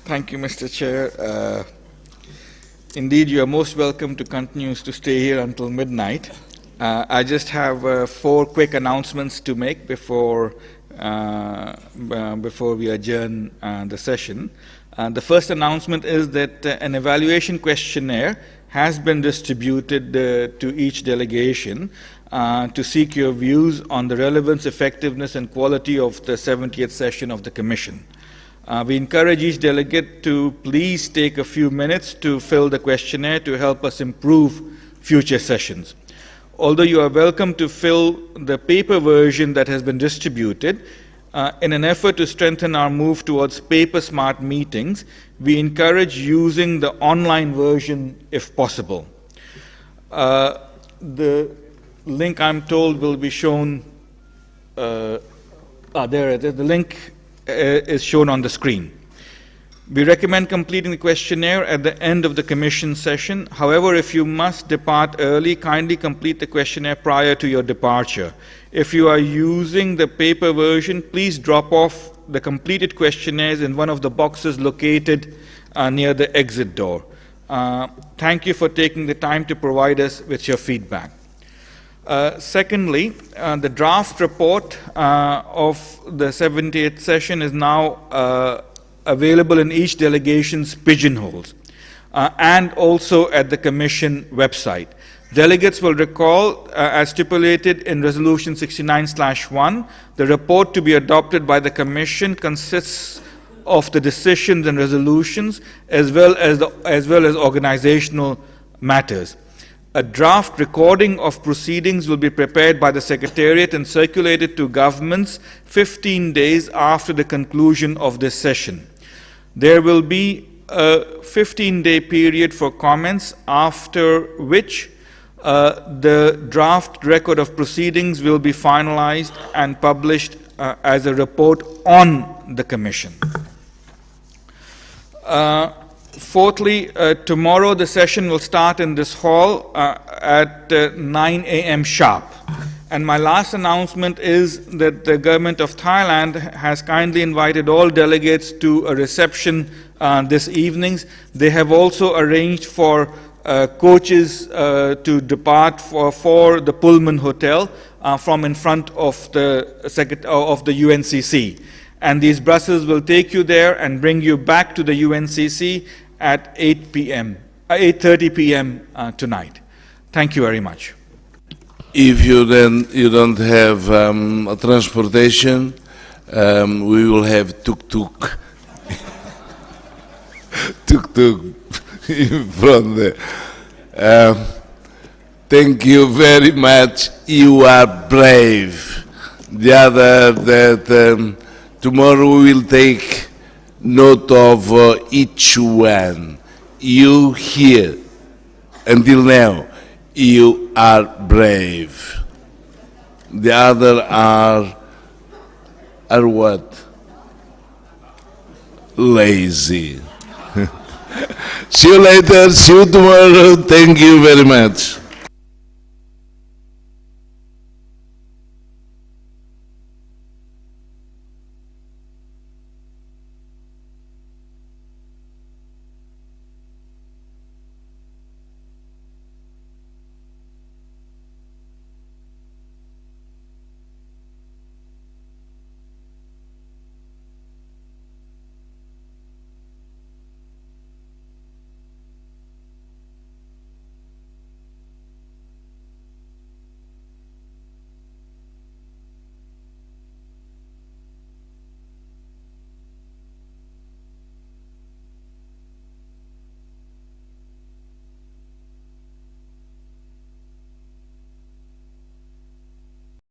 Thank you, Mr. Chair. Indeed, you are most welcome to continue to stay here until midnight. I just have 4 quick announcements to make before we adjourn the session. The first announcement is that an evaluation questionnaire has been distributed to each delegation to seek your views on the relevance, effectiveness, and quality of the 70th session of the Commission. We encourage each delegate to please take a few minutes to fill the questionnaire to help us improve future sessions. Although you are welcome to fill the paper version that has been distributed, in an effort to strengthen our move towards paper-smart meetings, we encourage using the online version if possible. The link, I'm told, will be shown. There it is. The link is shown on the screen. We recommend completing the questionnaire at the end of the Commission session. However, if you must depart early, kindly complete the questionnaire prior to your departure. If you are using the paper version, please drop off the completed questionnaires in one of the boxes located near the exit door. Thank you for taking the time to provide us with your feedback. Secondly, the draft report of the 78th session is now available in each delegation's pigeonholes and also at the Commission website. Delegates will recall, as stipulated in Resolution 69/1, the report to be adopted by the Commission consists of the decisions and resolutions as well as organizational matters. A draft recording of proceedings will be prepared by the Secretariat and circulated to governments 15 days after the conclusion of this session. There will be a 15-day period for comments, after which the draft record of proceedings will be finalized and published as a report on the Commission. Fourthly, tomorrow the session will start in this hall at 9 a.m. sharp. And my last announcement is that the government of Thailand has kindly invited all delegates to a reception this evening. They have also arranged for coaches to depart for the Pullman Hotel from in front of the UNCC. And these buses will take you there and bring you back to the UNCC at 8:30 p.m. Tonight. Thank you very much. If you don't have transportation, we will have tuk-tuk in front there. Thank you very much. You are brave. The other that tomorrow we will take note of each one. You here until now. You are brave. The other are what? Lazy. See you later. See you tomorrow. Thank you very much.